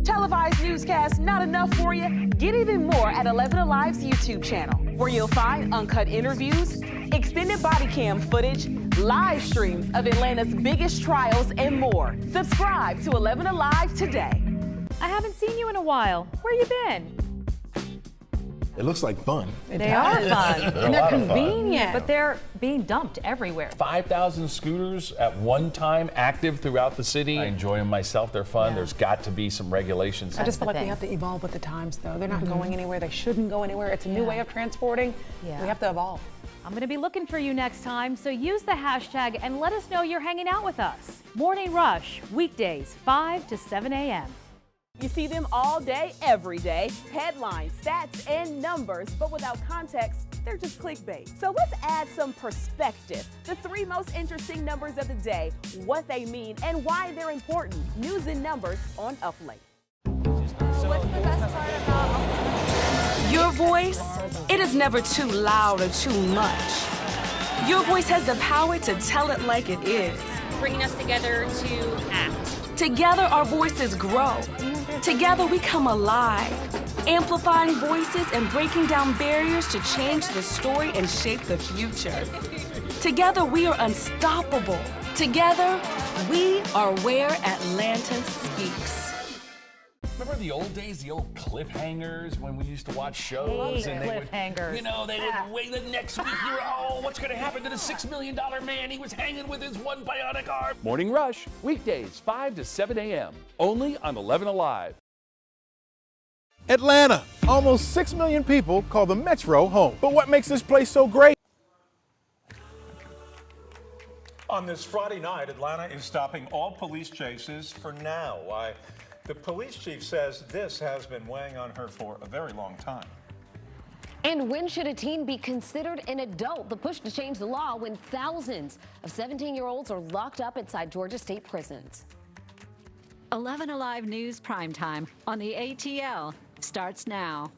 Televised newscasts not enough for you? Get even more at 11Alive's YouTube channel, where you'll find uncut interviews, extended body cam footage, live streams of Atlanta's biggest trials, and more. Subscribe to 11Alive today. I haven't seen you in a while. Where you been? It looks like fun. They are fun. And they're convenient. But they're being dumped everywhere. 5,000 scooters at one time active throughout the city. I enjoy them myself. They're fun. There's got to be some regulations. I just feel like we have to evolve with the times, though. They're not going anywhere. They shouldn't go anywhere. It's a new way of transporting. We have to evolve. I'm going to be looking for you next time, so use the hashtag and let us know you're hanging out with us. Morning Rush, weekdays, 5 to 7 a.m. You see them all day, every day. Headlines, stats, and numbers, but without context, they're just clickbait. So let's add some perspective. The 3 most interesting numbers of the day, what they mean, and why they're important. News and numbers on Up Late. What's the best part about your voice? It is never too loud or too much. Your voice has the power to tell it like it is. bringing us together to act? Together, our voices grow. Together, we come alive, amplifying voices and breaking down barriers to change the story and shape the future. Together, we are unstoppable. Together, we are where Atlanta speaks. Remember the old days, the old cliffhangers when we used to watch shows? Hey, and they cliffhangers. would, you know, they didn't wait the next week. You're, oh, what's going to happen to the $6 million man? He was hanging with his one bionic arm. Morning Rush, weekdays 5 to 7 a.m. Only on 11Alive. Atlanta. Almost 6 million people call the Metro home. But what makes this place so great? On this Friday night, Atlanta is stopping all police chases for now. Why? The police chief says this has been weighing on her for a very long time. And when should a teen be considered an adult? The push to change the law when thousands of 17-year-olds are locked up inside Georgia state prisons. 11Alive News Primetime on the ATL starts now.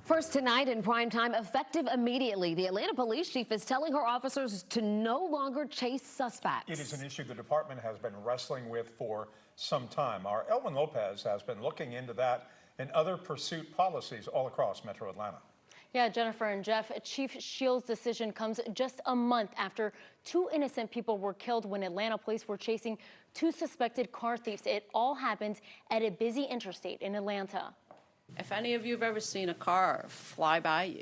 First tonight in Primetime, effective immediately, the Atlanta police chief is telling her officers to no longer chase suspects. It is an issue the department has been wrestling with for some time. Our Elwin Lopez has been looking into that and other pursuit policies all across Metro Atlanta. Yeah, Jennifer and Jeff, Chief Shields' decision comes just a month after 2 innocent people were killed when Atlanta police were chasing 2 suspected car thieves. It all happened at a busy interstate in Atlanta. If any of you have ever seen a car fly by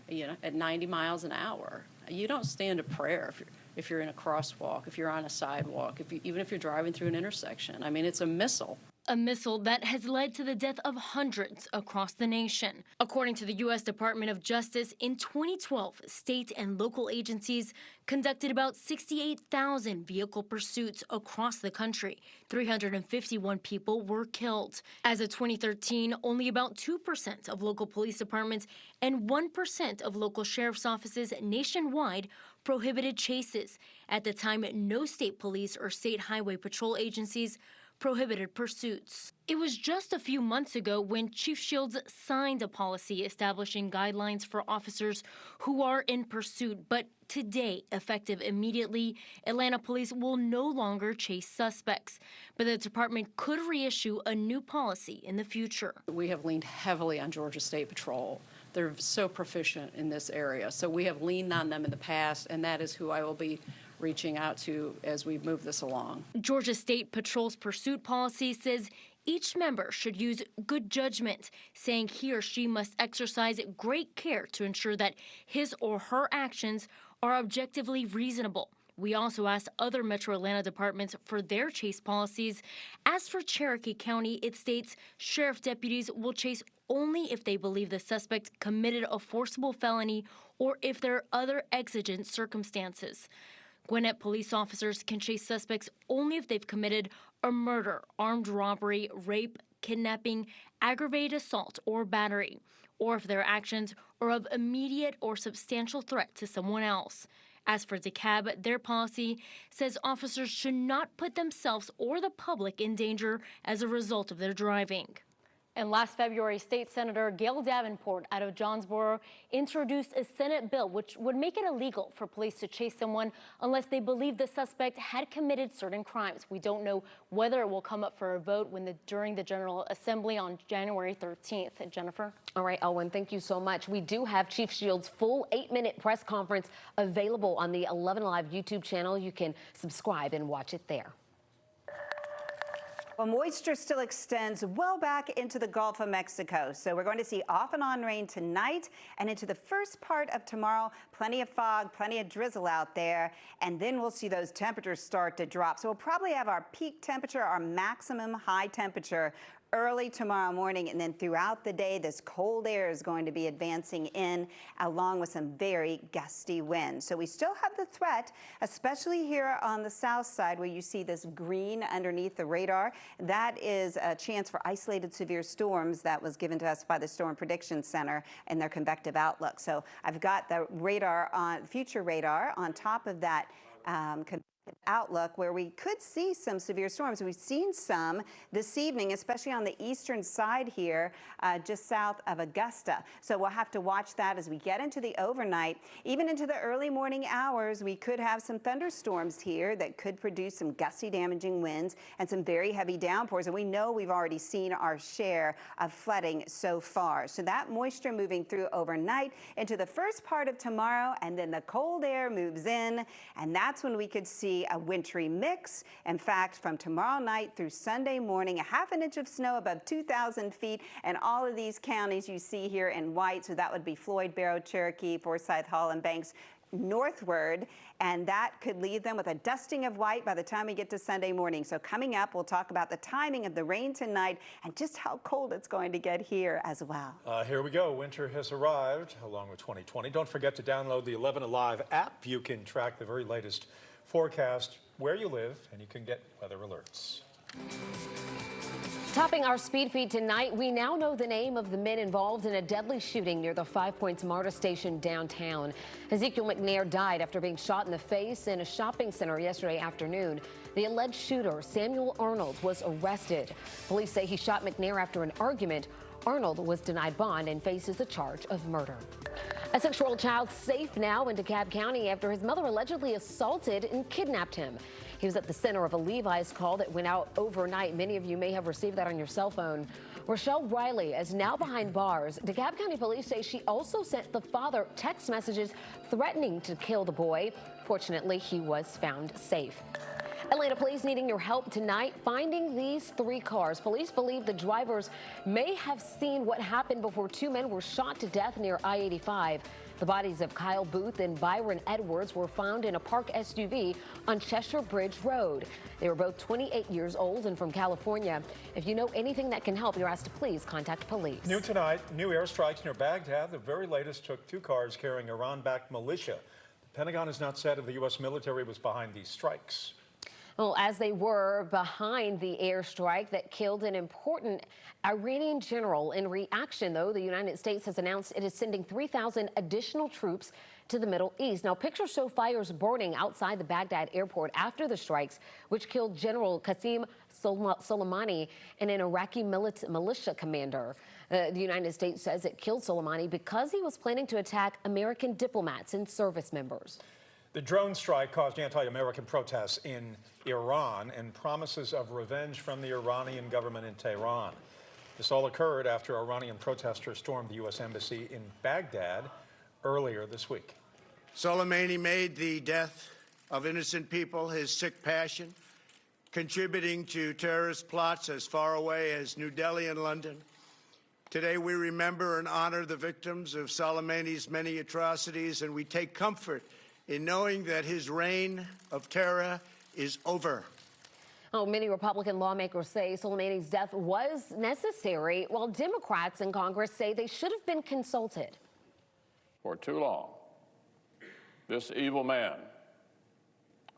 you know, at 90 miles an hour, you don't stand a prayer if you're in a crosswalk, if you're on a sidewalk, even if you're driving through an intersection. I mean, it's a missile. A missile that has led to the death of hundreds across the nation. According to the U.S. Department of Justice, in 2012, state and local agencies conducted about 68,000 vehicle pursuits across the country. 351 people were killed. As of 2013, only about 2% of local police departments and 1% of local sheriff's offices nationwide prohibited chases. At the time, no state police or state highway patrol agencies prohibited pursuits. It was just a few months ago when Chief Shields signed a policy establishing guidelines for officers who are in pursuit. But today, effective immediately, Atlanta police will no longer chase suspects. But the department could reissue a new policy in the future. We have leaned heavily on Georgia State Patrol. They're so proficient in this area. So we have leaned on them in the past, and that is who I will be reaching out to as we move this along. Georgia State Patrol's pursuit policy says each member should use good judgment, saying he or she must exercise great care to ensure that his or her actions are objectively reasonable. We also asked other Metro Atlanta departments for their chase policies. As for Cherokee County, it states sheriff deputies will chase only if they believe the suspect committed a forcible felony or if there are other exigent circumstances. Gwinnett police officers can chase suspects only if they've committed a murder, armed robbery, rape, kidnapping, aggravated assault, or battery, or if their actions are of immediate or substantial threat to someone else. As for DeKalb, their policy says officers should not put themselves or the public in danger as a result of their driving. And last February, State Senator Gail Davenport out of Jonesboro introduced a Senate bill which would make it illegal for police to chase someone unless they believe the suspect had committed certain crimes. We don't know whether it will come up for a vote during the General Assembly on January 13th. Jennifer? All right, Elwyn, thank you so much. We do have Chief Shields' full 8-minute press conference available on the 11Alive YouTube channel. You can subscribe and watch it there. Well, moisture still extends well back into the Gulf of Mexico. So we're going to see off and on rain tonight and into the first part of tomorrow. Plenty of fog, plenty of drizzle out there. And then we'll see those temperatures start to drop. So we'll probably have our peak temperature, our maximum high temperature early tomorrow morning, and then throughout the day, this cold air is going to be advancing in along with some very gusty winds. So we still have the threat, especially here on the south side where you see this green underneath the radar. That is a chance for isolated severe storms that was given to us by the Storm Prediction Center and their convective outlook. So I've got the radar on future radar on top of that outlook where we could see some severe storms. We've seen some this evening, especially on the eastern side here, just south of Augusta. So we'll have to watch that as we get into the overnight. Even into the early morning hours, we could have some thunderstorms here that could produce some gusty, damaging winds and some very heavy downpours. And we know we've already seen our share of flooding so far. So that moisture moving through overnight into the first part of tomorrow, and then the cold air moves in, and that's when we could see a wintry mix. In fact, from tomorrow night through Sunday morning, a ½ inch of snow above 2,000 feet, and all of these counties you see here in white. So that would be Floyd, Barrow, Cherokee, Forsyth, Hall, and Banks northward, and that could leave them with a dusting of white by the time we get to Sunday morning. So coming up, we'll talk about the timing of the rain tonight and just how cold it's going to get here as well. Here we go. Winter has arrived along with 2020. Don't forget to download the 11Alive app. You can track the very latest forecast where you live, and you can get weather alerts. Topping our speed feed tonight, we now know the name of the men involved in a deadly shooting near the 5 Points MARTA station downtown. Ezekiel McNair died after being shot in the face in a shopping center yesterday afternoon. The alleged shooter, Samuel Arnold, was arrested. Police say he shot McNair after an argument. Arnold was denied bond and faces a charge of murder. A 6-year-old child safe now in DeKalb County after his mother allegedly assaulted and kidnapped him. He was at the center of a Levi's call that went out overnight. Many of you may have received that on your cell phone. Rochelle Riley is now behind bars. DeKalb County police say she also sent the father text messages threatening to kill the boy. Fortunately, he was found safe. Atlanta police needing your help tonight finding these 3 cars. Police believe the drivers may have seen what happened before 2 men were shot to death near I-85. The bodies of Kyle Booth and Byron Edwards were found in a parked SUV on Cheshire Bridge Road. They were both 28 years old and from California. If you know anything that can help, you're asked to please contact police. New tonight, new airstrikes near Baghdad. The very latest took 2 cars carrying Iran-backed militia. The Pentagon has not said if the U.S. military was behind these strikes. Well, as they were behind the airstrike that killed an important Iranian general. In reaction, though, the United States has announced it is sending 3,000 additional troops to the Middle East. Now, pictures show fires burning outside the Baghdad airport after the strikes, which killed General Qasem Soleimani and an Iraqi militia commander. The United States says it killed Soleimani because he was planning to attack American diplomats and service members. The drone strike caused anti-American protests in Iran and promises of revenge from the Iranian government in Tehran. This all occurred after Iranian protesters stormed the U.S. Embassy in Baghdad earlier this week. Soleimani made the death of innocent people his sick passion, contributing to terrorist plots as far away as New Delhi and London. Today we remember and honor the victims of Soleimani's many atrocities, and we take comfort in knowing that his reign of terror is over. Oh, many Republican lawmakers say Soleimani's death was necessary, while Democrats in Congress say they should have been consulted. For too long, this evil man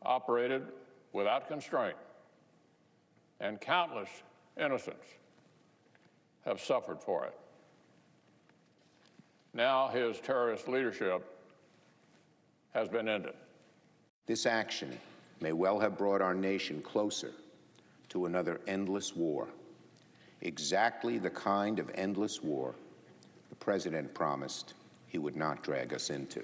operated without constraint, and countless innocents have suffered for it. Now his terrorist leadership has been ended. This action may well have brought our nation closer to another endless war. exactly the kind of endless war the president promised he would not drag us into.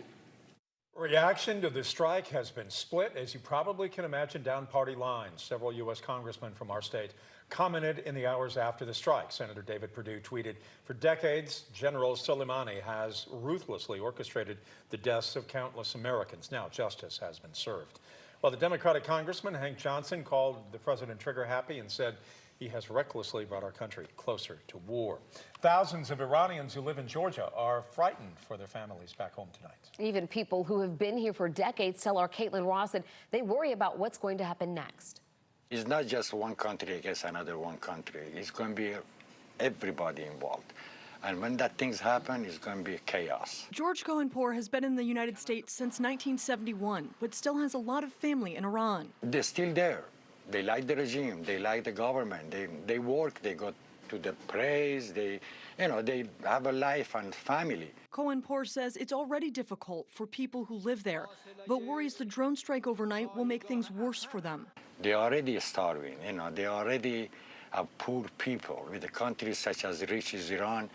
Reaction to the strike has been split, as you probably can imagine, down party lines. Several U.S. congressmen from our state commented in the hours after the strike. Senator David Perdue tweeted, "For decades, General Soleimani has ruthlessly orchestrated the deaths of countless Americans. Now justice has been served." While the Democratic Congressman Hank Johnson called the president trigger-happy and said he has recklessly brought our country closer to war. Thousands of Iranians who live in Georgia are frightened for their families back home tonight. Even people who have been here for decades tell our Caitlin Ross that they worry about what's going to happen next. It's not just one country against another one country. It's going to be everybody involved. And when that things happen, it's going to be chaos. George Cohenpour has been in the United States since 1971, but still has a lot of family in Iran. They're still there. They like the regime. They like the government. They work. They go to the praise. They have a life and family. Cohenpour says it's already difficult for people who live there, but worries the drone strike overnight will make things worse for them. They're already starving. They already have poor people. With a country such as rich as Iran,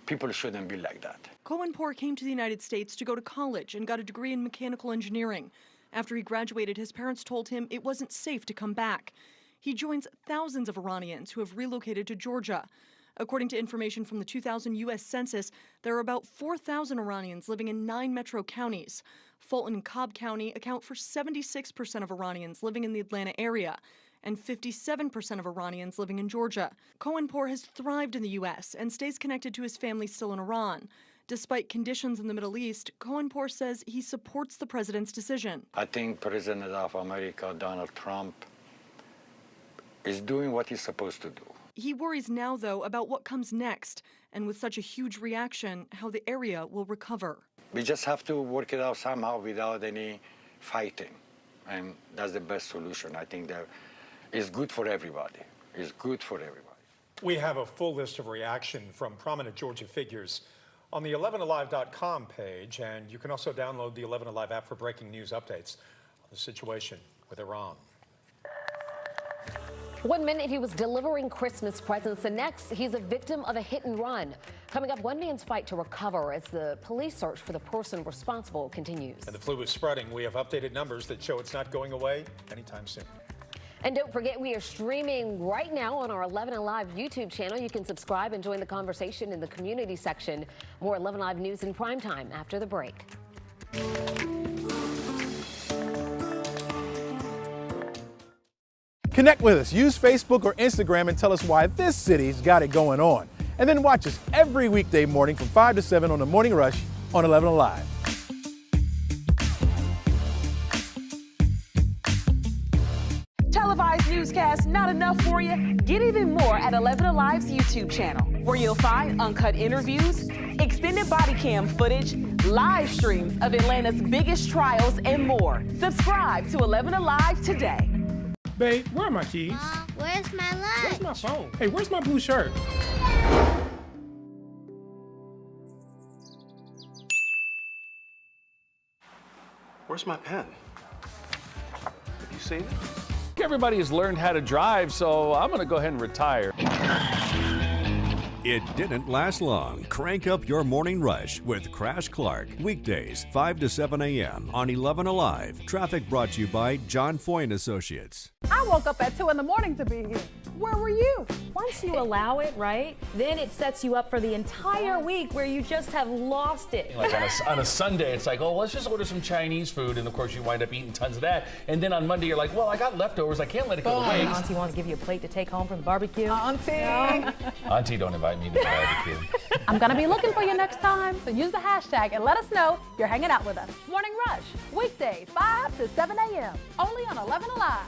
people shouldn't be like that. Cohenpour came to the United States to go to college and got a degree in mechanical engineering. After he graduated, his parents told him it wasn't safe to come back. He joins thousands of Iranians who have relocated to Georgia. According to information from the 2000 U.S. Census, there are about 4,000 Iranians living in 9 metro counties. Fulton and Cobb County account for 76% of Iranians living in the Atlanta area and 57% of Iranians living in Georgia. Cohenpour has thrived in the U.S. and stays connected to his family still in Iran. Despite conditions in the Middle East, Cohenpour says he supports the president's decision. I think President of America, Donald Trump, is doing what he's supposed to do. He worries now, though, about what comes next, and with such a huge reaction, how the area will recover. We just have to work it out somehow without any fighting, and that's the best solution. I think that is good for everybody. It's good for everybody. We have a full list of reaction from prominent Georgia figures on the 11alive.com page, and you can also download the 11Alive app for breaking news updates on the situation with Iran. 1 minute he was delivering Christmas presents, the next he's a victim of a hit and run. Coming up, one man's fight to recover as the police search for the person responsible continues. And the flu is spreading. We have updated numbers that show it's not going away anytime soon. And don't forget, we are streaming right now on our 11Alive YouTube channel. You can subscribe and join the conversation in the community section. More 11Alive news in primetime after the break. Connect with us. Use Facebook or Instagram and tell us why this city's got it going on. And then watch us every weekday morning from 5 to 7 on The Morning Rush on 11Alive. Televised newscast not enough for you? Get even more at 11Alive's YouTube channel, where you'll find uncut interviews, extended body cam footage, live streams of Atlanta's biggest trials, and more. Subscribe to 11Alive today. Babe, where are my keys? Mom, where's my lunch? Where's my phone? Hey, where's my blue shirt? Where's my pen? Have you seen it? Everybody has learned how to drive, so I'm going to go ahead and retire. It didn't last long. Crank up your morning rush with Crash Clark. Weekdays, 5 to 7 a.m. on 11Alive. Traffic brought to you by John Foy & Associates. I woke up at 2 in the morning to be here. Where were you? Once you allow it, right, then it sets you up for the entire week where you just have lost it. Like on a Sunday, it's like, oh, let's just order some Chinese food, and of course you wind up eating tons of that. And then on Monday, you're like, well, I got leftovers, I can't let it go to waste. Auntie wants to give you a plate to take home from the barbecue. Auntie! Auntie, don't invite me to the barbecue. I'm gonna be looking for you next time, so use the hashtag and let us know you're hanging out with us. Morning Rush, weekdays, 5 to 7 a.m. Only on 11Alive.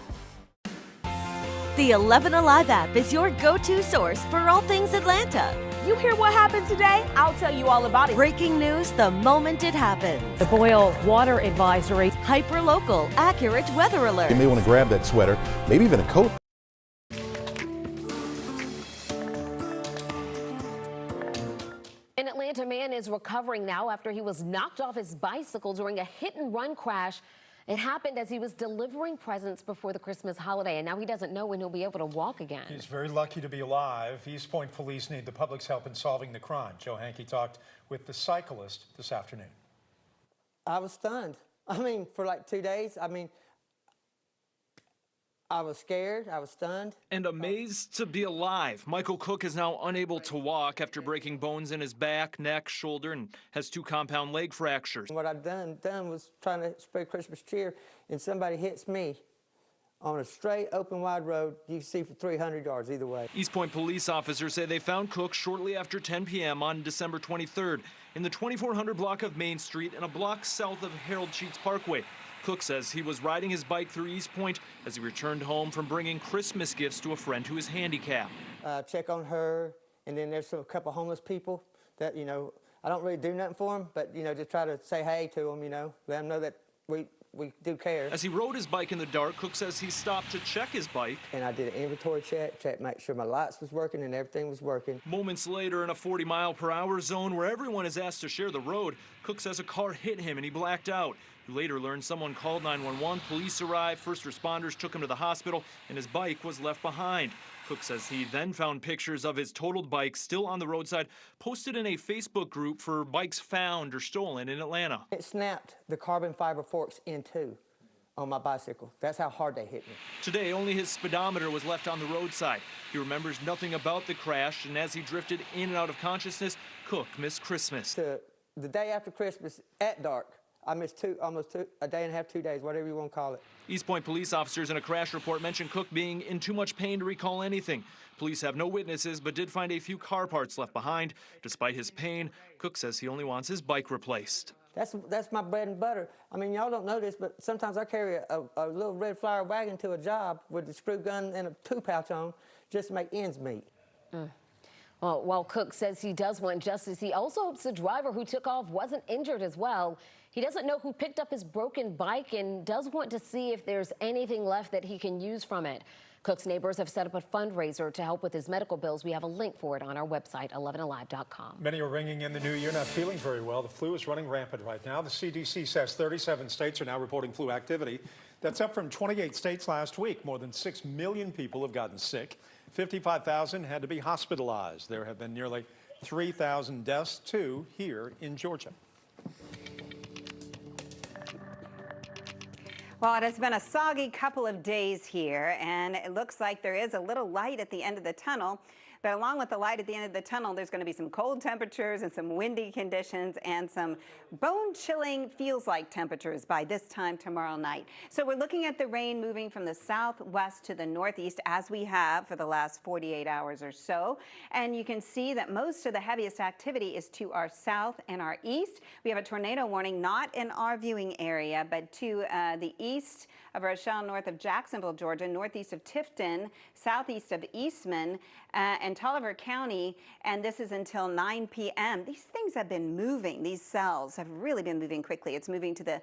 The 11Alive app is your go-to source for all things Atlanta. You hear what happened today? I'll tell you all about it. Breaking news the moment it happens. The boil water advisory. Hyper-local, accurate weather alert. You may want to grab that sweater, maybe even a coat. An Atlanta man is recovering now after he was knocked off his bicycle during a hit-and-run crash It happened as he was delivering presents before the Christmas holiday, and now he doesn't know when he'll be able to walk again. He's very lucky to be alive. East Point police need the public's help in solving the crime. Joe Hankey talked with the cyclist this afternoon. I was stunned. I mean, for like 2 days, I was scared, I was stunned. And amazed to be alive. Michael Cook is now unable to walk after breaking bones in his back, neck, shoulder, and has 2 compound leg fractures. What I'd done was trying to spread Christmas cheer, and somebody hits me on a straight, open, wide road. You can see for 300 yards either way. East Point police officers say they found Cook shortly after 10 p.m. on December 23rd in the 2400 block of Main Street and a block south of Harold Sheets Parkway. Cook says he was riding his bike through East Point as he returned home from bringing Christmas gifts to a friend who is handicapped. Check on her, and then there's a couple homeless people that, I don't really do nothing for them, but, just try to say hey to them, let them know that we do care. As he rode his bike in the dark, Cook says he stopped to check his bike. And I did an inventory check, make sure my lights was working and everything was working. Moments later, in a 40-mile-per-hour zone where everyone is asked to share the road, Cook says a car hit him and he blacked out. He later learned someone called 911, police arrived, first responders took him to the hospital, and his bike was left behind. Cook says he then found pictures of his totaled bike still on the roadside, posted in a Facebook group for bikes found or stolen in Atlanta. It snapped the carbon fiber forks in two on my bicycle. That's how hard they hit me. Today, only his speedometer was left on the roadside. He remembers nothing about the crash, and as he drifted in and out of consciousness, Cook missed Christmas. The day after Christmas, at dark, I missed a day and a half, 2 days, whatever you want to call it. East Point police officers in a crash report mentioned Cook being in too much pain to recall anything. Police have no witnesses, but did find a few car parts left behind. Despite his pain, Cook says he only wants his bike replaced. That's my bread and butter. I mean, y'all don't know this, but sometimes I carry a little red flower wagon to a job with a screw gun and a 2-pouch on just to make ends meet. Well, while Cook says he does want justice, he also hopes the driver who took off wasn't injured as well. He doesn't know who picked up his broken bike and does want to see if there's anything left that he can use from it. Cook's neighbors have set up a fundraiser to help with his medical bills. We have a link for it on our website, 11alive.com. Many are ringing in the new year, not feeling very well. The flu is running rampant right now. The CDC says 37 states are now reporting flu activity. That's up from 28 states last week. More than 6 million people have gotten sick. 55,000 had to be hospitalized. There have been nearly 3,000 deaths, too, here in Georgia. Well, it has been a soggy couple of days here, and it looks like there is a little light at the end of the tunnel. But along with the light at the end of the tunnel, there's going to be some cold temperatures and some windy conditions and some bone-chilling feels-like temperatures by this time tomorrow night. So we're looking at the rain moving from the southwest to the northeast, as we have for the last 48 hours or so. And you can see that most of the heaviest activity is to our south and our east. We have a tornado warning, not in our viewing area, but to the east of Rochelle, north of Jacksonville, Georgia, northeast of Tifton, southeast of Eastman, and Tolliver County, and this is until 9 p.m. These things have been moving. These cells have really been moving quickly. It's moving to the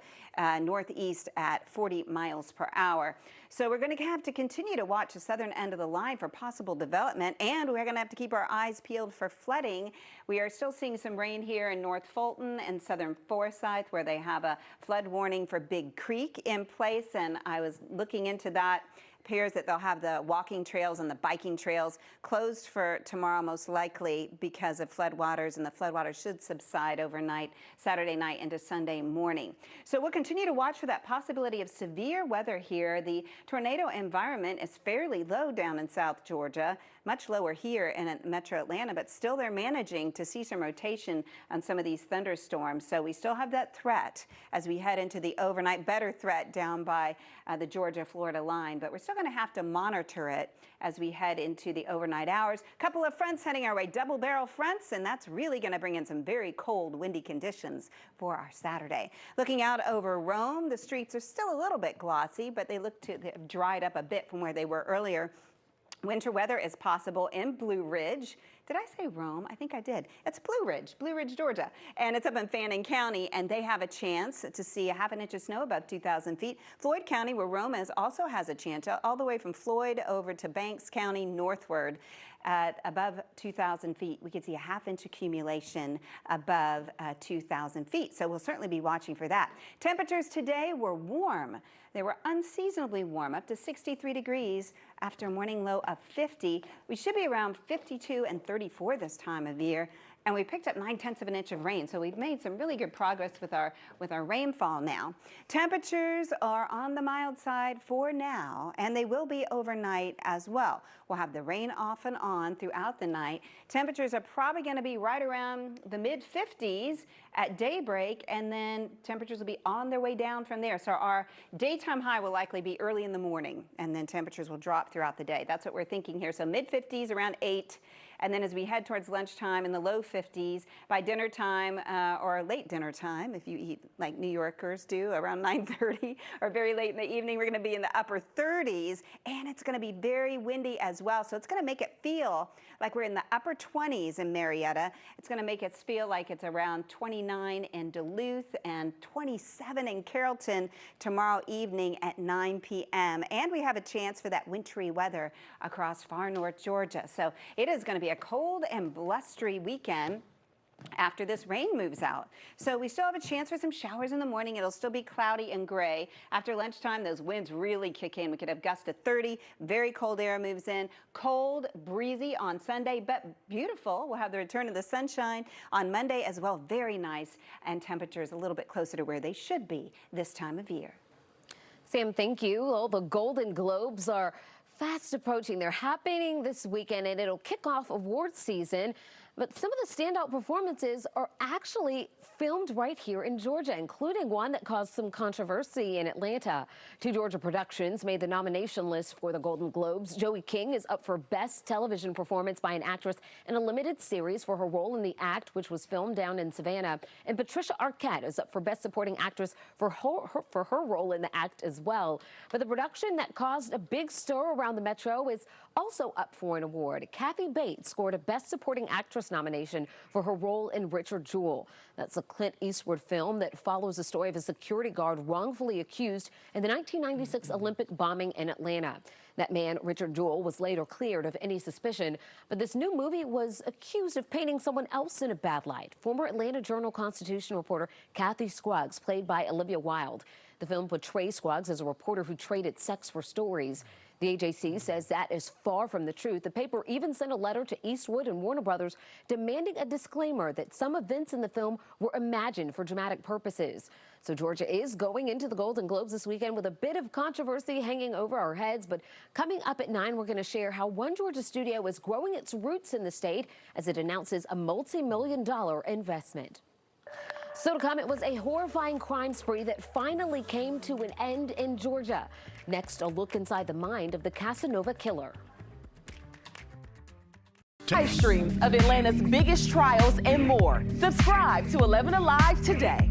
northeast at 40 miles per hour. So we're going to have to continue to watch the southern end of the line for possible development, and we're going to have to keep our eyes peeled for flooding. We are still seeing some rain here in North Fulton and southern Forsyth, where they have a flood warning for Big Creek in place, and I was looking into that. Appears that they'll have the walking trails and the biking trails closed for tomorrow, most likely because of floodwaters, and the floodwaters should subside overnight, Saturday night into Sunday morning. So we'll continue to watch for that possibility of severe weather here. The tornado environment is fairly low down in South Georgia, much lower here in Metro Atlanta, but still they're managing to see some rotation on some of these thunderstorms. So we still have that threat as we head into the overnight, better threat down by the Georgia-Florida line, but we're still going to have to monitor it as we head into the overnight hours. A couple of fronts heading our way, double barrel fronts, and that's really going to bring in some very cold, windy conditions for our Saturday. Looking out over Rome, the streets are still a little bit glossy, but they look to have dried up a bit from where they were earlier. Winter weather is possible in Blue Ridge. Did I say Rome? I think I did. It's Blue Ridge, Georgia. And it's up in Fannin County, and they have a chance to see a ½ inch of snow above 2,000 feet. Floyd County, where Rome is, also has a chance, all the way from Floyd over to Banks County northward. At above 2,000 feet, we could see a ½ inch accumulation above 2,000 feet. So we'll certainly be watching for that. Temperatures today were warm. They were unseasonably warm, up to 63 degrees after a morning low of 50. We should be around 52 and 34 this time of year. And we picked up 9/10 of an inch of rain, so we've made some really good progress with our rainfall now. Temperatures are on the mild side for now, and they will be overnight as well. We'll have the rain off and on throughout the night. Temperatures are probably going to be right around the mid-50s at daybreak, and then temperatures will be on their way down from there. So our daytime high will likely be early in the morning, and then temperatures will drop throughout the day. That's what we're thinking here. So mid-50s, around 8. And then as we head towards lunchtime in the low 50s, by dinner time or late dinner time, if you eat like New Yorkers do, around 9:30 or very late in the evening, we're going to be in the upper 30s, and it's going to be very windy as well. So it's going to make it feel like we're in the upper 20s in Marietta. It's going to make it feel like it's around 29 in Duluth and 27 in Carrollton tomorrow evening at 9 p.m. And we have a chance for that wintry weather across far north Georgia. So it is going to be a cold and blustery weekend after this rain moves out. So we still have a chance for some showers in the morning. It'll still be cloudy and gray. After lunchtime, those winds really kick in. We could have gusts to 30. Very cold air moves in. Cold, breezy on Sunday, but beautiful. We'll have the return of the sunshine on Monday as well. Very nice, and temperatures a little bit closer to where they should be this time of year. Sam, thank you. Well, the Golden Globes are fast approaching. They're happening this weekend, and it'll kick off awards season. But some of the standout performances are actually filmed right here in Georgia, including one that caused some controversy in Atlanta. 2 Georgia productions made the nomination list for the Golden Globes. Joey King is up for Best Television Performance by an Actress in a Limited Series for her role in The Act, which was filmed down in Savannah. And Patricia Arquette is up for Best Supporting Actress for her role in The Act as well. But the production that caused a big stir around the Metro is also up for an award. Kathy Bates scored a Best Supporting Actress nomination for her role in Richard Jewell. That's a Clint Eastwood film that follows the story of a security guard wrongfully accused in the 1996 Olympic bombing in Atlanta. That man, Richard Jewell, was later cleared of any suspicion, but this new movie was accused of painting someone else in a bad light. Former Atlanta Journal-Constitution reporter Kathy Scruggs, played by Olivia Wilde. The film portrays Scruggs as a reporter who traded sex for stories. The AJC says that is far from the truth. The paper even sent a letter to Eastwood and Warner Brothers demanding a disclaimer that some events in the film were imagined for dramatic purposes. So Georgia is going into the Golden Globes this weekend with a bit of controversy hanging over our heads. But coming up at 9, we're going to share how One Georgia Studio is growing its roots in the state as it announces a multi-million-dollar investment. So to come, it was a horrifying crime spree that finally came to an end in Georgia. Next, a look inside the mind of the Casanova killer. Live streams of Atlanta's biggest trials and more. Subscribe to 11Alive today.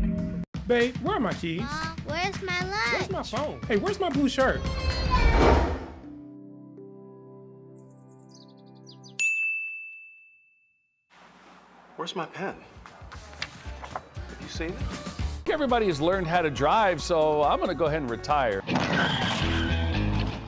Babe, where are my keys? Mom, where's my lunch? Where's my phone? Hey, where's my blue shirt? Where's my pen? Have you seen it? Everybody has learned how to drive, so I'm going to go ahead and retire.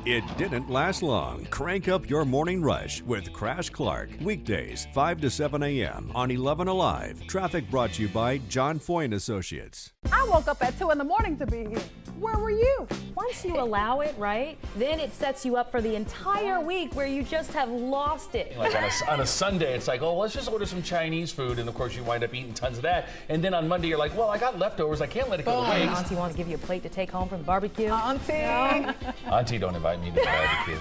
It didn't last long. Crank up your morning rush with Crash Clark. Weekdays, 5 to 7 a.m. on 11Alive. Traffic brought to you by John Foy & Associates. I woke up at 2 in the morning to be here. Where were you? Once you allow it, right, then it sets you up for the entire week where you just have lost it. Like on a Sunday, it's like, oh, let's just order some Chinese food. And of course, you wind up eating tons of that. And then on Monday, you're like, well, I got leftovers. I can't let it go to waste. Auntie wants to give you a plate to take home from the barbecue. Auntie. Auntie, don't invite me to the barbecue.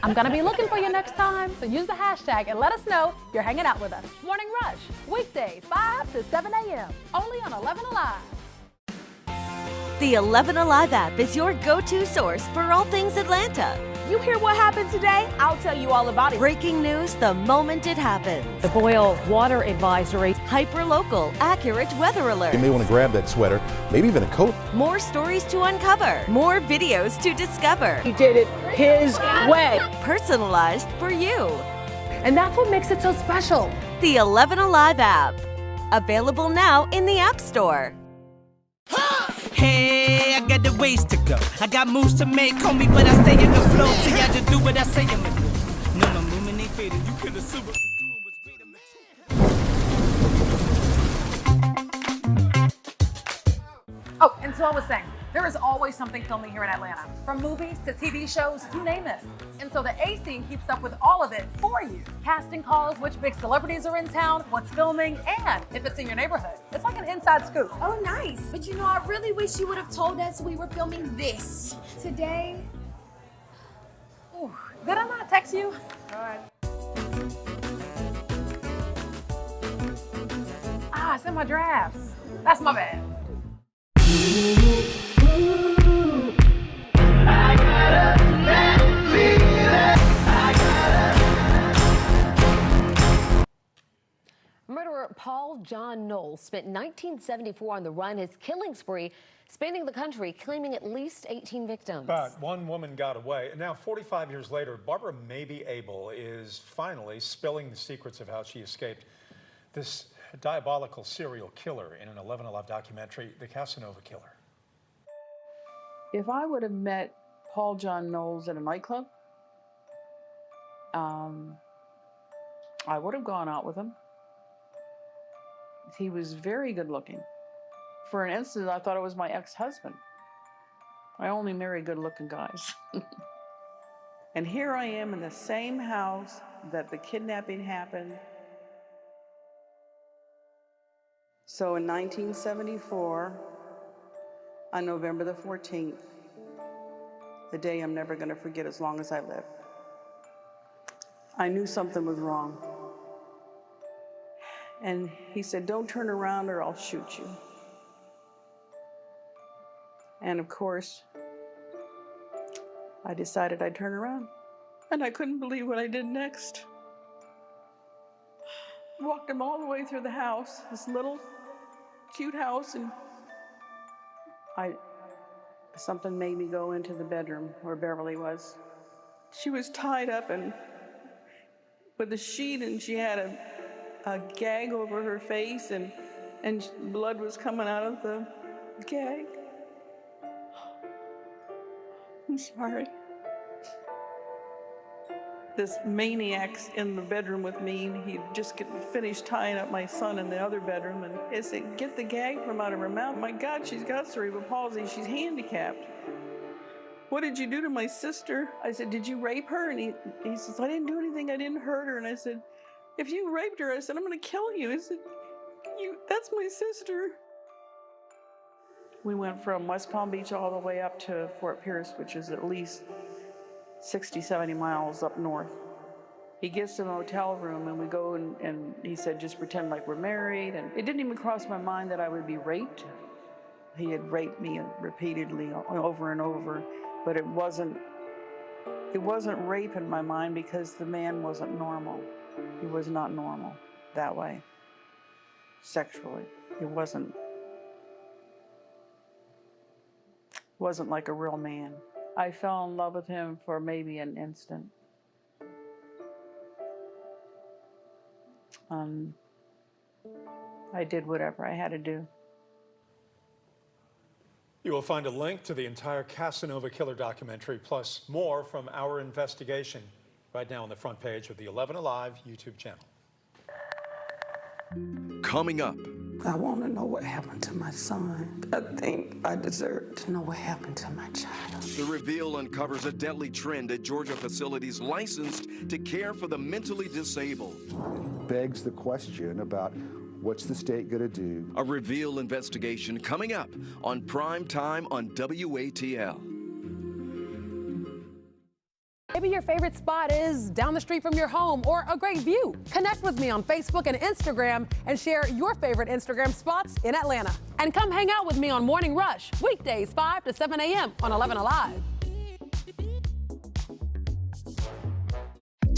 I'm going to be looking for you next time, so use the hashtag and let us know you're hanging out with us. Morning Rush, weekdays, 5 to 7 a.m., only on 11Alive. The 11Alive app is your go-to source for all things Atlanta. You hear what happened today? I'll tell you all about it. Breaking news the moment it happens. The boil water advisory. hyper-local, accurate weather alerts. You may want to grab that sweater, maybe even a coat. More stories to uncover. More videos to discover. He did it his way. Personalized for you. And that's what makes it so special. The 11Alive app. Available now in the App Store. Hey, I got the ways to go. I got moves to make, homie, but I stay in the flow. See, I just do what I say I'm gonna do. No, my movement ain't fading. You could assume it. Oh, and so I was saying, there is always something filming here in Atlanta. From movies to TV shows, you name it. And so the A Scene keeps up with all of it for you. Casting calls, which big celebrities are in town, what's filming, and if it's in your neighborhood. It's like an inside scoop. Oh, nice. But you know, I really wish you would have told us we were filming this today. Ooh, did I not text you? All right. Ah, it's in my drafts. That's my bad. Murderer Paul John Knowles spent 1974 on the run, his killing spree spanning the country, claiming at least 18 victims. But one woman got away. And now, 45 years later, Barbara Maybe Abel is finally spilling the secrets of how she escaped this diabolical serial killer in an 11Alive documentary, The Casanova Killer. If I would have met Paul John Knowles at a nightclub, I would have gone out with him. He was very good looking. For an instant, I thought it was my ex-husband. I only marry good looking guys. And here I am in the same house that the kidnapping happened. So in 1974, on November the 14th, the day I'm never going to forget as long as I live, I knew something was wrong. And he said, "Don't turn around or I'll shoot you." And of course, I decided I'd turn around. And I couldn't believe what I did next. Walked him all the way through the house, this little cute house, and something made me go into the bedroom where Beverly was. She was tied up and with a sheet, and she had a gag over her face, and blood was coming out of the gag. I'm sorry. This maniac's in the bedroom with me. He just finished tying up my son in the other bedroom, and I said, "Get the gag from out of her mouth. My God, she's got cerebral palsy. She's handicapped. What did you do to my sister?" I said, "Did you rape her?" And he says, "I didn't do anything. I didn't hurt her." And I said, "If you raped her," I said, "I'm going to kill you." I said, "That's my sister." We went from West Palm Beach all the way up to Fort Pierce, which is at least 60, 70 miles up north. He gets to the hotel room and we go and he said, "Just pretend like we're married." And it didn't even cross my mind that I would be raped. He had raped me repeatedly over and over, but it wasn't rape in my mind because the man wasn't normal. He was not normal that way, sexually. It wasn't like a real man. I fell in love with him for maybe an instant. I did whatever I had to do. You will find a link to the entire Casanova Killer documentary, plus more from our investigation, right now on the front page of the 11Alive YouTube channel. Coming up. I want to know what happened to my son. I think I deserve to know what happened to my child. The reveal uncovers a deadly trend at Georgia facilities licensed to care for the mentally disabled. Begs the question about what's the state going to do? A reveal investigation coming up on Primetime on WATL. Maybe your favorite spot is down the street from your home or a great view. Connect with me on Facebook and Instagram and share your favorite Instagram spots in Atlanta. And come hang out with me on Morning Rush, weekdays 5 to 7 a.m. on 11Alive.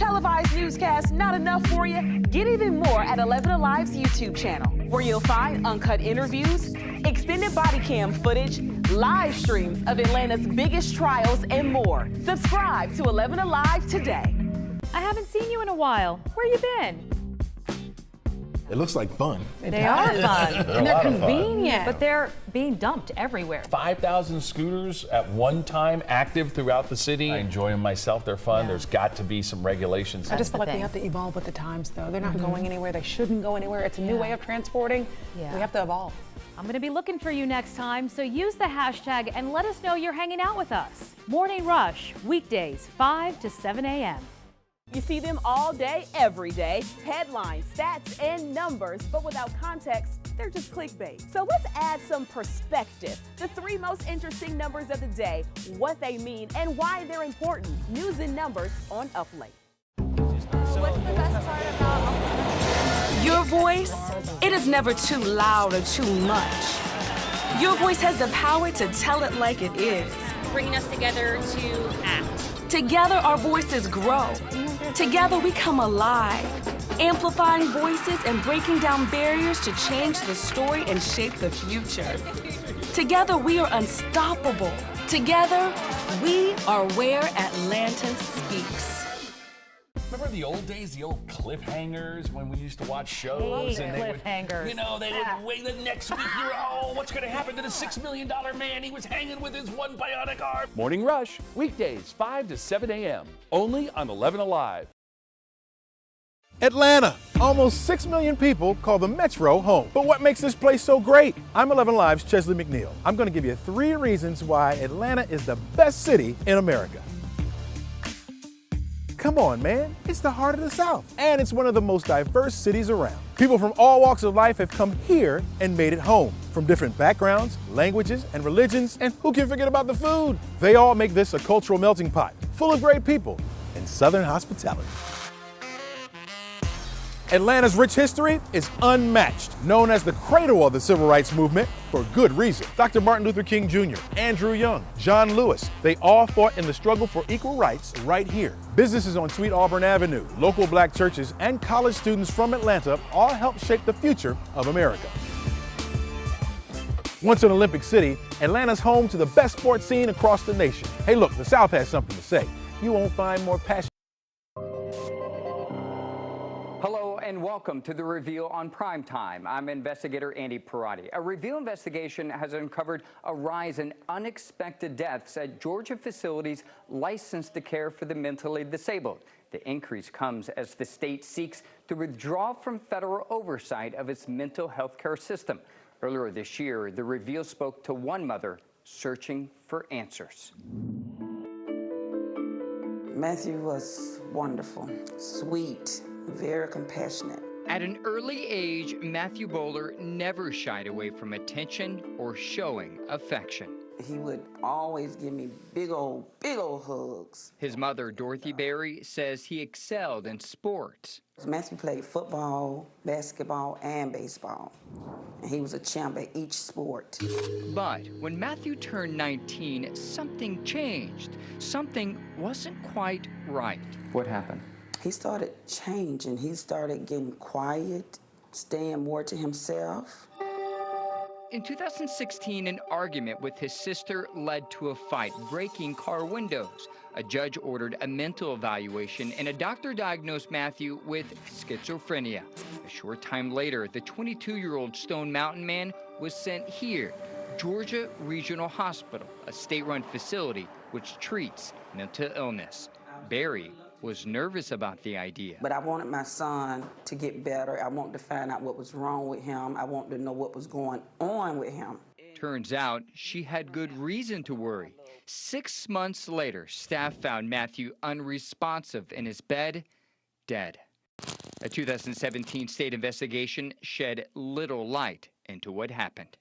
Televised newscasts not enough for you? Get even more at 11Alive's YouTube channel, where you'll find uncut interviews, extended body cam footage, live streams of Atlanta's biggest trials, and more. Subscribe to 11Alive today. I haven't seen you in a while. Where you been? It looks like fun. They are fun. And they're convenient. But they're being dumped everywhere. 5,000 scooters at one time active throughout the city. I enjoy them myself. They're fun. There's got to be some regulations. I just feel like we have to evolve with the times, though. They're not going anywhere. They shouldn't go anywhere. It's a new way of transporting. We have to evolve. I'm going to be looking for you next time, so use the hashtag and let us know you're hanging out with us. Morning Rush, weekdays, 5 to 7 a.m. You see them all day, every day. Headlines, stats, and numbers, but without context, they're just clickbait. So let's add some perspective. The 3 most interesting numbers of the day, what they mean, and why they're important. News and numbers on Up Late. What's the best part about Your voice, it is never too loud or too much. Your voice has the power to tell it like it is. Bringing us together to act. Together, our voices grow. Together, we come alive, amplifying voices and breaking down barriers to change the story and shape the future. Together, we are unstoppable. Together, we are where Atlanta speaks. Remember the old days, the old cliffhangers when we used to watch shows? Hate cliffhangers. They would wait the next week. You were, what's going to happen to the $6 million man? He was hanging with his one bionic arm. Morning Rush, weekdays 5 to 7 a.m. Only on 11Alive. Atlanta. Almost 6 million people call the Metro home. But what makes this place so great? I'm 11Alive's Chesley McNeil. I'm going to give you 3 reasons why Atlanta is the best city in America. Come on, man. It's the heart of the South. And it's one of the most diverse cities around. People from all walks of life have come here and made it home. From different backgrounds, languages, and religions. And who can forget about the food? They all make this a cultural melting pot, full of great people and Southern hospitality. Atlanta's rich history is unmatched, known as the cradle of the civil rights movement for good reason. Dr. Martin Luther King Jr., Andrew Young, John Lewis, they all fought in the struggle for equal rights right here. Businesses on Sweet Auburn Avenue, local black churches, and college students from Atlanta all helped shape the future of America. Once an Olympic city, Atlanta's home to the best sports scene across the nation. Hey look, the South has something to say. You won't find more passion. Hello and welcome to The Reveal on Primetime. I'm investigator Andy Perotti. A Reveal investigation has uncovered a rise in unexpected deaths at Georgia facilities licensed to care for the mentally disabled. The increase comes as the state seeks to withdraw from federal oversight of its mental health care system. Earlier this year, The Reveal spoke to one mother searching for answers. Matthew was wonderful, sweet, very compassionate. At an early age, Matthew Bowler never shied away from attention or showing affection. He would always give me big old hugs. His mother, Dorothy Berry, says he excelled in sports. Matthew played football, basketball, and baseball. And he was a champ at each sport. But when Matthew turned 19, something changed. Something wasn't quite right. What happened? He started changing. He started getting quiet, staying more to himself. In 2016, an argument with his sister led to a fight, breaking car windows. A judge ordered a mental evaluation, and a doctor diagnosed Matthew with schizophrenia. A short time later, the 22-year-old Stone Mountain man was sent here, Georgia Regional Hospital, a state-run facility which treats mental illness. Barry was nervous about the idea. But I wanted my son to get better. I wanted to find out what was wrong with him. I wanted to know what was going on with him. Turns out she had good reason to worry. 6 months later, staff found Matthew unresponsive in his bed, dead. A 2017 state investigation shed little light into what happened.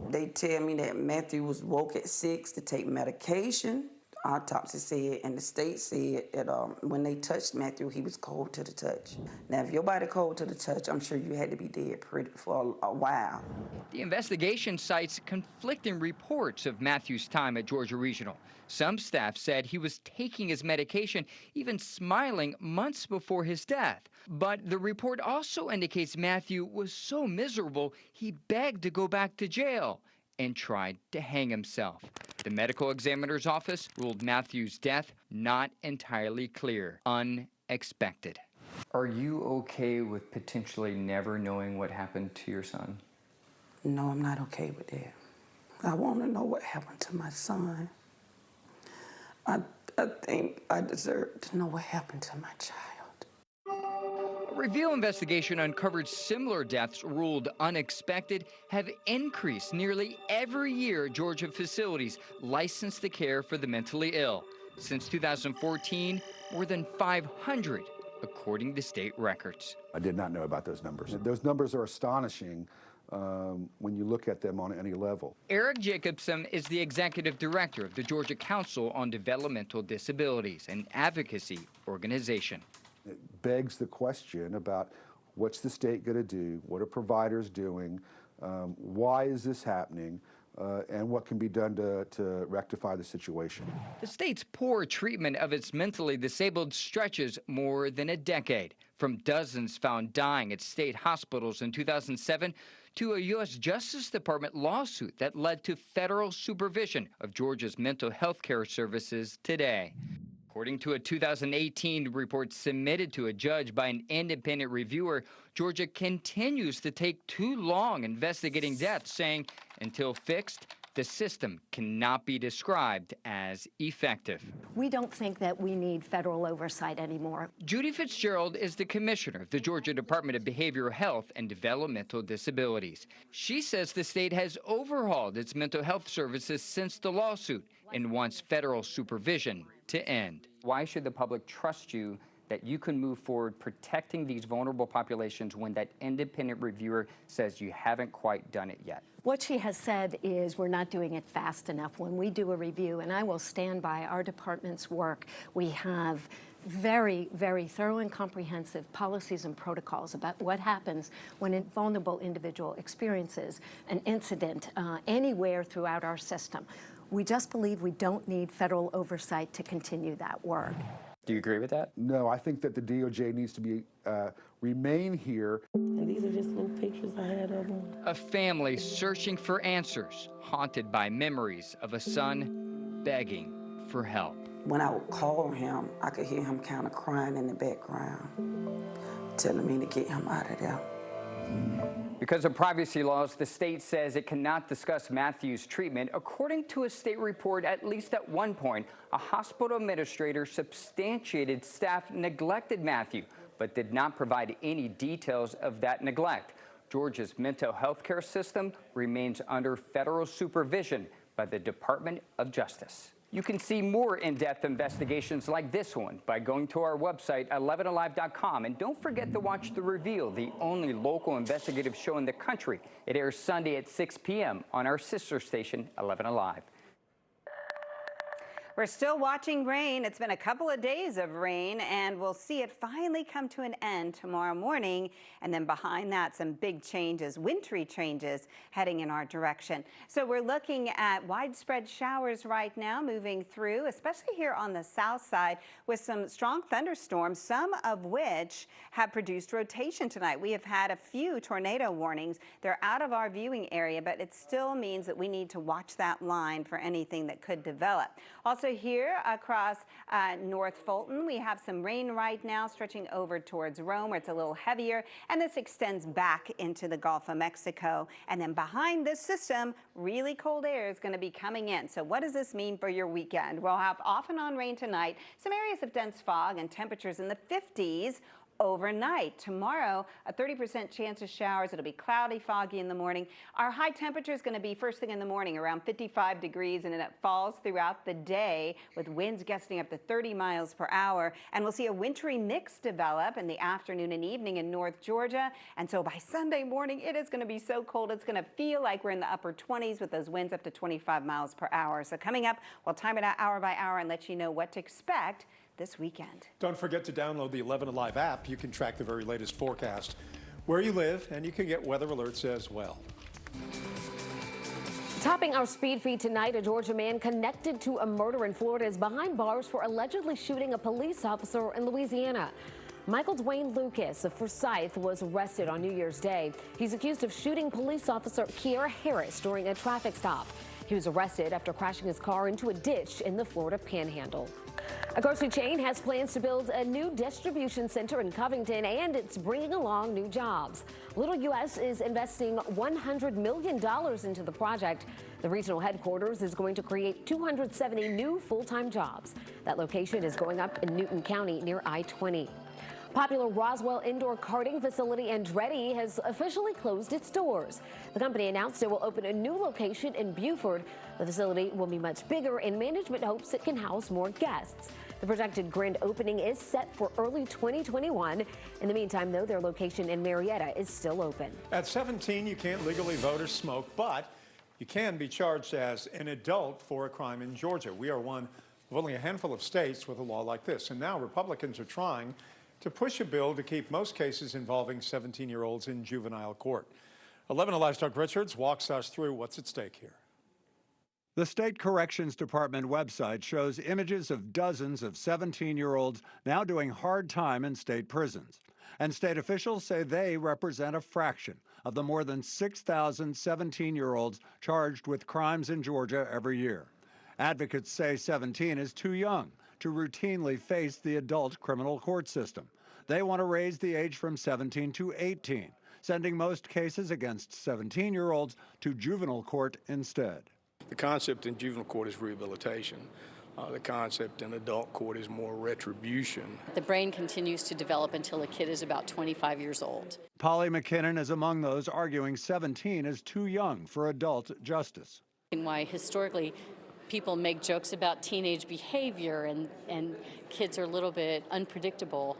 They tell me that Matthew was woke at 6 to take medication. autopsy said, and the state said that when they touched Matthew, he was cold to the touch. Now, if your body cold to the touch, I'm sure you had to be dead for a while. The investigation cites conflicting reports of Matthew's time at Georgia Regional. Some staff said he was taking his medication, even smiling months before his death. But the report also indicates Matthew was so miserable, he begged to go back to jail and tried to hang himself. The medical examiner's office ruled Matthew's death not entirely clear, unexpected. Are you okay with potentially never knowing what happened to your son? No, I'm not okay with that. I want to know what happened to my son. I think I deserve to know what happened to my child. A Reveal investigation uncovered similar deaths ruled unexpected have increased nearly every year at Georgia facilities licensed to care for the mentally ill. Since 2014, more than 500, according to state records. I did not know about those numbers. Those numbers are astonishing when you look at them on any level. Eric Jacobson is the executive director of the Georgia Council on Developmental Disabilities, an advocacy organization. It begs the question about what's the state going to do, what are providers doing, why is this happening, and what can be done to rectify the situation. The state's poor treatment of its mentally disabled stretches more than a decade, from dozens found dying at state hospitals in 2007 to a U.S. Justice Department lawsuit that led to federal supervision of Georgia's mental health care services today. According to a 2018 report submitted to a judge by an independent reviewer, Georgia continues to take too long investigating deaths, saying until fixed, the system cannot be described as effective. We don't think that we need federal oversight anymore. Judy Fitzgerald is the commissioner of the Georgia Department of Behavioral Health and Developmental Disabilities. She says the state has overhauled its mental health services since the lawsuit and wants federal supervision to end. Why should the public trust you that you can move forward protecting these vulnerable populations when that independent reviewer says you haven't quite done it yet? What she has said is we're not doing it fast enough. When we do a review, and I will stand by our department's work, we have very, very thorough and comprehensive policies and protocols about what happens when a vulnerable individual experiences an incident anywhere throughout our system. We just believe we don't need federal oversight to continue that work. Do you agree with that? No, I think that the DOJ needs to be remain here. And these are just little pictures I had of them. A family searching for answers, haunted by memories of a son begging for help. When I would call him, I could hear him kind of crying in the background, telling me to get him out of there. Because of privacy laws, the state says it cannot discuss Matthew's treatment. According to a state report, at least at one point, a hospital administrator substantiated staff neglected Matthew, but did not provide any details of that neglect. Georgia's mental health care system remains under federal supervision by the Department of Justice. You can see more in-depth investigations like this one by going to our website, 11alive.com. And don't forget to watch The Reveal, the only local investigative show in the country. It airs Sunday at 6 p.m. on our sister station, 11Alive. We're still watching rain. It's been a couple of days of rain, and we'll see it finally come to an end tomorrow morning. And then behind that, some big changes, wintry changes heading in our direction. So we're looking at widespread showers right now moving through, especially here on the south side with some strong thunderstorms, some of which have produced rotation tonight. We have had a few tornado warnings. They're out of our viewing area, but it still means that we need to watch that line for anything that could develop. Also here across North Fulton, we have some rain right now stretching over towards Rome, where it's a little heavier, and this extends back into the Gulf of Mexico. And then behind this system, really cold air is going to be coming in. So what does this mean for your weekend? We'll have off and on rain tonight, some areas of dense fog, and temperatures in the 50s overnight. Tomorrow, a 30% chance of showers. It'll be cloudy, foggy in the morning. Our high temperature is going to be first thing in the morning, around 55 degrees, and then it falls throughout the day with winds gusting up to 30 miles per hour. And we'll see a wintry mix develop in the afternoon and evening in North Georgia. And so by Sunday morning, it is going to be so cold, it's going to feel like we're in the upper 20s with those winds up to 25 miles per hour. So coming up, we'll time it out hour by hour and let you know what to expect this weekend. Don't forget to download the 11Alive app. You can track the very latest forecast where you live, and you can get weather alerts as well. Topping our speed feed tonight, a Georgia man connected to a murder in Florida is behind bars for allegedly shooting a police officer in Louisiana. Michael Dwayne Lucas of Forsyth was arrested on New Year's Day. He's accused of shooting police officer Kiera Harris during a traffic stop. He was arrested after crashing his car into a ditch in the Florida Panhandle. A grocery chain has plans to build a new distribution center in Covington, and it's bringing along new jobs. Little U.S. is investing $100 million into the project. The regional headquarters is going to create 270 new full-time jobs. That location is going up in Newton County near I-20. Popular Roswell indoor karting facility Andretti has officially closed its doors. The company announced it will open a new location in Buford. The facility will be much bigger, and management hopes it can house more guests. The projected grand opening is set for early 2021. In the meantime, though, their location in Marietta is still open. At 17, you can't legally vote or smoke, but you can be charged as an adult for a crime in Georgia. We are one of only a handful of states with a law like this, and now Republicans are trying to push a bill to keep most cases involving 17-year-olds in juvenile court. 11Alive's Doug Richards walks us through what's at stake here. The State Corrections Department website shows images of dozens of 17-year-olds now doing hard time in state prisons. And state officials say they represent a fraction of the more than 6,000 17-year-olds charged with crimes in Georgia every year. Advocates say 17 is too young to routinely face the adult criminal court system. They want to raise the age from 17 to 18, sending most cases against 17-year-olds to juvenile court instead. The concept in juvenile court is rehabilitation. The concept in adult court is more retribution. The brain continues to develop until a kid is about 25 years old. Polly McKinnon is among those arguing 17 is too young for adult justice. And why historically people make jokes about teenage behavior and kids are a little bit unpredictable.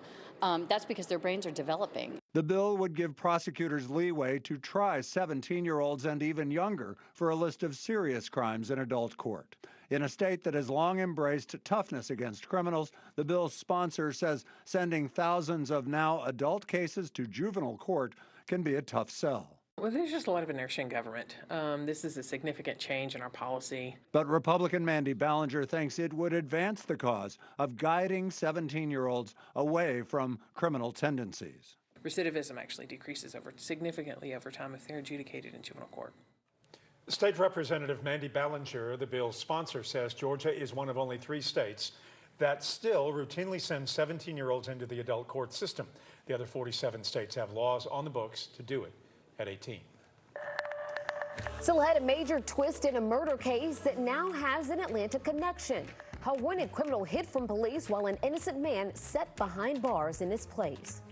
That's because their brains are developing. The bill would give prosecutors leeway to try 17-year-olds and even younger for a list of serious crimes in adult court. In a state that has long embraced toughness against criminals, the bill's sponsor says sending thousands of now adult cases to juvenile court can be a tough sell. Well, there's just a lot of inertia in government. This is a significant change in our policy. But Republican Mandy Ballinger thinks it would advance the cause of guiding 17-year-olds away from criminal tendencies. Recidivism actually decreases significantly over time if they're adjudicated in juvenile court. State Representative Mandy Ballinger, the bill's sponsor, says Georgia is one of only 3 states that still routinely send 17-year-olds into the adult court system. The other 47 states have laws on the books to do it at 18. Still ahead, a major twist in a murder case that now has an Atlanta connection. A wanted criminal hid from police while an innocent man sat behind bars in his place.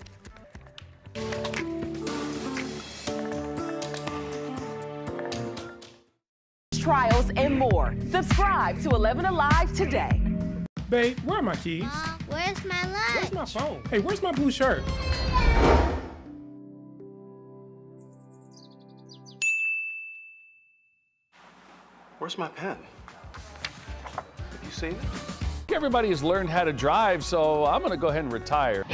Trials and more. Subscribe to 11Alive today. Babe, where are my keys? Where's my lunch? Where's my phone? Hey, where's my blue shirt? Where's my pen? Have you seen it? Everybody has learned how to drive, so I'm going to go ahead and retire.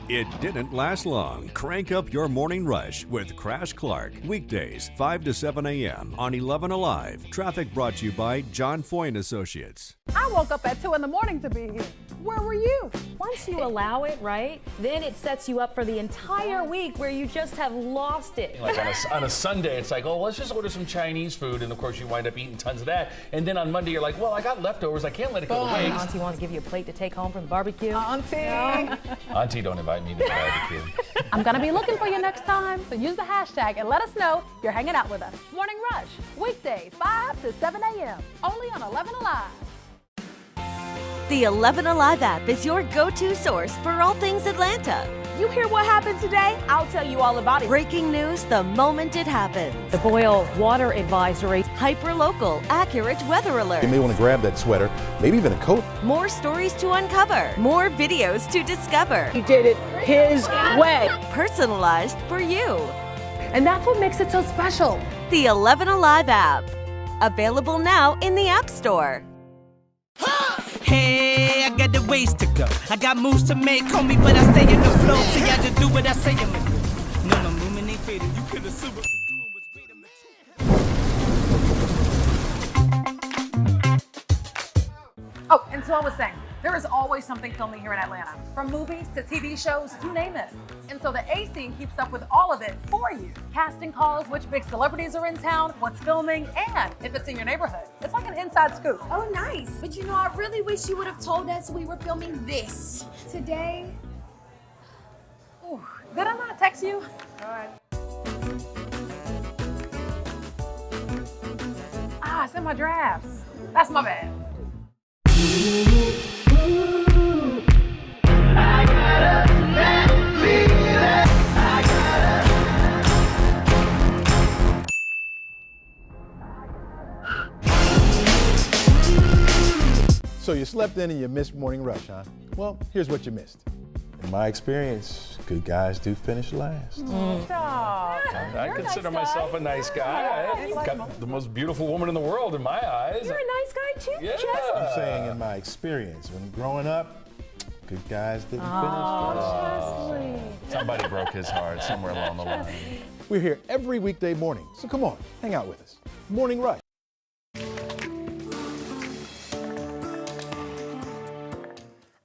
It didn't last long. Crank up your morning rush with Crash Clark. Weekdays, 5 to 7 a.m. on 11Alive. Traffic brought to you by John Foy & Associates. I woke up at 2 in the morning to be here. Where were you? Once you allow it, right, then it sets you up for the entire week where you just have lost it. Like on a Sunday, it's like, oh, let's just order some Chinese food, and of course you wind up eating tons of that. And then on Monday, you're like, well, I got leftovers, I can't let it go to waste. Auntie wants to give you a plate to take home from the barbecue. Auntie! No. Auntie, don't invite me to the barbecue. I'm gonna be looking for you next time, so use the hashtag and let us know you're hanging out with us. Morning Rush, weekdays, 5 to 7 a.m., only on 11Alive. The 11Alive app is your go-to source for all things Atlanta. You hear what happened today? I'll tell you all about it. Breaking news the moment it happens. The boil water advisory. Hyper-local, accurate weather alert. You may want to grab that sweater, maybe even a coat. More stories to uncover. More videos to discover. He did it his way. Personalized for you. And that's what makes it so special. The 11Alive app. Available now in the App Store. Hey, I got the ways to go. I got moves to make, homie, but I stay in the flow. See, I just do what I say I'ma do. No, movement ain't faded. You could assume what the doing was greater. Oh, and so I was saying, there is always something filming here in Atlanta. From movies to TV shows, you name it. And so the A scene keeps up with all of it for you. Casting calls, which big celebrities are in town, what's filming, and if it's in your neighborhood. It's like an inside scoop. Oh, nice. But you know, I really wish you would have told us we were filming this today. Ooh, did I not text you? All right. Ah, it's in my drafts. That's my bad. So you slept in and you missed Morning Rush, huh? Well, here's what you missed. In my experience, good guys do finish last. I consider myself a nice guy. I've got the most beautiful woman in the world in my eyes. You're a nice guy too, Yeah. I'm saying in my experience, when growing up, good guys didn't finish last. Somebody broke his heart somewhere along the line. We're here every weekday morning, so come on, hang out with us. Morning Rush.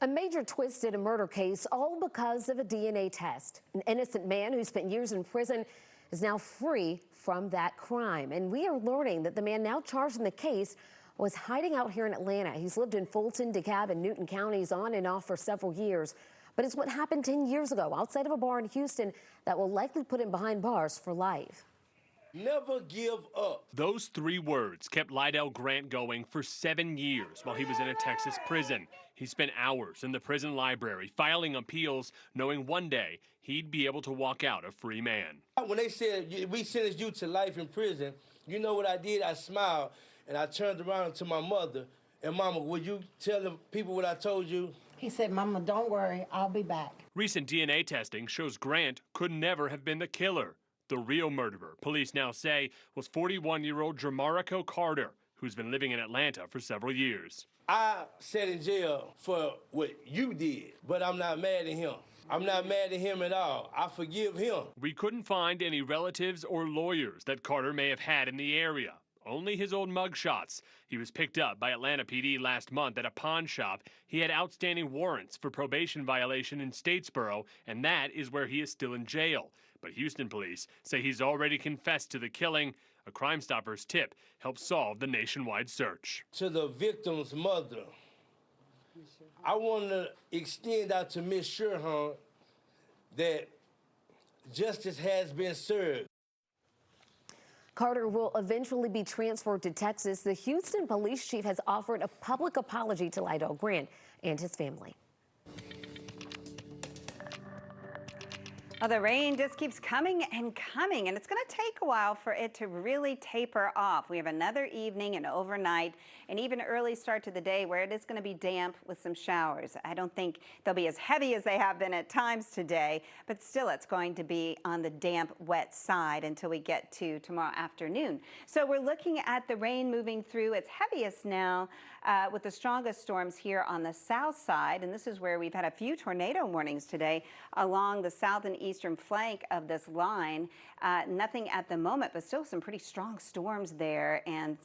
A major twist in a murder case, all because of a DNA test. An innocent man who spent years in prison is now free from that crime. And we are learning that the man now charged in the case was hiding out here in Atlanta. He's lived in Fulton, DeKalb, and Newton counties on and off for several years. But it's what happened 10 years ago outside of a bar in Houston that will likely put him behind bars for life. Never give up. Those 3 words kept Lydell Grant going for 7 years while he was in a Texas prison. He spent hours in the prison library filing appeals, knowing one day he'd be able to walk out a free man. When they said, we sentenced you to life in prison, you know what I did? I smiled, and I turned around to my mother, and Mama, would you tell the people what I told you? He said, Mama, don't worry, I'll be back. Recent DNA testing shows Grant could never have been the killer. The real murderer, police now say, was 41-year-old Dramarico Carter, who's been living in Atlanta for several years. I sat in jail for what you did, but I'm not mad at him. I'm not mad at him at all. I forgive him. We couldn't find any relatives or lawyers that Carter may have had in the area. Only his old mugshots. He was picked up by Atlanta PD last month at a pawn shop. He had outstanding warrants for probation violation in Statesboro, and that is where he is still in jail. But Houston police say he's already confessed to the killing. A Crime Stoppers tip helped solve the nationwide search. To the victim's mother, I want to extend out to Miss Sherhan that justice has been served. Carter will eventually be transferred to Texas. The Houston police chief has offered a public apology to Lydell Grant and his family. Well, the rain just keeps coming, and it's going to take a while for it to really taper off. We have another evening and overnight and even early start to the day where it is going to be damp with some showers. I don't think they'll be as heavy as they have been at times today, but still it's going to be on the damp, wet side until we get to tomorrow afternoon. So we're looking at the rain moving through its heaviest now with the strongest storms here on the south side, and this is where we've had a few tornado warnings today along the south and eastern flank of this line. Nothing at the moment, but still some pretty strong storms there, and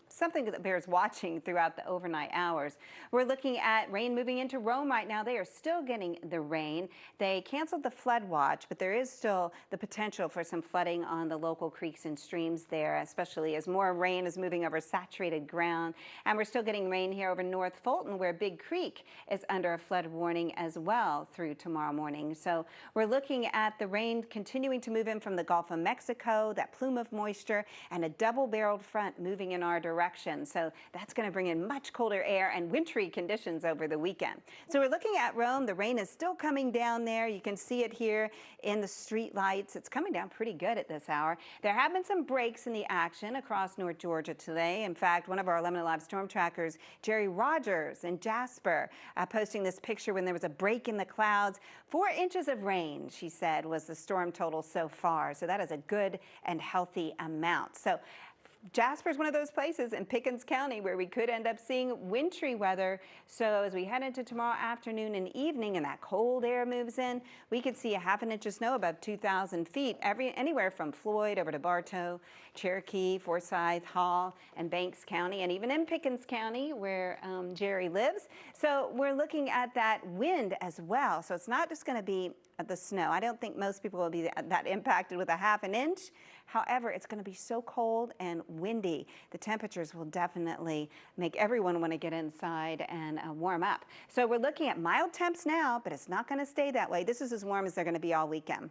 something that bears watching throughout the overnight hours. We're looking at rain moving into Rome right now. They are still getting the rain. They canceled the flood watch, but there is still the potential for some flooding on the local creeks and streams there, especially as more rain is moving over saturated ground. And we're still getting rain here over North Fulton, where Big Creek is under a flood warning as well through tomorrow morning. So we're looking at the rain continuing to move in from the Gulf of Mexico, that plume of moisture, and a double-barreled front moving in our our direction. So that's going to bring in much colder air and wintry conditions over the weekend. So we're looking at Rome. The rain is still coming down there. You can see it here in the street lights. It's coming down pretty good at this hour. There have been some breaks in the action across North Georgia today. In fact, one of our 11Alive storm trackers, Jerry Rogers in Jasper, posting this picture when there was a break in the clouds. 4 inches of rain, she said, was the storm total so far. So that is a good and healthy amount. So Jasper is one of those places in Pickens County where we could end up seeing wintry weather. So as we head into tomorrow afternoon and evening and that cold air moves in, we could see a ½ inch of snow above 2,000 feet, anywhere from Floyd over to Bartow, Cherokee, Forsyth, Hall, and Banks County, and even in Pickens County where Jerry lives. So we're looking at that wind as well. So it's not just going to be the snow. I don't think most people will be that impacted with a ½ inch. However, it's going to be so cold and windy. The temperatures will definitely make everyone want to get inside and warm up. So we're looking at mild temps now, but it's not going to stay that way. This is as warm as they're going to be all weekend.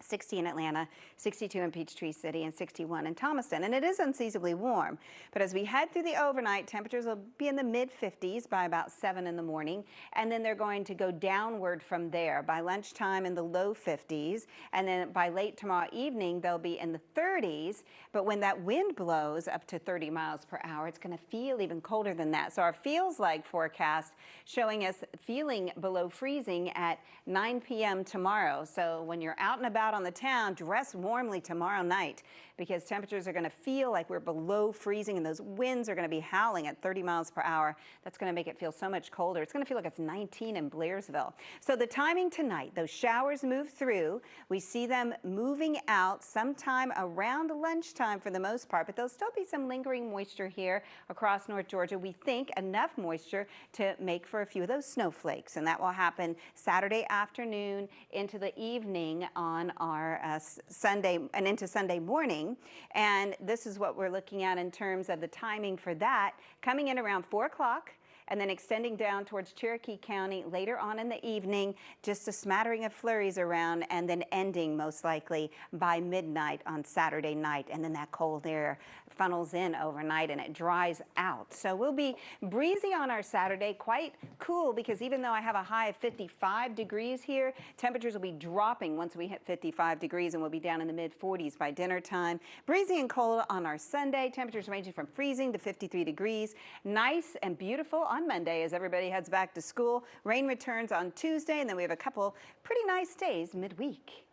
60 in Atlanta, 62 in Peachtree City, and 61 in Thomaston. And it is unseasonably warm. But as we head through the overnight, temperatures will be in the mid-50s by about 7 in the morning. And then they're going to go downward from there. By lunchtime in the low 50s. And then by late tomorrow evening, they'll be in the 30s. But when that wind blows up to 30 miles per hour, it's going to feel even colder than that. So our feels like forecast showing us feeling below freezing at 9 p.m. tomorrow. So when you're out and about on the town, dress warmly tomorrow night because temperatures are going to feel like we're below freezing and those winds are going to be howling at 30 miles per hour. That's going to make it feel so much colder. It's going to feel like it's 19 in Blairsville. So the timing tonight, those showers move through. We see them moving out sometime around lunchtime for the most part, but there'll still be some lingering moisture here across North Georgia. We think enough moisture to make for a few of those snowflakes, and that will happen Saturday afternoon into the evening on our Sunday and into Sunday morning. And this is what we're looking at in terms of the timing for that, coming in around 4 o'clock and then extending down towards Cherokee County later on in the evening, just a smattering of flurries around, and then ending most likely by midnight on Saturday night. And then that cold air funnels in overnight and it dries out. So we'll be breezy on our Saturday, quite cool because even though I have a high of 55 degrees here, temperatures will be dropping once we hit 55 degrees and we'll be down in the mid-40s by dinner time. Breezy and cold on our Sunday, temperatures ranging from freezing to 53 degrees. Nice and beautiful on Monday as everybody heads back to school. Rain returns on Tuesday, and then we have a couple pretty nice days midweek.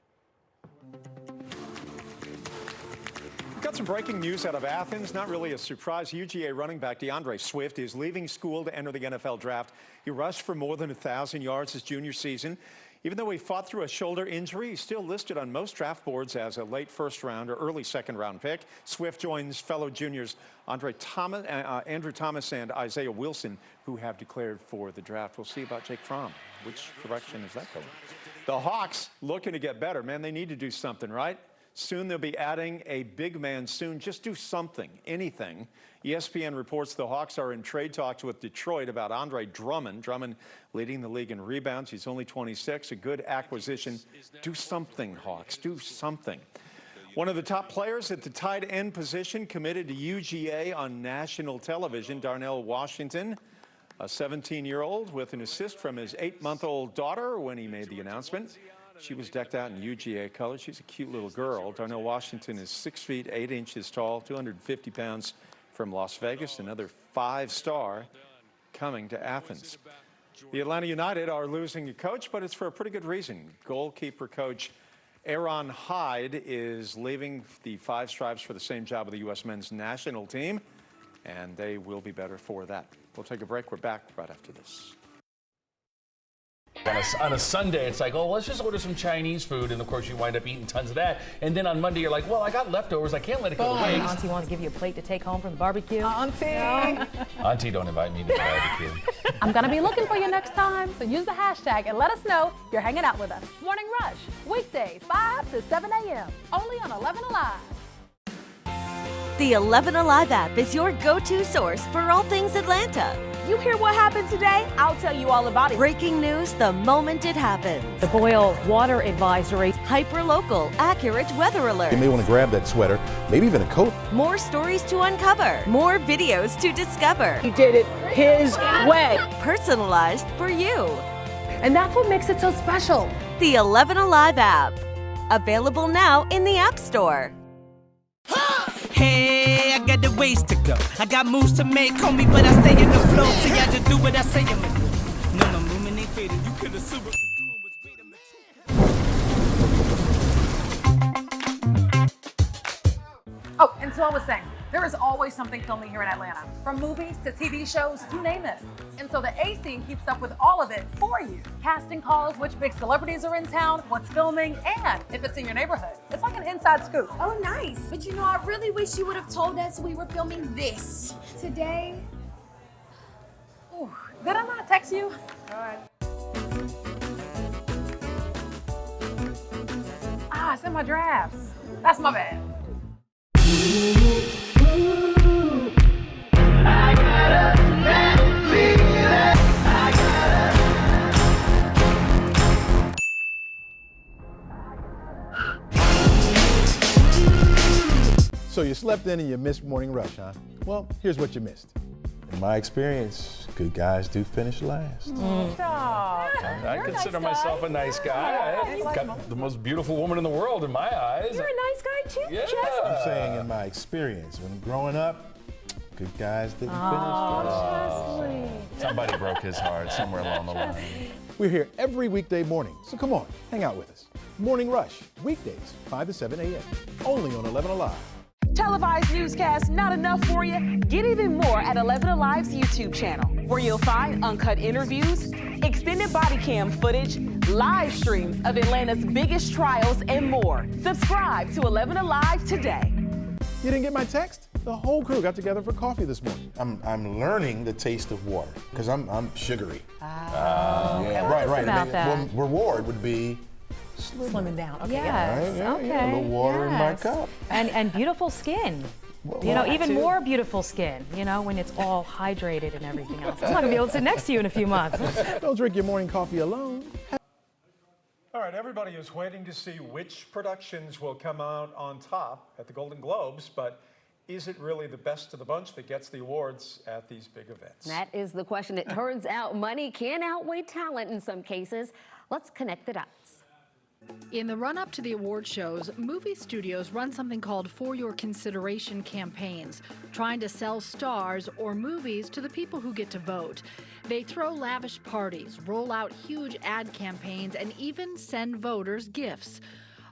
We've got some breaking news out of Athens. Not really a surprise. UGA running back DeAndre Swift is leaving school to enter the NFL draft. He rushed for more than 1,000 yards his junior season. Even though he fought through a shoulder injury, he's still listed on most draft boards as a late first-round or early second-round pick. Swift joins fellow juniors Andrew Thomas and Isaiah Wilson, who have declared for the draft. We'll see about Jake Fromm. Which direction is that going? The Hawks looking to get better. Man, they need to do something, right? Soon they'll be adding a big man soon. Just do something, anything. ESPN reports the Hawks are in trade talks with Detroit about Andre Drummond. Drummond leading the league in rebounds. He's only 26, a good acquisition. Do something, Hawks, do something. One of the top players at the tight end position committed to UGA on national television, Darnell Washington, a 17-year-old with an assist from his 8-month-old daughter when he made the announcement. She was decked out in UGA colors. She's a cute little girl. Darnell Washington is 6 feet 8 inches tall, 250 pounds, from Las Vegas, another 5-star coming to Athens. The Atlanta United are losing a coach, but it's for a pretty good reason. Goalkeeper coach Aaron Hyde is leaving the Five Stripes for the same job with the U.S. men's national team, and they will be better for that. We'll take a break. We're back right after this. On a Sunday, it's like, oh, let's just order some Chinese food, and of course you wind up eating tons of that. And then on Monday, you're like, well, I got leftovers. I can't let it go to waste. Auntie wants to give you a plate to take home from the barbecue. Auntie! No. Auntie, don't invite me to the barbecue. I'm going to be looking for you next time, so use the hashtag and let us know you're hanging out with us. Morning Rush, weekdays, 5 to 7 a.m., only on 11Alive. The 11Alive app is your go-to source for all things Atlanta. You hear what happened today? I'll tell you all about it. Breaking news the moment it happens. The boil water advisory. Hyper-local, accurate weather alert. You may want to grab that sweater, maybe even a coat. More stories to uncover. More videos to discover. He did it his way. Personalized for you. And that's what makes it so special. The 11Alive app. Available now in the App Store. Hey, I got the ways to go. I got moves to make, homie, but I stay in the flow. So y'all just do what I say I'ma do. No, my movement ain't faded. You could assume it. Oh, and so I was saying, there is always something filming here in Atlanta. From movies to TV shows, you name it. And so the A scene keeps up with all of it for you. Casting calls, which big celebrities are in town, what's filming, and if it's in your neighborhood. It's like an inside scoop. Oh, nice. But you know, I really wish you would have told us we were filming this today. Ooh, did I not text you? All right. Ah, it's in my drafts. That's my bad. So you slept in and you missed morning rush, huh? Well, here's what you missed. In my experience, good guys do finish last. I consider myself a nice guy. I've got the most beautiful woman in the world in my eyes. You're a nice guy too, Yeah. I'm saying in my experience, when growing up, good guys didn't finish last. Somebody broke his heart somewhere along the line. We're here every weekday morning, so come on, hang out with us. Morning Rush, weekdays, 5 to 7 a.m., only on 11Alive. Televised newscasts not enough for you? Get even more at 11Alive's YouTube channel, where you'll find uncut interviews, extended body cam footage, live streams of Atlanta's biggest trials, and more. Subscribe to 11Alive today. You didn't get my text? The whole crew got together for coffee this morning. I'm learning the taste of water, because I'm sugary. Okay, Right. about that. Well, reward would be Slimming down. Okay. Yes, yeah, okay. a little water in my yes. cup. And beautiful skin. You know, even more beautiful skin, you know, when it's all hydrated and everything else. I'm not gonna be able to sit next to you in a few months. Don't drink your morning coffee alone. All right, everybody is waiting to see which productions will come out on top at the Golden Globes, but is it really the best of the bunch that gets the awards at these big events? That is the question. It turns out money can outweigh talent in some cases. Let's connect the dots. In the run-up to the award shows, movie studios run something called For Your Consideration campaigns, trying to sell stars or movies to the people who get to vote. They throw lavish parties, roll out huge ad campaigns, and even send voters gifts.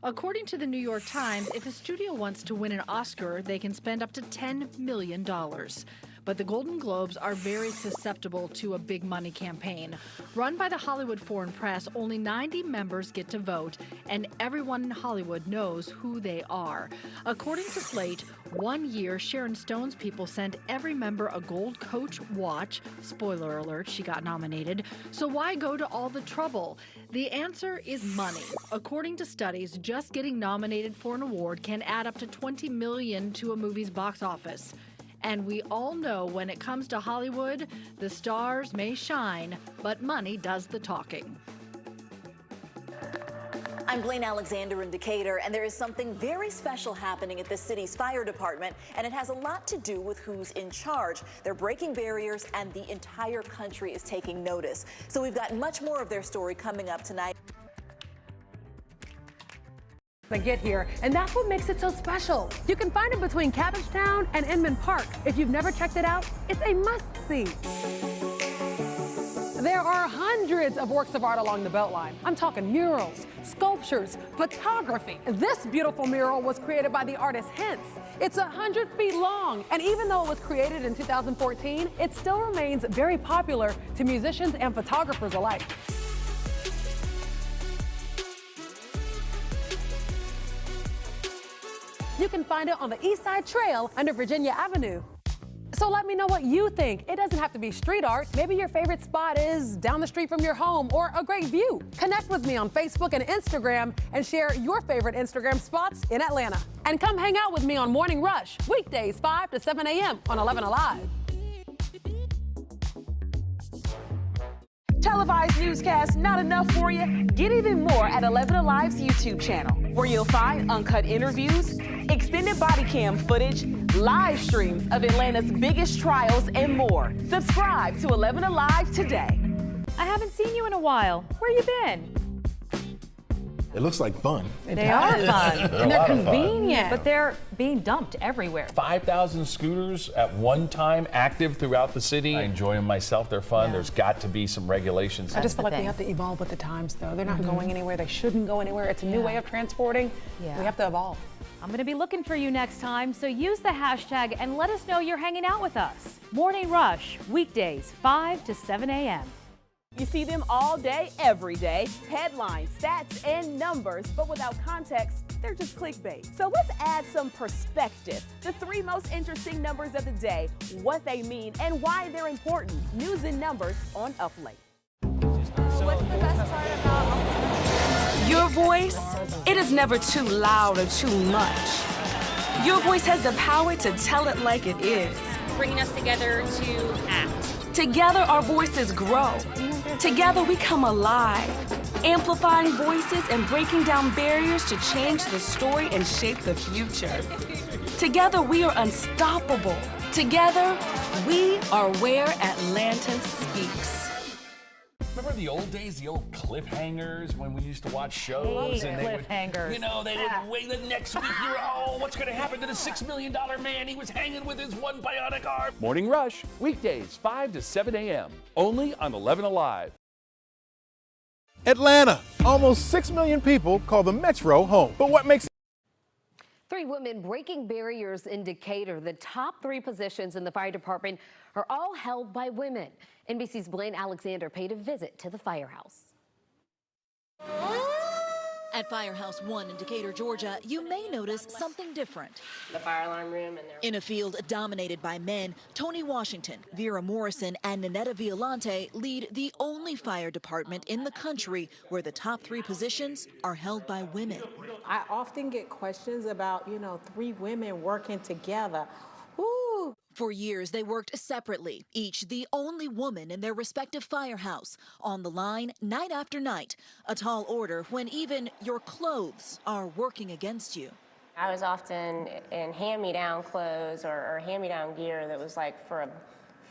According to the New York Times, if a studio wants to win an Oscar, they can spend up to $10 million. But the Golden Globes are very susceptible to a big money campaign. Run by the Hollywood Foreign Press, only 90 members get to vote, and everyone in Hollywood knows who they are. According to Slate, 1 year, Sharon Stone's people sent every member a gold Coach watch. Spoiler alert, she got nominated. So why go to all the trouble? The answer is money. According to studies, just getting nominated for an award can add up to $20 million to a movie's box office. And we all know when it comes to Hollywood, the stars may shine, but money does the talking. I'm Blaine Alexander in Decatur, and there is something very special happening at the city's fire department, and it has a lot to do with who's in charge. They're breaking barriers, and the entire country is taking notice. So we've got much more of their story coming up tonight. They get here, and that's what makes it so special. You can find it between Cabbagetown and Inman Park. If you've never checked it out, it's a must-see. There are hundreds of works of art along the Beltline. I'm talking murals, sculptures, photography. This beautiful mural was created by the artist Hence. It's 100 feet long, and even though it was created in 2014, it still remains very popular to musicians and photographers alike. You can find it on the East Side Trail under Virginia Avenue. So let me know what you think. It doesn't have to be street art. Maybe your favorite spot is down the street from your home or a great view. Connect with me on Facebook and Instagram and share your favorite Instagram spots in Atlanta. And come hang out with me on Morning Rush, weekdays 5 to 7 a.m. on 11Alive. televised newscast not enough for you? Get even more at 11Alive's YouTube channel, where you'll find uncut interviews, extended body cam footage, live streams of Atlanta's biggest trials, and more. Subscribe to 11Alive today. I haven't seen you in a while. Where you been? It looks like fun. They are fun. And they're convenient. But they're being dumped everywhere. 5,000 scooters at one time active throughout the city. I enjoy them myself. They're fun. There's got to be some regulations. I just feel like we have to evolve with the times, though. They're not going anywhere. They shouldn't go anywhere. It's a new way of transporting. We have to evolve. I'm going to be looking for you next time, so use the hashtag and let us know you're hanging out with us. Morning Rush, weekdays, 5 to 7 a.m. You see them all day, every day. Headlines, stats, and numbers, but without context, they're just clickbait. So let's add some perspective. The 3 most interesting numbers of the day, what they mean, and why they're important. News and numbers on Up Late. What's the best part about your voice? It is never too loud or too much. Your voice has the power to tell it like it is. bringing us together to act? Together, our voices grow. Together, we come alive, amplifying voices and breaking down barriers to change the story and shape the future. Together, we are unstoppable. Together, we are where Atlanta speaks. Remember the old days, the old cliffhangers when we used to watch shows? And cliffhangers. They would wait the next week. You're, what's going to happen to the $6 million man? He was hanging with his one bionic arm. Morning Rush, weekdays 5 to 7 a.m. Only on 11Alive. Atlanta. Almost 6 million people call the Metro home. But what makes 3 women breaking barriers in Decatur. The top 3 positions in the fire department are all held by women. NBC's Blaine Alexander paid a visit to the firehouse. At Firehouse 1 in Decatur, Georgia, you may notice something different. The fire alarm room and In a field dominated by men, Tony Washington, Vera Morrison, and Ninetta Violante lead the only fire department in the country where the top 3 positions are held by women. I often get questions about, 3 women working together. Woo! For years, they worked separately, each the only woman in their respective firehouse, on the line night after night, a tall order when even your clothes are working against you. I was often in hand-me-down clothes or hand-me-down gear that was like for a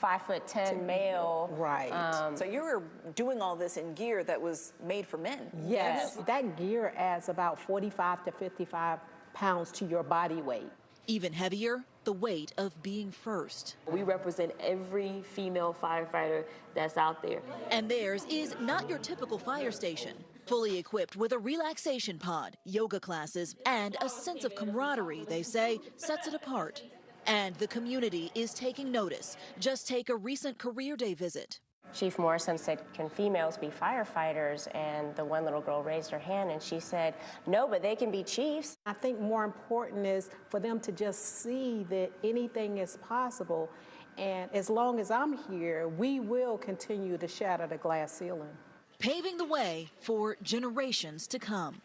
5'10" male. Right. So you were doing all this in gear that was made for men. Yes, that gear adds about 45 to 55 pounds to your body weight. Even heavier, the weight of being first. We represent every female firefighter that's out there. And theirs is not your typical fire station. Fully equipped with a relaxation pod, yoga classes, and a sense of camaraderie, they say, sets it apart. And the community is taking notice. Just take a recent career day visit. Chief Morrison said, "Can females be firefighters?" And the one little girl raised her hand and she said, "No, but they can be chiefs." I think more important is for them to just see that anything is possible. And as long as I'm here, we will continue to shatter the glass ceiling. Paving the way for generations to come.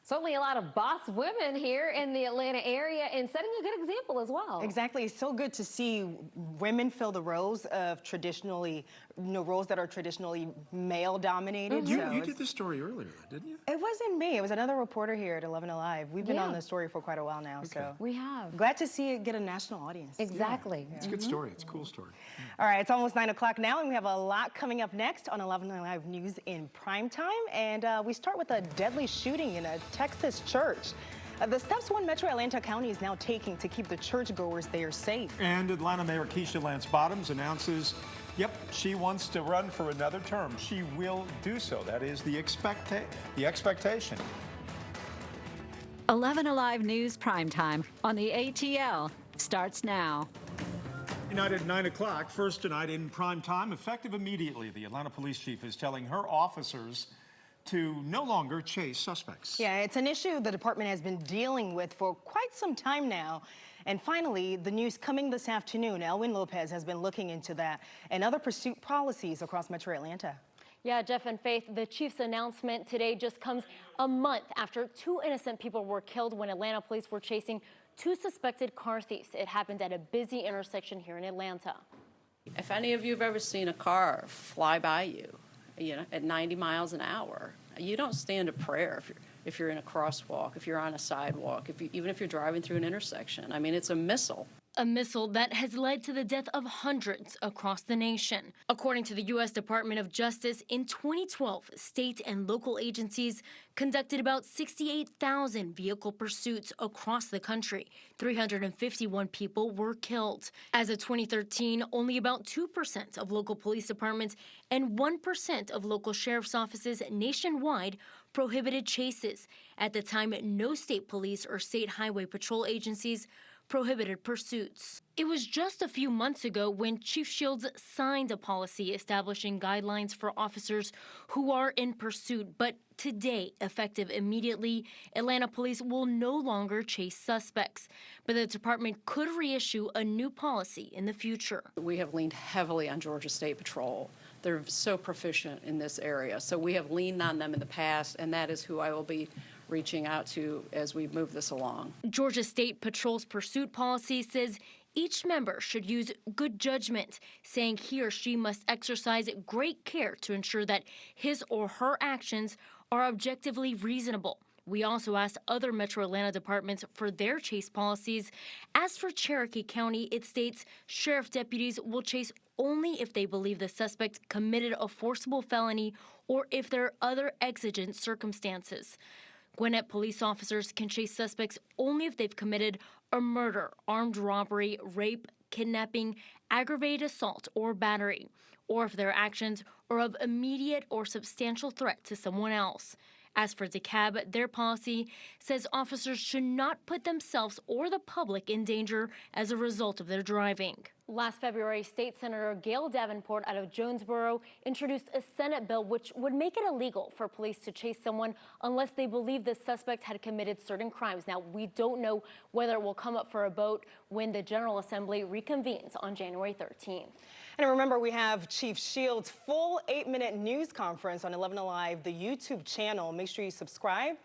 Certainly a lot of boss women here in the Atlanta area and setting a good example as well. Exactly. It's so good to see women fill the roles of roles that are traditionally male dominated. You did this story earlier, didn't you? It wasn't me. It was another reporter here at 11Alive. We've been on the story for quite a while now. So we have. Glad to see it get a national audience. Exactly. It's a good story. It's a cool story. All right, it's almost 9 o'clock now, and we have a lot coming up next on 11Alive News in Primetime. And we start with a deadly shooting in a Texas church. The steps one Metro Atlanta County is now taking to keep the churchgoers there safe. And Atlanta Mayor Keisha Lance Bottoms announces, she wants to run for another term. She will do so. That is the expectation. 11Alive News Primetime on the ATL starts now. Tonight at 9 o'clock, first tonight in prime time, effective immediately, the Atlanta police chief is telling her officers to no longer chase suspects. Yeah, it's an issue the department has been dealing with for quite some time now. And finally, the news coming this afternoon, Elwin Lopez has been looking into that and other pursuit policies across Metro Atlanta. Yeah, Jeff and Faith, the chief's announcement today just comes a month after 2 innocent people were killed when Atlanta police were chasing 2 suspected car thieves. It happened at a busy intersection here in Atlanta. If any of you have ever seen a car fly by you know, at 90 miles an hour, you don't stand a prayer if you're in a crosswalk, if you're on a sidewalk, even if you're driving through an intersection. I mean, it's a missile. A missile that has led to the death of hundreds across the nation. According to the U.S. Department of Justice, in 2012, state and local agencies conducted about 68,000 vehicle pursuits across the country. 351 people were killed. As of 2013, only about 2% of local police departments and 1% of local sheriff's offices nationwide prohibited chases. At the time, no state police or state highway patrol agencies prohibited pursuits. It was just a few months ago when Chief Shields signed a policy establishing guidelines for officers who are in pursuit, but today, effective immediately, Atlanta police will no longer chase suspects, but the department could reissue a new policy in the future. We have leaned heavily on Georgia State Patrol. They're so proficient in this area, so we have leaned on them in the past, and that is who I will be reaching out to as we move this along. Georgia State Patrol's pursuit policy says each member should use good judgment, saying he or she must exercise great care to ensure that his or her actions are objectively reasonable. We also asked other Metro Atlanta departments for their chase policies. As for Cherokee County, it states sheriff deputies will chase only if they believe the suspect committed a forcible felony or if there are other exigent circumstances. Gwinnett police officers can chase suspects only if they've committed a murder, armed robbery, rape, kidnapping, aggravated assault, or battery, or if their actions are of immediate or substantial threat to someone else. As for DeKalb, their policy says officers should not put themselves or the public in danger as a result of their driving. Last February, State Senator Gail Davenport out of Jonesboro introduced a Senate bill which would make it illegal for police to chase someone unless they believe the suspect had committed certain crimes. Now, we don't know whether it will come up for a vote when the General Assembly reconvenes on January 13th. And remember, we have Chief Shields' full 8-minute news conference on 11Alive, the YouTube channel. Make sure you subscribe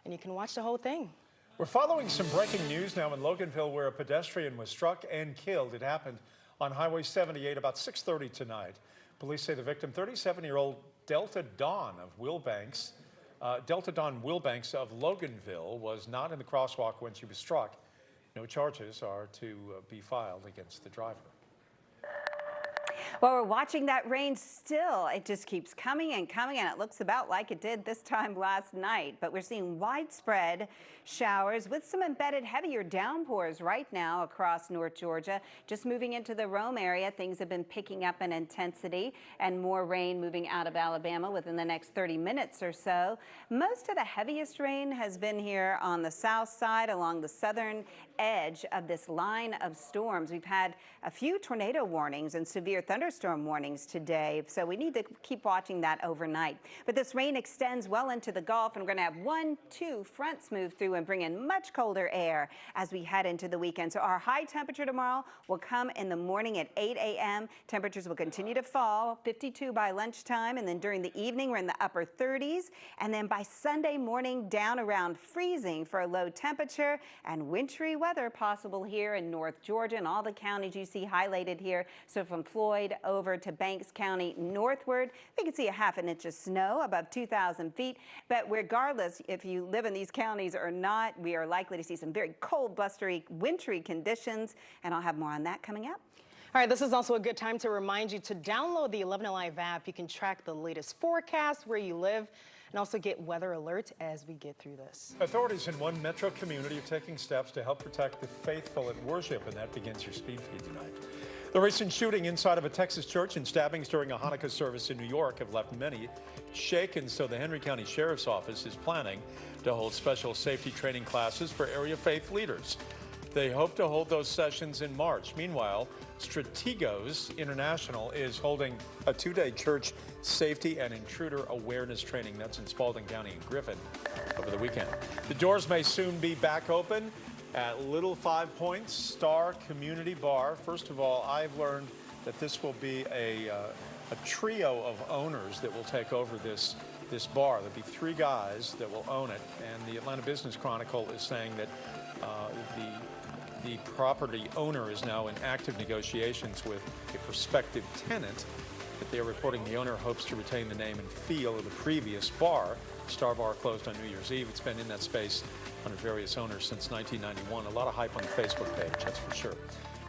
and you can watch the whole thing. We're following some breaking news now in Loganville where a pedestrian was struck and killed. It happened on Highway 78 about 6:30 tonight. Police say the victim, 37-year-old Delta Dawn Wilbanks of Loganville, was not in the crosswalk when she was struck. No charges are to be filed against the driver. Well, we're watching that rain still. It just keeps coming and coming, and it looks about like it did this time last night. But we're seeing widespread showers with some embedded heavier downpours right now across North Georgia. Just moving into the Rome area, things have been picking up in intensity, and more rain moving out of Alabama within the next 30 minutes or so. Most of the heaviest rain has been here on the south side along the southern edge of this line of storms. We've had a few tornado warnings and severe thunderstorm warnings today, so we need to keep watching that overnight. But this rain extends well into the Gulf, and we're going to have 1-2 fronts move through and bring in much colder air as we head into the weekend. So our high temperature tomorrow will come in the morning at 8 a.m. Temperatures will continue to fall, 52 by lunchtime, and then during the evening we're in the upper 30s, and then by Sunday morning down around freezing for a low temperature, and wintry weather possible here in North Georgia and all the counties you see highlighted here. So from Floyd over to Banks County northward, we can see a ½ inch of snow above 2,000 feet. But regardless if you live in these counties or not, we are likely to see some very cold, blustery, wintry conditions, and I'll have more on that coming up. All right, this is also a good time to remind you to download the 11Alive app. You can track the latest forecast where you live and also get weather alerts as we get through this. Authorities in one metro community are taking steps to help protect the faithful at worship, and that begins your speed feed tonight. The recent shooting inside of a Texas church and stabbings during a Hanukkah service in New York have left many shaken, so the Henry County Sheriff's Office is planning to hold special safety training classes for area faith leaders. They hope to hold those sessions in March. Meanwhile, Strategos International is holding a 2-day church safety and intruder awareness training. That's in Spalding County and Griffin over the weekend. The doors may soon be back open at Little 5 Points Star Community Bar. First of all, I've learned that this will be a trio of owners that will take over this bar. There'll be 3 guys that will own it, and the Atlanta Business Chronicle is saying that The property owner is now in active negotiations with a prospective tenant, but they are reporting the owner hopes to retain the name and feel of the previous bar. Star Bar closed on New Year's Eve. It's been in that space under various owners since 1991. A lot of hype on the Facebook page, that's for sure.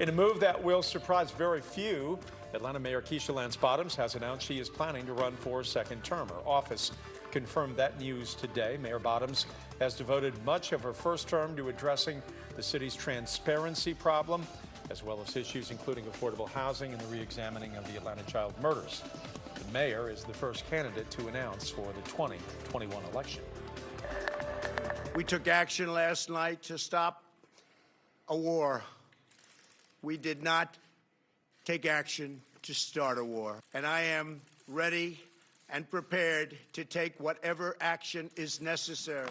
In a move that will surprise very few, Atlanta Mayor Keisha Lance Bottoms has announced she is planning to run for a second term. Her office confirmed that news today. Mayor Bottoms has devoted much of her first term to addressing the city's transparency problem, as well as issues including affordable housing and the re-examining of the Atlanta child murders. The mayor is the first candidate to announce for the 2021 election. We took action last night to stop a war. We did not take action to start a war. And I am ready and prepared to take whatever action is necessary.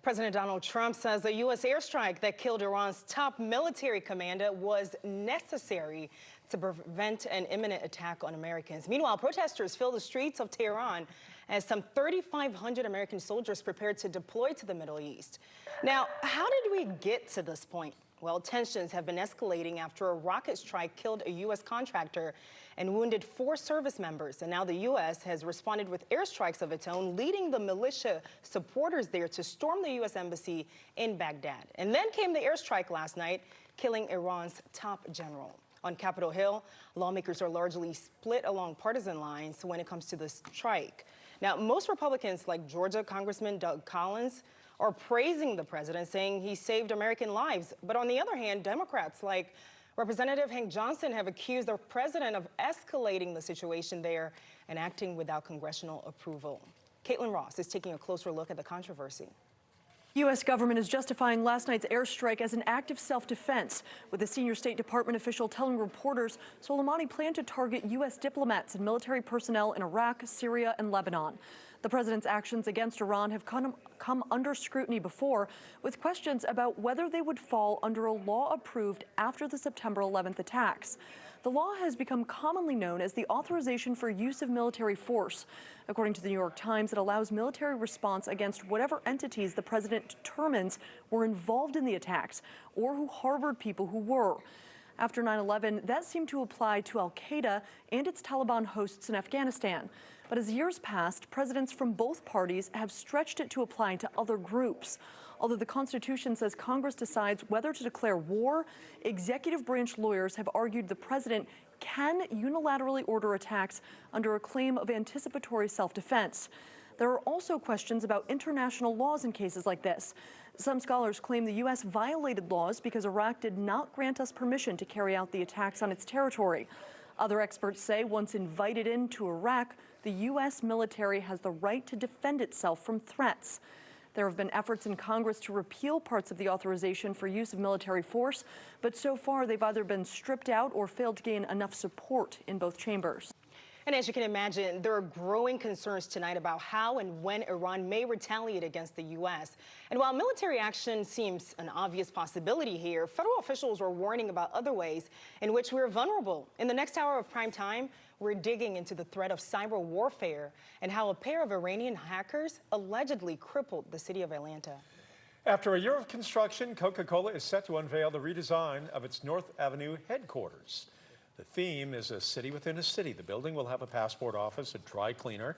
President Donald Trump says the U.S. airstrike that killed Iran's top military commander was necessary to prevent an imminent attack on Americans. Meanwhile, protesters filled the streets of Tehran as some 3,500 American soldiers prepared to deploy to the Middle East. Now, how did we get to this point? Well, tensions have been escalating after a rocket strike killed a U.S. contractor and wounded 4 service members. And now the U.S. has responded with airstrikes of its own, leading the militia supporters there to storm the U.S. embassy in Baghdad. And then came the airstrike last night, killing Iran's top general. On Capitol Hill, lawmakers are largely split along partisan lines when it comes to the strike. Now, most Republicans, like Georgia Congressman Doug Collins, are praising the president, saying he saved American lives. But on the other hand, Democrats like Representative Hank Johnson have accused the president of escalating the situation there and acting without congressional approval. Caitlin Ross is taking a closer look at the controversy. U.S. government is justifying last night's airstrike as an act of self-defense, with a senior State Department official telling reporters Soleimani planned to target U.S. diplomats and military personnel in Iraq, Syria, and Lebanon. The president's actions against Iran have come under scrutiny before, with questions about whether they would fall under a law approved after the September 11th attacks. The law has become commonly known as the Authorization for Use of Military Force. According to the New York Times, it allows military response against whatever entities the president determines were involved in the attacks or who harbored people who were. After 9/11, that seemed to apply to al-Qaeda and its Taliban hosts in Afghanistan. But as years passed, presidents from both parties have stretched it to apply to other groups. Although the Constitution says Congress decides whether to declare war, executive branch lawyers have argued the president can unilaterally order attacks under a claim of anticipatory self-defense. There are also questions about international laws in cases like this. Some scholars claim the U.S. violated laws because Iraq did not grant us permission to carry out the attacks on its territory. Other experts say once invited into Iraq, the U.S. military has the right to defend itself from threats. There have been efforts in Congress to repeal parts of the authorization for use of military force, but so far they've either been stripped out or failed to gain enough support in both chambers. And as you can imagine, there are growing concerns tonight about how and when Iran may retaliate against the U.S. And while military action seems an obvious possibility here, federal officials are warning about other ways in which we're vulnerable. In the next hour of Prime Time, we're digging into the threat of cyber warfare and how a pair of Iranian hackers allegedly crippled the city of Atlanta. After a year of construction, Coca-Cola is set to unveil the redesign of its North Avenue headquarters. The theme is a city within a city. The building will have a passport office, a dry cleaner,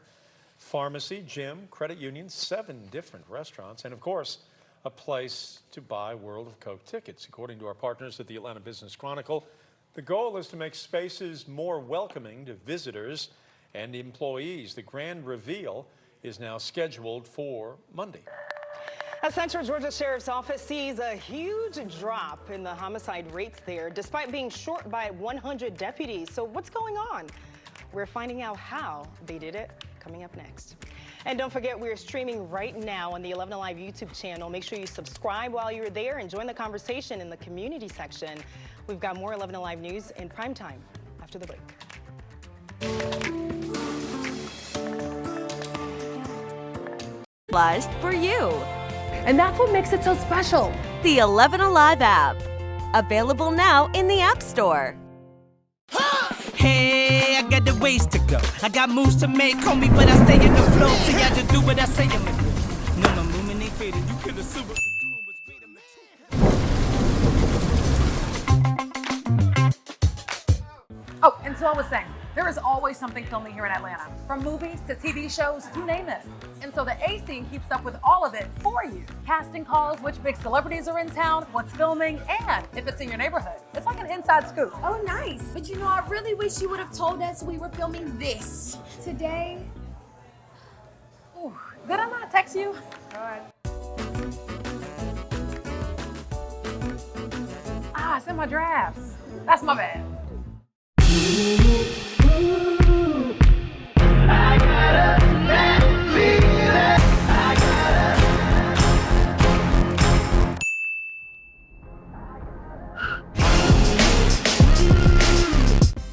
pharmacy, gym, credit union, 7 different restaurants, and of course, a place to buy World of Coke tickets. According to our partners at the Atlanta Business Chronicle, the goal is to make spaces more welcoming to visitors and employees. The grand reveal is now scheduled for Monday. A Central Georgia Sheriff's Office sees a huge drop in the homicide rates there, despite being short by 100 deputies. So what's going on? We're finding out how they did it coming up next. And don't forget, we're streaming right now on the 11Alive YouTube channel. Make sure you subscribe while you're there and join the conversation in the community section. We've got more 11Alive news in prime time after the break. For you. And that's what makes it so special. The 11Alive app. Available now in the App Store. Hey, I got the ways to go. I got moves to make, call me, but I stay in the flow. See, I just do what I say. No, my movement ain't faded. You could assume what the doing was great. So I was saying, there is always something filming here in Atlanta, from movies to TV shows, you name it. And so the A Scene keeps up with all of it for you. Casting calls, which big celebrities are in town, what's filming, and if it's in your neighborhood. It's like an inside scoop. Oh, nice. But you know, I really wish you would have told us we were filming this today. Ooh, did I not text you? All right. Ah, it's in my drafts. That's my bad.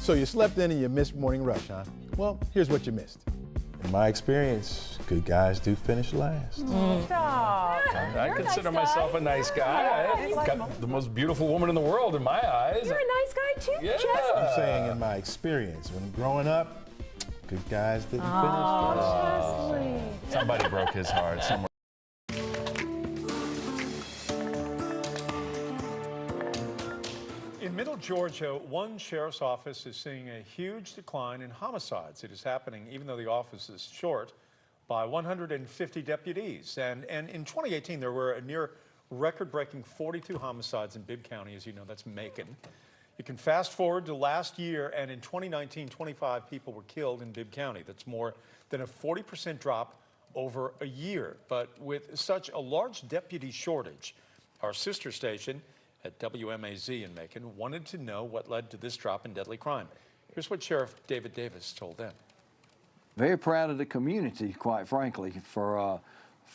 So you slept in and you missed Morning Rush, huh? Well, here's what you missed. In my experience, good guys do finish last. I consider myself a nice guy. I've got the most beautiful woman in the world in my eyes. You're a nice guy too, Yeah. Jeff. I'm saying in my experience, when growing up, good guys didn't finish last. Somebody broke his heart somewhere. In Middle Georgia, one sheriff's office is seeing a huge decline in homicides. It is happening even though the office is short by 150 deputies. And in 2018, there were a near record-breaking 42 homicides in Bibb County. As you know, that's Macon. You can fast forward to last year, and in 2019, 25 people were killed in Bibb County. That's more than a 40% drop over a year. But with such a large deputy shortage, our sister station at WMAZ in Macon wanted to know what led to this drop in deadly crime. Here's what Sheriff David Davis told them. Very proud of the community, quite frankly, for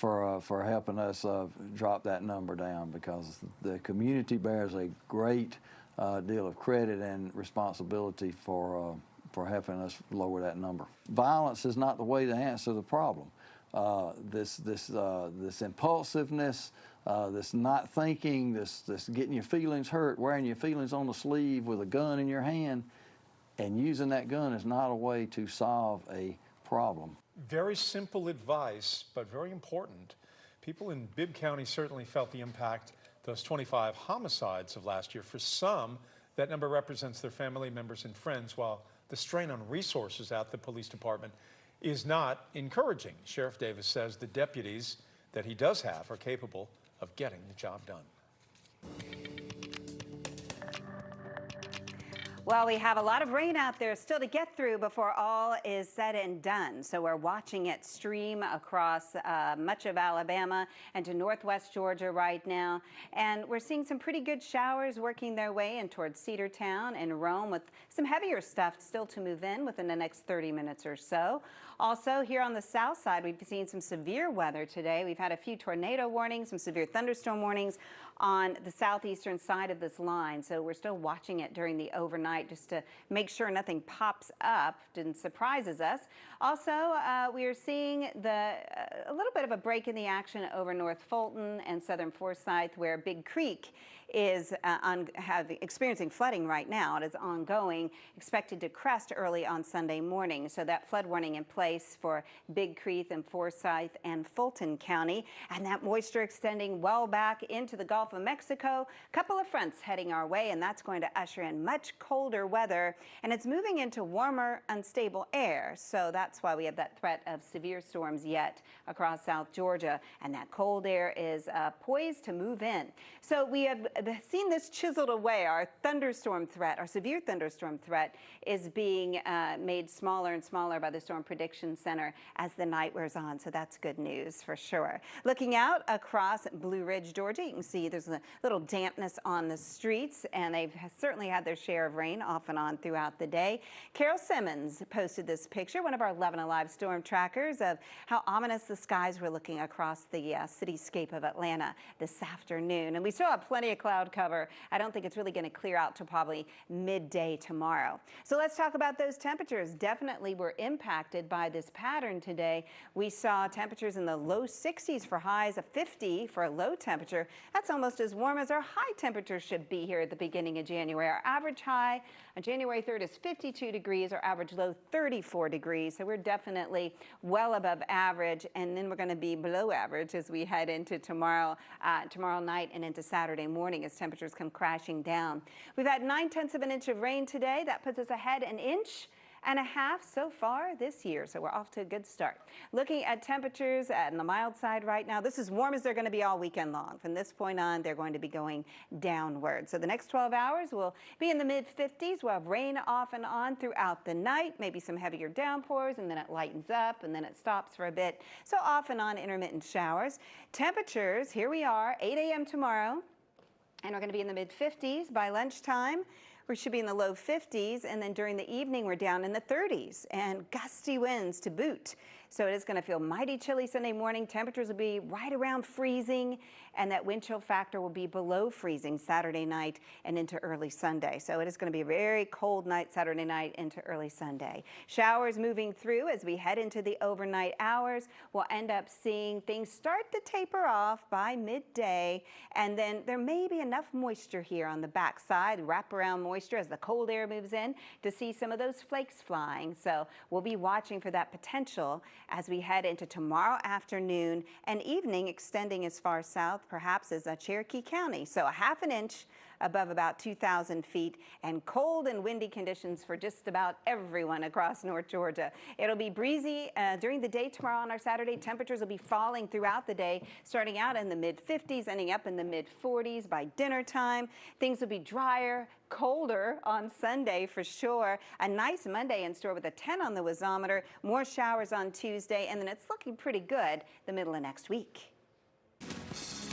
helping us drop that number down, because the community bears a great deal of credit and responsibility for helping us lower that number. Violence is not the way to answer the problem. This impulsiveness, this not thinking, this getting your feelings hurt, wearing your feelings on the sleeve with a gun in your hand, and using that gun is not a way to solve a problem. Very simple advice, but very important. People in Bibb County certainly felt the impact, those 25 homicides of last year. For some, that number represents their family members and friends, while the strain on resources at the police department is not encouraging. Sheriff Davis says the deputies that he does have are capable of getting the job done. Well, we have a lot of rain out there still to get through before all is said and done. So we're watching it stream across much of Alabama and to northwest Georgia right now. And we're seeing some pretty good showers working their way in towards Cedartown and Rome, with some heavier stuff still to move in within the next 30 minutes or so. Also, here on the south side, we've seen some severe weather today. We've had a few tornado warnings, some severe thunderstorm warnings on the southeastern side of this line. So we're still watching it during the overnight just to make sure nothing pops up and surprises us. Also, we are seeing a little bit of a break in the action over North Fulton and southern Forsyth, where Big Creek is experiencing flooding right now. It is ongoing, expected to crest early on Sunday morning. So that flood warning in place for Big Creek and Forsyth and Fulton County, and that moisture extending well back into the Gulf of Mexico. A couple of fronts heading our way, and that's going to usher in much colder weather, and it's moving into warmer, unstable air. So that's why we have that threat of severe storms yet across South Georgia, and that cold air is poised to move in. So we have seen this chiseled away. Our thunderstorm threat, our severe thunderstorm threat, is being made smaller and smaller by the Storm Prediction Center as the night wears on. So that's good news for sure. Looking out across Blue Ridge, Georgia, you can see there's a little dampness on the streets, and they've certainly had their share of rain off and on throughout the day. Carol Simmons posted this picture, one of our 11Alive storm trackers, of how ominous the skies were looking across the cityscape of Atlanta this afternoon. And we still have plenty of cloud cover. I don't think it's really going to clear out till probably midday tomorrow. So let's talk about those temperatures. Definitely were impacted by this pattern today. We saw temperatures in the low 60s for highs, of 50 for a low temperature. That's almost as warm as our high temperature should be here at the beginning of January. Our average high high on January 3rd is 52 degrees, our average low 34 degrees. So we're definitely well above average, and then we're going to be below average as we head into tomorrow night and into Saturday morning as temperatures come crashing down. We've had 9/10 of an inch of rain today. That puts us ahead an inch and a half so far this year, so we're off to a good start. Looking at temperatures on the mild side right now, this is warm as they're going to be all weekend long. From this point on, they're going to be going downward. So the next 12 hours will be in the mid-50s. We'll have rain off and on throughout the night, maybe some heavier downpours, and then it lightens up, and then it stops for a bit. So off and on intermittent showers. Temperatures, here we are, 8 a.m. tomorrow, and we're going to be in the mid-50s by lunchtime. We should be in the low 50s, and then during the evening, we're down in the 30s, and gusty winds to boot. So it is going to feel mighty chilly Sunday morning. Temperatures will be right around freezing, and that wind chill factor will be below freezing Saturday night and into early Sunday. So it is going to be a very cold night Saturday night into early Sunday. Showers moving through as we head into the overnight hours. We'll end up seeing things start to taper off by midday, and then there may be enough moisture here on the backside, wraparound moisture as the cold air moves in, to see some of those flakes flying. So we'll be watching for that potential as we head into tomorrow afternoon and evening, extending as far south perhaps as Cherokee County. So a half an inch above about 2,000 feet, and cold and windy conditions for just about everyone across North Georgia. It'll be breezy during the day tomorrow on our Saturday. Temperatures will be falling throughout the day, starting out in the mid-50s, ending up in the mid-40s by dinner time. Things will be drier, colder on Sunday for sure. A nice Monday in store with a 10 on the wazometer, more showers on Tuesday, and then it's looking pretty good the middle of next week.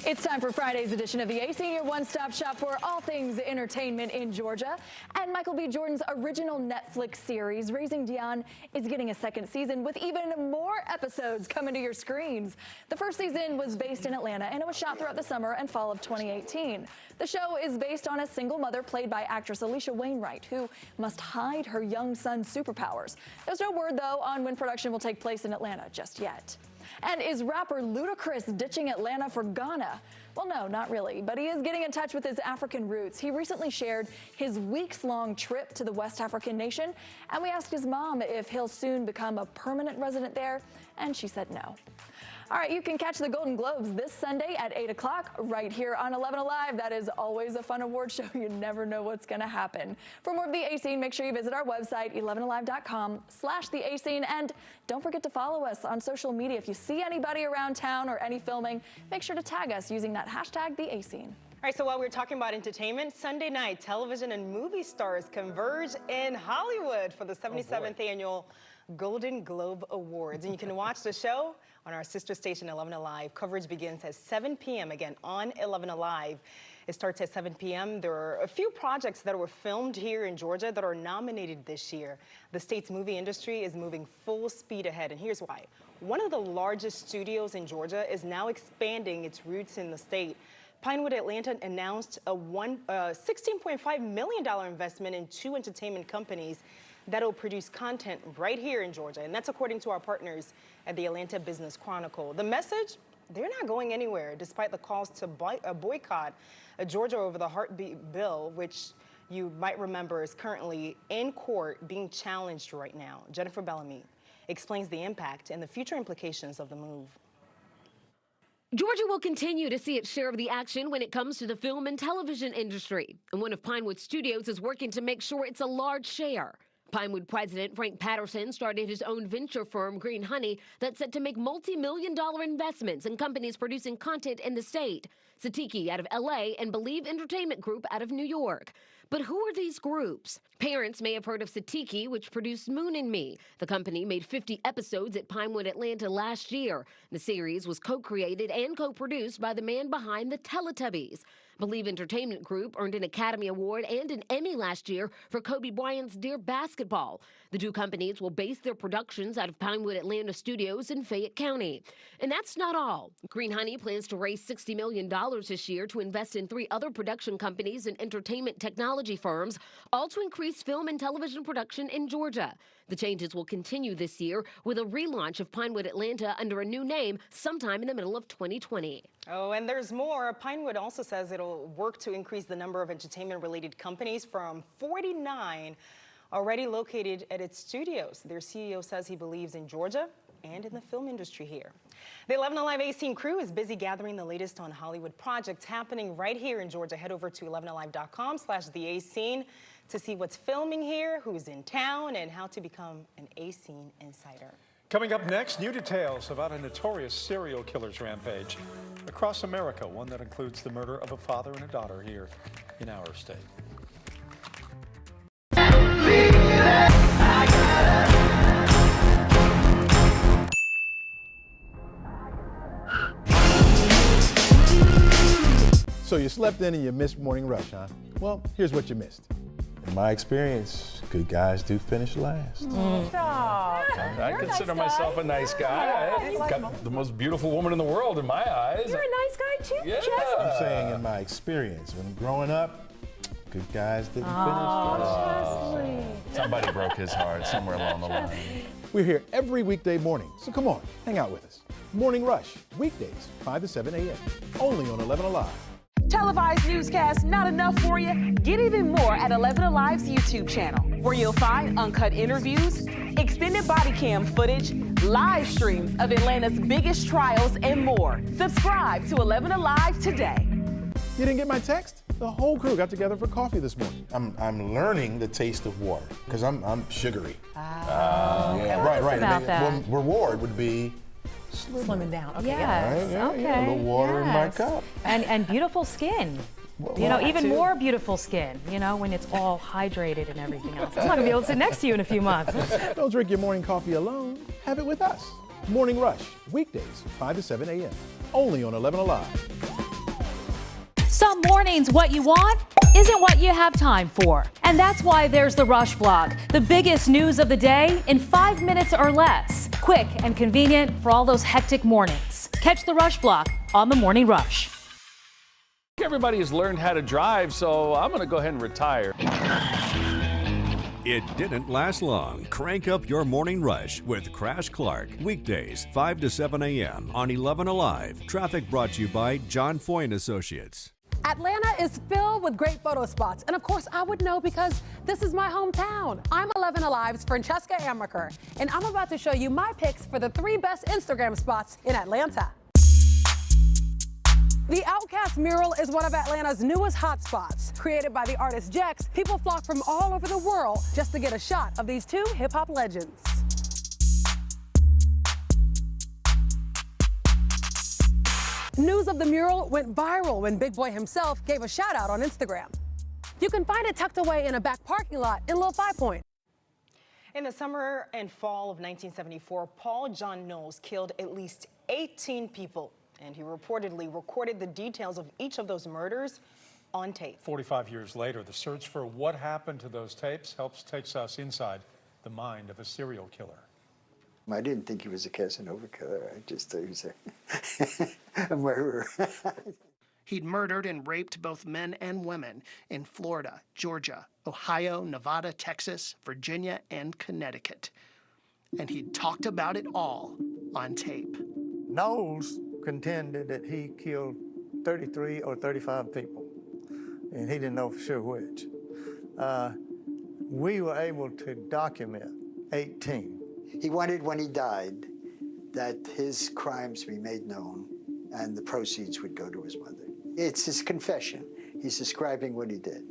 It's time for Friday's edition of the AC, your one-stop shop for all things entertainment in Georgia. And Michael B. Jordan's original Netflix series, Raising Dion, is getting a second season with even more episodes coming to your screens. The first season was based in Atlanta, and it was shot throughout the summer and fall of 2018. The show is based on a single mother played by actress Alicia Wainwright, who must hide her young son's superpowers. There's no word, though, on when production will take place in Atlanta just yet. And is rapper Ludacris ditching Atlanta for Ghana? Well, no, not really, but he is getting in touch with his African roots. He recently shared his weeks-long trip to the West African nation, and we asked his mom if he'll soon become a permanent resident there, and she said no. All right, you can catch the Golden Globes this Sunday at 8 o'clock right here on 11Alive. That is always a fun award show. You never know what's going to happen. For more of the A-Scene, make sure you visit our website, 11alive.com/the A-Scene. And don't forget to follow us on social media. If you see anybody around town or any filming, make sure to tag us using that hashtag, the A-Scene. All right, so while we're talking about entertainment, Sunday night, television and movie stars converge in Hollywood for the 77th annual Golden Globe Awards. And you can watch the show on our sister station, 11Alive. Coverage begins at 7 p.m. again on 11Alive. It starts at 7 p.m. There are a few projects that were filmed here in Georgia that are nominated this year. The state's movie industry is moving full speed ahead, and here's why. One of the largest studios in Georgia is now expanding its roots in the state. Pinewood Atlanta announced a $16.5 million investment in 2 entertainment companies that'll produce content right here in Georgia, and that's according to our partners at the Atlanta Business Chronicle. The message? They're not going anywhere, despite the calls to boycott Georgia over the heartbeat bill, which you might remember is currently in court being challenged right now. Jennifer Bellamy explains the impact and the future implications of the move. Georgia will continue to see its share of the action when it comes to the film and television industry, and one of Pinewood Studios is working to make sure it's a large share. Pinewood president Frank Patterson started his own venture firm, Green Honey, that's set to make multi-million-dollar investments in companies producing content in the state. Satiki out of L.A. and Believe Entertainment Group out of New York. But who are these groups? Parents may have heard of Satiki, which produced Moon and Me. The company made 50 episodes at Pinewood Atlanta last year. The series was co-created and co-produced by the man behind the Teletubbies. Believe Entertainment Group earned an Academy Award and an Emmy last year for Kobe Bryant's Dear Basketball. The 2 companies will base their productions out of Pinewood Atlanta Studios in Fayette County. And that's not all. Green Honey plans to raise $60 million this year to invest in 3 other production companies in entertainment technology technology firms, all to increase film and television production in Georgia. The changes will continue this year with a relaunch of Pinewood Atlanta under a new name sometime in the middle of 2020. Oh, and there's more. Pinewood also says it'll work to increase the number of entertainment-related companies from 49 already located at its studios. Their CEO says he believes in Georgia and in the film industry here. The 11Alive A-Scene crew is busy gathering the latest on Hollywood projects happening right here in Georgia. Head over to 11alive.com/theA-Scene to see what's filming here, who's in town, and how to become an A-Scene insider. Coming up next, new details about a notorious serial killer's rampage across America, one that includes the murder of a father and a daughter here in our state. So you slept in and you missed Morning Rush, huh? Well, here's what you missed. In my experience, good guys do finish last. Stop. I consider myself a nice guy. I've got the most beautiful woman in the world in my eyes. You're a nice guy too, Yeah. Jess. I'm saying in my experience, when growing up, good guys didn't finish last. Somebody broke his heart somewhere along the line. We're here every weekday morning, so come on, hang out with us. Morning Rush, weekdays, 5 to 7 a.m., only on 11Alive. Televised newscasts not enough for you? Get even more at 11Alive's YouTube channel, where you'll find uncut interviews, extended body cam footage, live streams of Atlanta's biggest trials, and more. Subscribe to 11Alive today. You didn't get my text? The whole crew got together for coffee this morning. I'm learning the taste of water because I'm sugary. Yeah. Right. About that. Reward would be Slimming down. Okay. Yes, yeah, okay. a little water in my yes. cup. And beautiful skin. You know, even more beautiful skin, you know, when it's all hydrated and everything else. I'm not going to be able to sit next to you in a few months. Don't drink your morning coffee alone. Have it with us. Morning Rush, weekdays, 5 to 7 a.m., only on 11Alive. Some mornings, what you want isn't what you have time for. And that's why there's the Rush Blog, the biggest news of the day in 5 minutes or less. Quick and convenient for all those hectic mornings. Catch the Rush Blog on the Morning Rush. Everybody has learned how to drive, so I'm going to go ahead and retire. It didn't last long. Crank up your morning rush with Crash Clark. Weekdays, 5 to 7 a.m. on 11Alive. Traffic brought to you by John Foy & Associates. Atlanta is filled with great photo spots. And of course, I would know because this is my hometown. I'm 11Alive's Francesca Amaker, and I'm about to show you my picks for the 3 best Instagram spots in Atlanta. The Outcast mural is one of Atlanta's newest hotspots. Created by the artist Jex, people flock from all over the world just to get a shot of these 2 hip-hop legends. News of the mural went viral when Big Boy himself gave a shout out on Instagram. You can find it tucked away in a back parking lot in Little Five Point. In the summer and fall of 1974, Paul John Knowles killed at least 18 people, and he reportedly recorded the details of each of those murders on tape. 45 years later, the search for what happened to those tapes takes us inside the mind of a serial killer. I didn't think he was a Casanova killer. I just thought he was a murderer. He'd murdered and raped both men and women in Florida, Georgia, Ohio, Nevada, Texas, Virginia, and Connecticut. And he'd talked about it all on tape. Knowles contended that he killed 33 or 35 people, and he didn't know for sure which. We were able to document 18. He wanted, when he died, that his crimes be made known and the proceeds would go to his mother. It's his confession. He's describing what he did,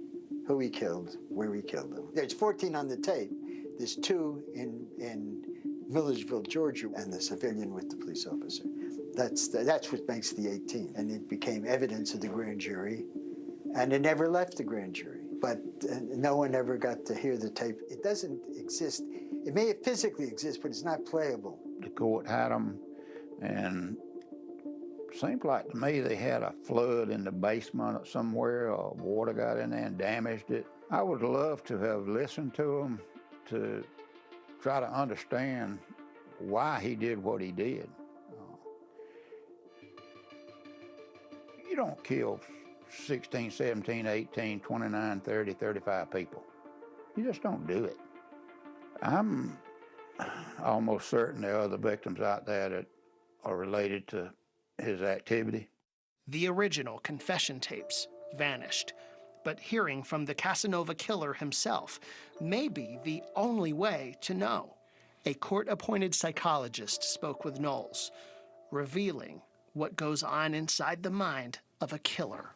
who he killed, where he killed them. There's 14 on the tape. There's 2 in Millersville, Georgia, and the civilian with the police officer. That's what makes the 18. And it became evidence of the grand jury, and it never left the grand jury. But no one ever got to hear the tape. It doesn't exist. It may physically exist, but it's not playable. The court had them, and it seemed like to me they had a flood in the basement somewhere, or water got in there and damaged it. I would love to have listened to them to try to understand why he did what he did. You don't kill 16, 17, 18, 29, 30, 35 people. You just don't do it. I'm almost certain there are other victims out there that are related to his activity. The original confession tapes vanished, but hearing from the Casanova killer himself may be the only way to know. A court-appointed psychologist spoke with Knowles, revealing what goes on inside the mind of a killer.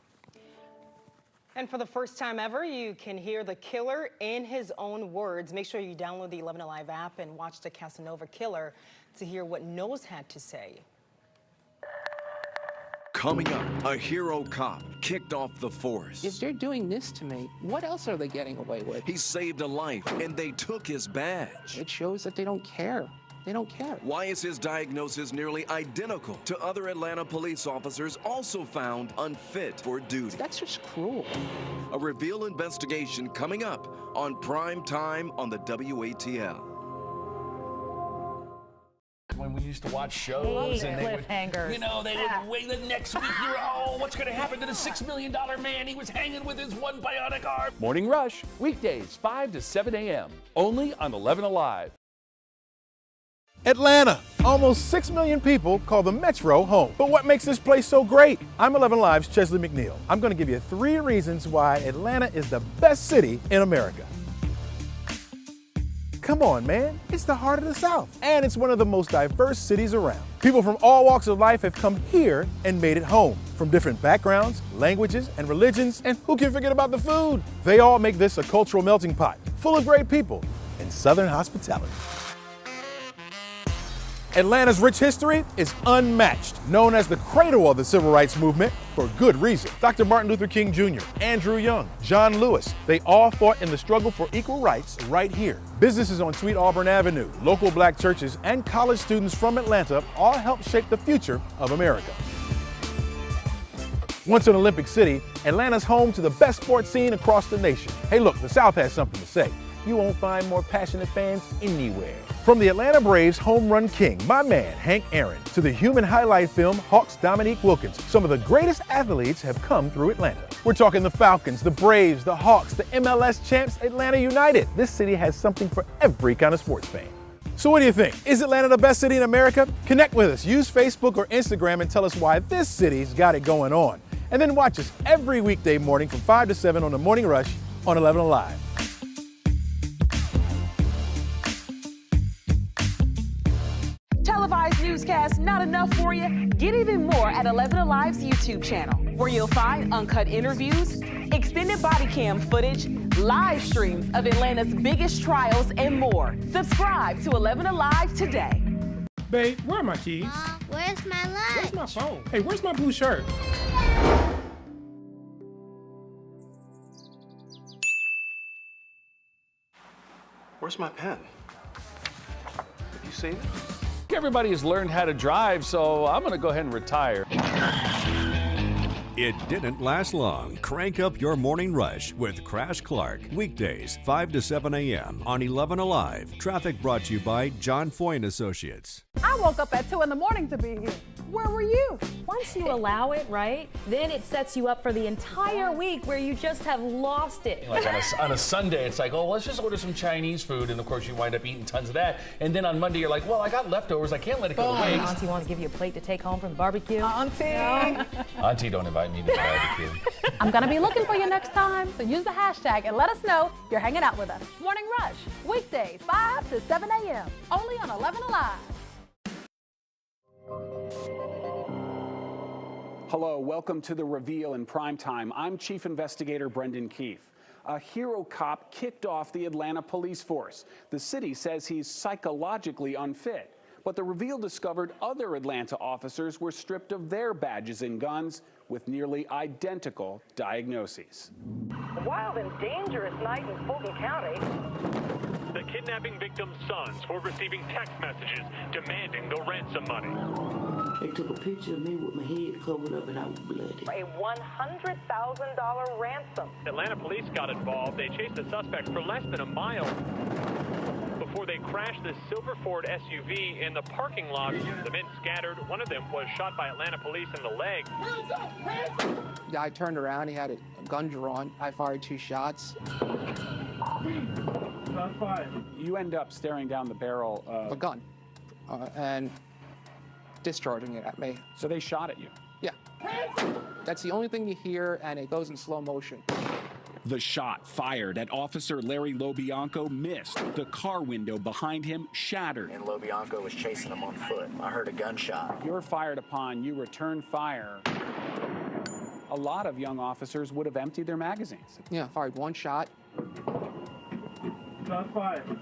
And for the first time ever, you can hear the killer in his own words. Make sure you download the 11Alive app and watch the Casanova killer to hear what Knowles had to say. Coming up, a hero cop kicked off the force. If they're doing this to me, what else are they getting away with? He saved a life, and they took his badge. It shows that they don't care. They don't care. Why is his diagnosis nearly identical to other Atlanta police officers also found unfit for duty? That's just cruel. A reveal investigation coming up on Primetime on the WATL. When we used to watch shows and they cliffhangers. would, you know, they would wait the next week. You're, oh, what's going to happen to the $6 million man? He was hanging with his one bionic arm. Morning Rush, weekdays 5 to 7 a.m. only on 11Alive. Atlanta. Almost 6 million people call the Metro home. But what makes this place so great? I'm 11Alive's Chesley McNeil. I'm going to give you 3 reasons why Atlanta is the best city in America. Come on, man. It's the heart of the South. And it's one of the most diverse cities around. People from all walks of life have come here and made it home. From different backgrounds, languages, and religions. And who can forget about the food? They all make this a cultural melting pot, full of great people and Southern hospitality. Atlanta's rich history is unmatched, known as the cradle of the civil rights movement for good reason. Dr. Martin Luther King Jr., Andrew Young, John Lewis, they all fought in the struggle for equal rights right here. Businesses on Sweet Auburn Avenue, local black churches, and college students from Atlanta all helped shape the future of America. Once an Olympic city, Atlanta's home to the best sports scene across the nation. Hey look, the South has something to say. You won't find more passionate fans anywhere. From the Atlanta Braves home run king, my man Hank Aaron, to the human highlight film Hawks Dominique Wilkins, some of the greatest athletes have come through Atlanta. We're talking the Falcons, the Braves, the Hawks, the MLS champs, Atlanta United. This city has something for every kind of sports fan. So what do you think? Is Atlanta the best city in America? Connect with us. Use Facebook or Instagram and tell us why this city's got it going on. And then watch us every weekday morning from 5 to 7 on The Morning Rush on 11Alive. Televised newscasts not enough for you? Get even more at 11Alive's YouTube channel, where you'll find uncut interviews, extended body cam footage, live streams of Atlanta's biggest trials, and more. Subscribe to 11Alive today. Babe, where are my keys? Mom, where's my lunch? Where's my phone? Hey, where's my blue shirt? Where's my pen? Have you seen it? Everybody has learned how to drive, so I'm going to go ahead and retire. It didn't last long. Crank up your morning rush with Crash Clark. Weekdays, 5 to 7 a.m. on 11Alive. Traffic brought to you by John Foy & Associates. I woke up at 2 in the morning to be here. Where were you? Once you allow it, right, then it sets you up for the entire week where you just have lost it. Like on a Sunday, it's like, oh, let's just order some Chinese food. And of course, you wind up eating tons of that. And then on Monday, you're like, well, I got leftovers. I can't let it go to waste. Auntie wants to give you a plate to take home from the barbecue. Auntie. No. Auntie, don't invite me to the barbecue. I'm going to be looking for you next time. So use the hashtag and let us know you're hanging out with us. Morning Rush, weekdays, 5 to 7 a.m. Only on 11Alive. Hello, welcome to The Reveal in Primetime. I'm Chief Investigator Brendan Keefe. A hero cop kicked off the Atlanta police force. The city says he's psychologically unfit. But The Reveal discovered other Atlanta officers were stripped of their badges and guns with nearly identical diagnoses. A wild and dangerous night in Fulton County. The kidnapping victim's sons were receiving text messages demanding the ransom money. They took a picture of me with my head covered up and I was bloody. A $100,000 ransom. Atlanta police got involved. They chased the suspect for less than a mile before before they crashed the silver Ford SUV in the parking lot. The men scattered. One of them was shot by Atlanta police in the leg. The guy turned around, he had a gun drawn. I fired 2 shots. You end up staring down the barrel of a gun and discharging it at me. So they shot at you? Yeah. That's the only thing you hear, and it goes in slow motion. The shot fired at Officer Larry Lobianco missed. The car window behind him shattered. And Lobianco was chasing him on foot. I heard a gunshot. You're fired upon, you return fire. A lot of young officers would have emptied their magazines. Yeah, I fired 1 shot. Shot fired.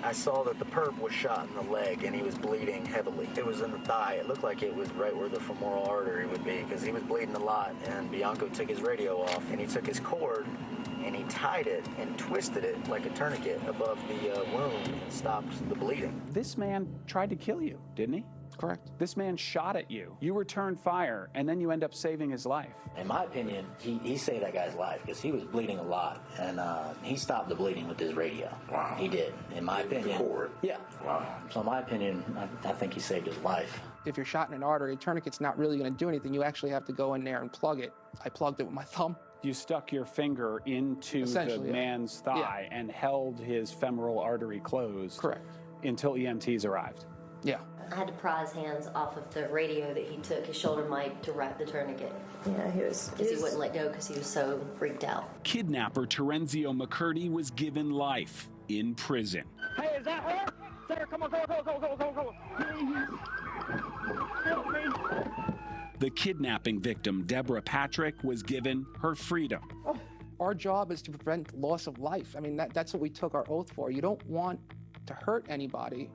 I saw that the perp was shot in the leg and he was bleeding heavily. It was in the thigh. It looked like it was right where the femoral artery would be because he was bleeding a lot. And Bianco took his radio off and he took his cord and he tied it and twisted it like a tourniquet above the wound and stopped the bleeding. This man tried to kill you, didn't he? Correct. This man shot at you. You returned fire, and then you end up saving his life. In my opinion, he saved that guy's life because he was bleeding a lot, and he stopped the bleeding with his radio. Wow. He did, in my opinion. Cord. Yeah. Wow. So in my opinion, I think he saved his life. If you're shot in an artery, a tourniquet's not really going to do anything. You actually have to go in there and plug it. I plugged it with my thumb. You stuck your finger into the man's thigh and held his femoral artery closed. Correct. Until EMTs arrived. Yeah. I had to pry his hands off of the radio that he took, his shoulder mic, to wrap the tourniquet. Yeah, he wouldn't let go because he was so freaked out. Kidnapper Terenzio McCurdy was given life in prison. Hey, is that her? Sarah, come on, go. Help me. The kidnapping victim, Deborah Patrick, was given her freedom. Oh, our job is to prevent loss of life. I mean, that's what we took our oath for. You don't want to hurt anybody.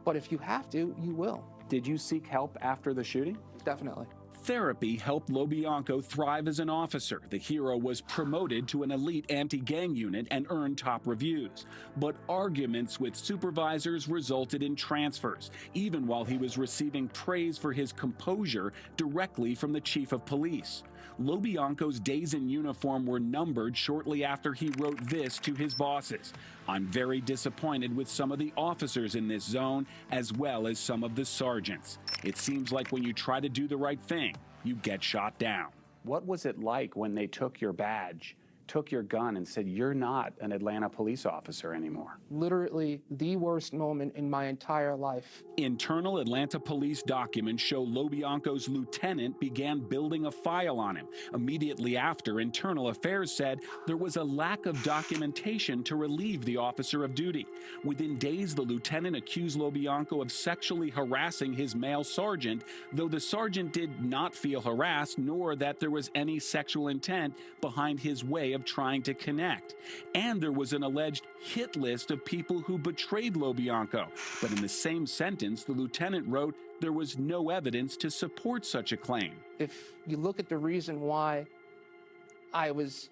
But if you have to, you will. Did you seek help after the shooting? Definitely. Therapy helped Lobianco thrive as an officer. The hero was promoted to an elite anti-gang unit and earned top reviews. But arguments with supervisors resulted in transfers, even while he was receiving praise for his composure directly from the chief of police. Lobianco's days in uniform were numbered shortly after he wrote this to his bosses. I'm very disappointed with some of the officers in this zone, as well as some of the sergeants. It seems like when you try to do the right thing, you get shot down. What was it like when they took your badge, took your gun, and said, you're not an Atlanta police officer anymore? Literally the worst moment in my entire life. Internal Atlanta police documents show Lobianco's lieutenant began building a file on him. Immediately after, Internal Affairs said there was a lack of documentation to relieve the officer of duty. Within days, the lieutenant accused Lobianco of sexually harassing his male sergeant, though the sergeant did not feel harassed, nor that there was any sexual intent behind his way of trying to connect. And there was an alleged hit list of people who betrayed Lobianco. But in the same sentence, the lieutenant wrote there was no evidence to support such a claim. If you look at the reason why I was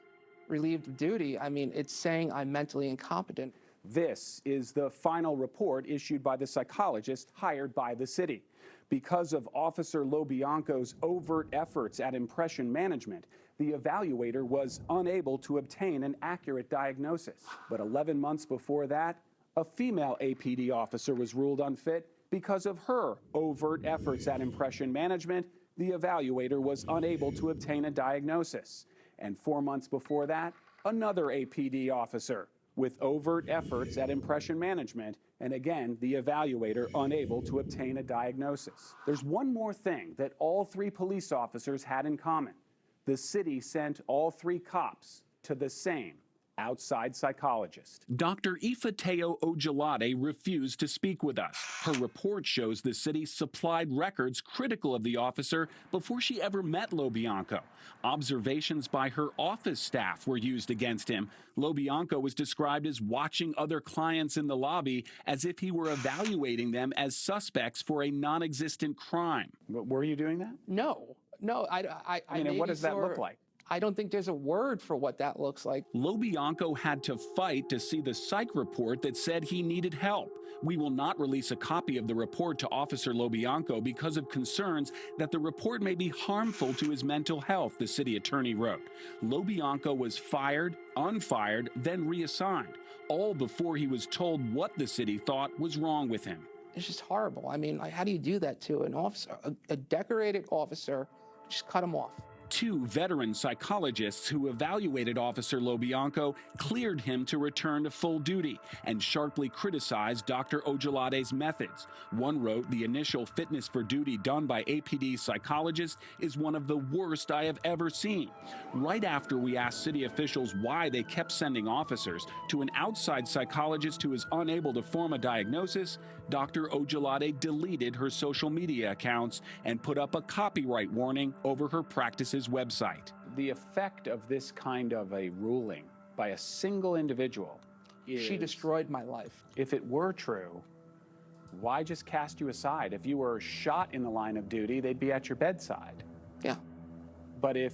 relieved of duty, I mean, it's saying I'm mentally incompetent. This is the final report issued by the psychologist hired by the city. Because of Officer Lobianco's overt efforts at impression management, the evaluator was unable to obtain an accurate diagnosis. But 11 months before that, a female APD officer was ruled unfit because of her overt efforts at impression management. The evaluator was unable to obtain a diagnosis. And 4 months before that, another APD officer with overt efforts at impression management, and again, the evaluator unable to obtain a diagnosis. There's one more thing that all 3 police officers had in common. The city sent all 3 cops to the same outside psychologist. Dr. Ifateo Ojalade refused to speak with us. Her report shows the city supplied records critical of the officer before she ever met Lobianco. Observations by her office staff were used against him. Lobianco was described as watching other clients in the lobby as if he were evaluating them as suspects for a non-existent crime. Were you doing that? No. I mean, what does that look like? I don't think there's a word for what that looks like. LoBianco had to fight to see the psych report that said he needed help. We will not release a copy of the report to Officer LoBianco because of concerns that the report may be harmful to his mental health, the city attorney wrote. LoBianco was fired, unfired, then reassigned, all before he was told what the city thought was wrong with him. It's just horrible. I mean, how do you do that to an officer, a decorated officer? Just cut him off. 2 veteran psychologists who evaluated Officer LoBianco cleared him to return to full duty and sharply criticized Dr. Ojalade's methods. One wrote, "The initial fitness for duty done by APD psychologists is one of the worst I have ever seen." Right after we asked city officials why they kept sending officers to an outside psychologist who is unable to form a diagnosis, Dr. Ojalade deleted her social media accounts and put up a copyright warning over her practice's website. The effect of this kind of a ruling by a single individual is... She destroyed my life. If it were true, why just cast you aside? If you were shot in the line of duty, they'd be at your bedside. Yeah. But if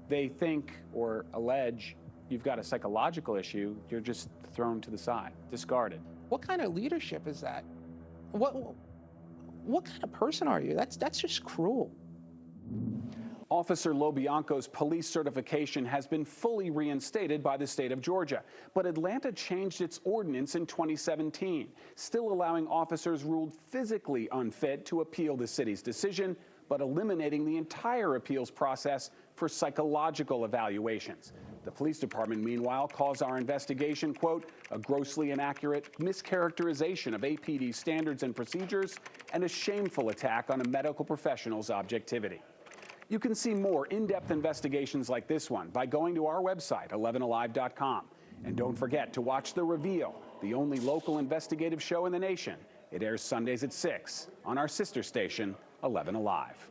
they think or allege you've got a psychological issue, you're just thrown to the side, discarded. What kind of leadership is that? What kind of person are you? That's just cruel. Officer LoBianco's police certification has been fully reinstated by the state of Georgia, but Atlanta changed its ordinance in 2017, still allowing officers ruled physically unfit to appeal the city's decision, but eliminating the entire appeals process for psychological evaluations. The police department, meanwhile, calls our investigation, quote, "a grossly inaccurate mischaracterization of APD standards and procedures and a shameful attack on a medical professional's objectivity." You can see more in-depth investigations like this one by going to our website, 11alive.com. And don't forget to watch The Reveal, the only local investigative show in the nation. It airs Sundays at 6 on our sister station, 11 Alive.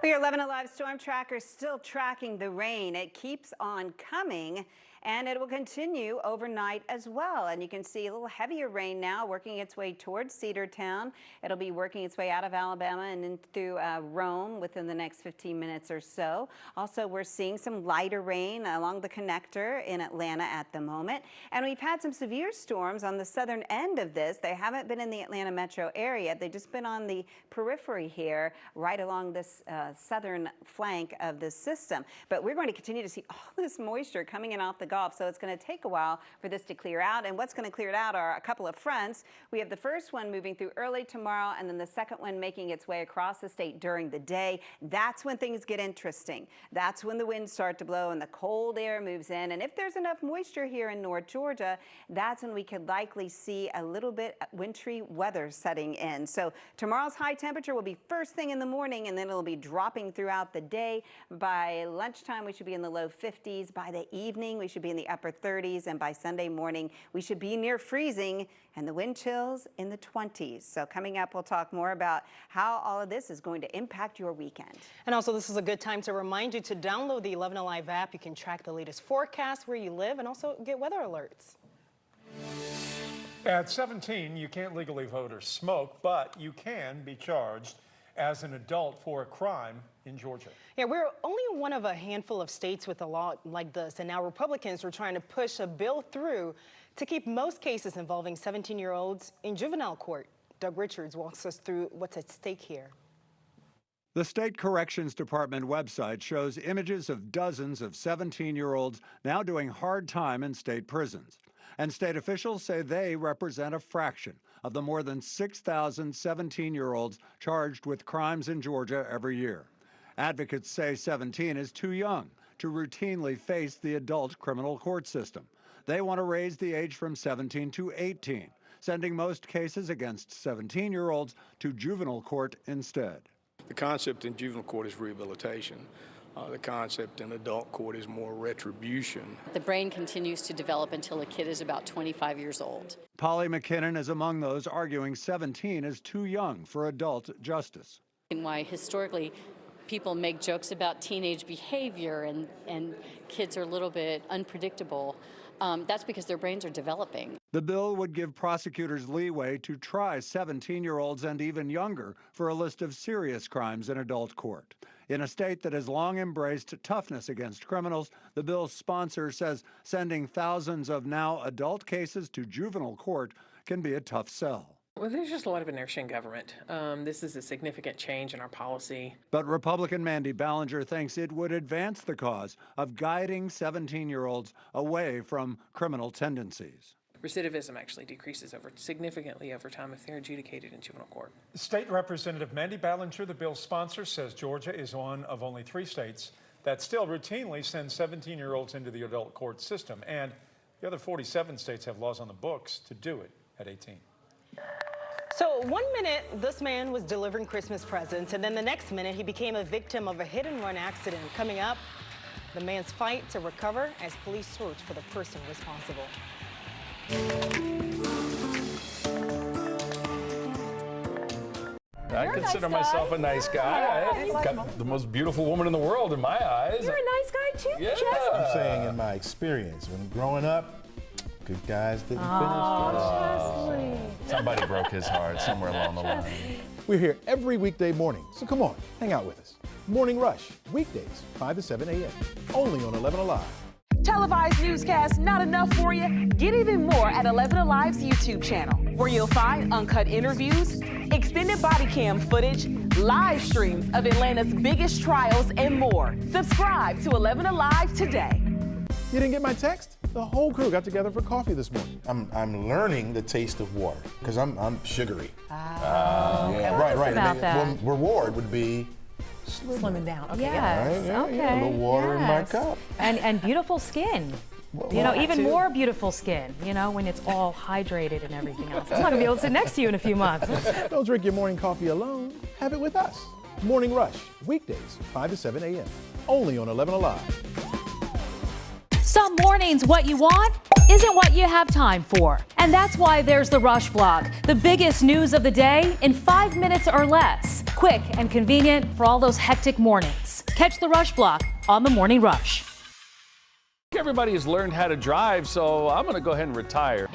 Well, your 11 Alive storm tracker is still tracking the rain. It keeps on coming, and it will continue overnight as well. And you can see a little heavier rain now working its way towards Cedartown. It'll be working its way out of Alabama and in through Rome within the next 15 minutes or so. Also, we're seeing some lighter rain along the connector in Atlanta at the moment. And we've had some severe storms on the southern end of this. They haven't been in the Atlanta metro area. They've just been on the periphery here, right along this southern flank of the system. But we're going to continue to see all this moisture coming in off the Gulf, so it's going to take a while for this to clear out. And what's going to clear it out are a couple of fronts. We have the first one moving through early tomorrow, and then the second one making its way across the state during the day. That's when things get interesting. That's when the winds start to blow and the cold air moves in. And if there's enough moisture here in North Georgia, that's when we could likely see a little bit wintry weather setting in. So tomorrow's high temperature will be first thing in the morning, and then it'll be dropping throughout the day. By lunchtime, we should be in the low 50s. By the evening, we should be in the upper 30s. And by Sunday morning, we should be near freezing and the wind chills in the 20s. So coming up, we'll talk more about how all of this is going to impact your weekend. And also, this is a good time to remind you to download the 11 Alive app. You can track the latest forecast where you live and also get weather alerts. At 17, you can't legally vote or smoke, but you can be charged as an adult for a crime in Georgia. Yeah, we're only one of a handful of states with a law like this, and now Republicans are trying to push a bill through to keep most cases involving 17-year-olds in juvenile court. Doug Richards walks us through what's at stake here. The State Corrections Department website shows images of dozens of 17-year-olds now doing hard time in state prisons. And state officials say they represent a fraction of the more than 6,000 17-year-olds charged with crimes in Georgia every year. Advocates say 17 is too young to routinely face the adult criminal court system. They want to raise the age from 17 to 18, sending most cases against 17-year-olds to juvenile court instead. The concept in juvenile court is rehabilitation. The concept in adult court is more retribution. The brain continues to develop until a kid is about 25 years old. Polly McKinnon is among those arguing 17 is too young for adult justice. And why historically people make jokes about teenage behavior and kids are a little bit unpredictable. That's because their brains are developing. The bill would give prosecutors leeway to try 17-year-olds and even younger for a list of serious crimes in adult court. In a state that has long embraced toughness against criminals, the bill's sponsor says sending thousands of now adult cases to juvenile court can be a tough sell. Well, there's just a lot of inertia in government. This is a significant change in our policy. But Republican Mandy Ballinger thinks it would advance the cause of guiding 17-year-olds away from criminal tendencies. Recidivism actually decreases significantly over time if they're adjudicated in juvenile court. State Representative Mandy Ballinger, the bill's sponsor, says Georgia is one of only 3 states that still routinely send 17-year-olds into the adult court system, and the other 47 states have laws on the books to do it at 18. So 1 minute, this man was delivering Christmas presents, and then the next minute, he became a victim of a hit-and-run accident. Coming up, the man's fight to recover as police search for the person responsible. I consider myself a nice guy. I've got the most beautiful woman in the world in my eyes. You're a nice guy too, Yeah. Chester. I'm saying in my experience, when growing up, good guys didn't Chesley. Somebody broke his heart somewhere along the line. We're here every weekday morning, so come on, hang out with us. Morning Rush, weekdays, 5 to 7 a.m., only on 11Alive. Televised newscast not enough for you? Get even more at 11Alive's YouTube channel, where you'll find uncut interviews, extended body cam footage, live streams of Atlanta's biggest trials, and more. Subscribe to 11Alive today. You didn't get my text? The whole crew got together for coffee this morning. I'm learning the taste of water, because I'm sugary. Yeah, right. About that. Reward would be Slimming down. Okay. Yes, right? Yeah, a little water in my cup. And beautiful skin. You know, even more beautiful skin, you know, when it's all hydrated and everything else. I'm not going to be able to sit next to you in a few months. Don't drink your morning coffee alone. Have it with us. Morning Rush, weekdays, 5 to 7 a.m., only on 11Alive. Some mornings, what you want isn't what you have time for. And that's why there's the Rush Blog, the biggest news of the day in 5 minutes or less. Quick and convenient for all those hectic mornings. Catch the Rush Blog on the Morning Rush. Everybody has learned how to drive, so I'm going to go ahead and retire.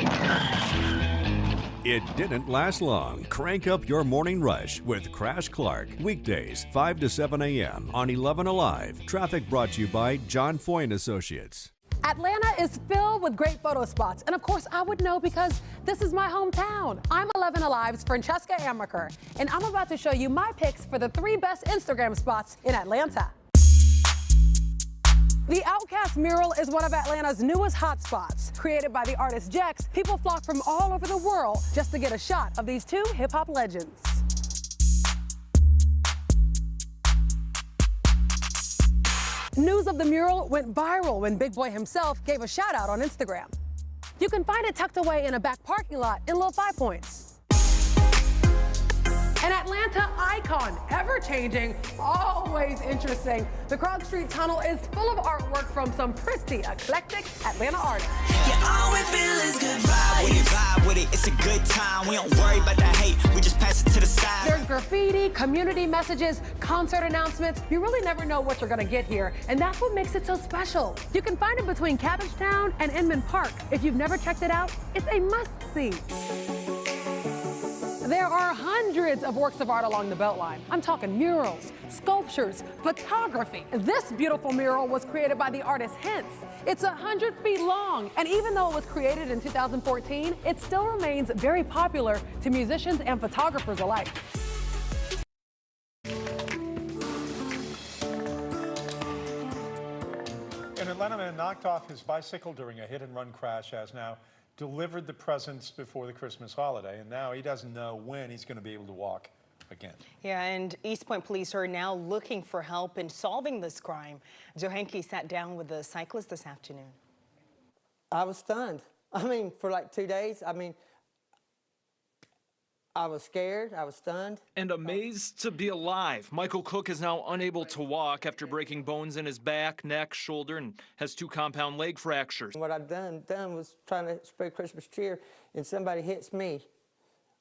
It didn't last long. Crank up your morning rush with Crash Clark. Weekdays, 5 to 7 a.m. on 11Alive. Traffic brought to you by John Foy & Associates. Atlanta is filled with great photo spots. And of course, I would know because this is my hometown. I'm 11Alive's Francesca Amaker, and I'm about to show you my picks for the 3 best Instagram spots in Atlanta. The Outcast mural is one of Atlanta's newest hotspots. Created by the artist Jex, people flock from all over the world just to get a shot of these 2 hip-hop legends. News of the mural went viral when Big Boy himself gave a shout out on Instagram. You can find it tucked away in a back parking lot in Little 5 Points. An Atlanta icon, ever-changing, always interesting. The Krog Street Tunnel is full of artwork from some pretty eclectic Atlanta artists. Yeah, all we feel is good vibe with it, it's a good time. We don't worry about the hate, we just pass it to the side. There's graffiti, community messages, concert announcements. You really never know what you're gonna get here, and that's what makes it so special. You can find it between Cabbagetown and Inman Park. If you've never checked it out, it's a must-see. There are hundreds of works of art along the Beltline. I'm talking murals, sculptures, photography. This beautiful mural was created by the artist Hints. It's 100 feet long, and even though it was created in 2014, it still remains very popular to musicians and photographers alike. An Atlanta man knocked off his bicycle during a hit-and-run crash has now delivered the presents before the Christmas holiday, and now he doesn't know when he's going to be able to walk again. Yeah, and East Point police are now looking for help in solving this crime. Joe Henke sat down with the cyclist this afternoon. I was stunned. I mean, for like 2 days, I was scared, I was stunned. And amazed to be alive. Michael Cook is now unable to walk after breaking bones in his back, neck, shoulder, and has 2 compound leg fractures. What I'd done was trying to spread Christmas cheer, and somebody hits me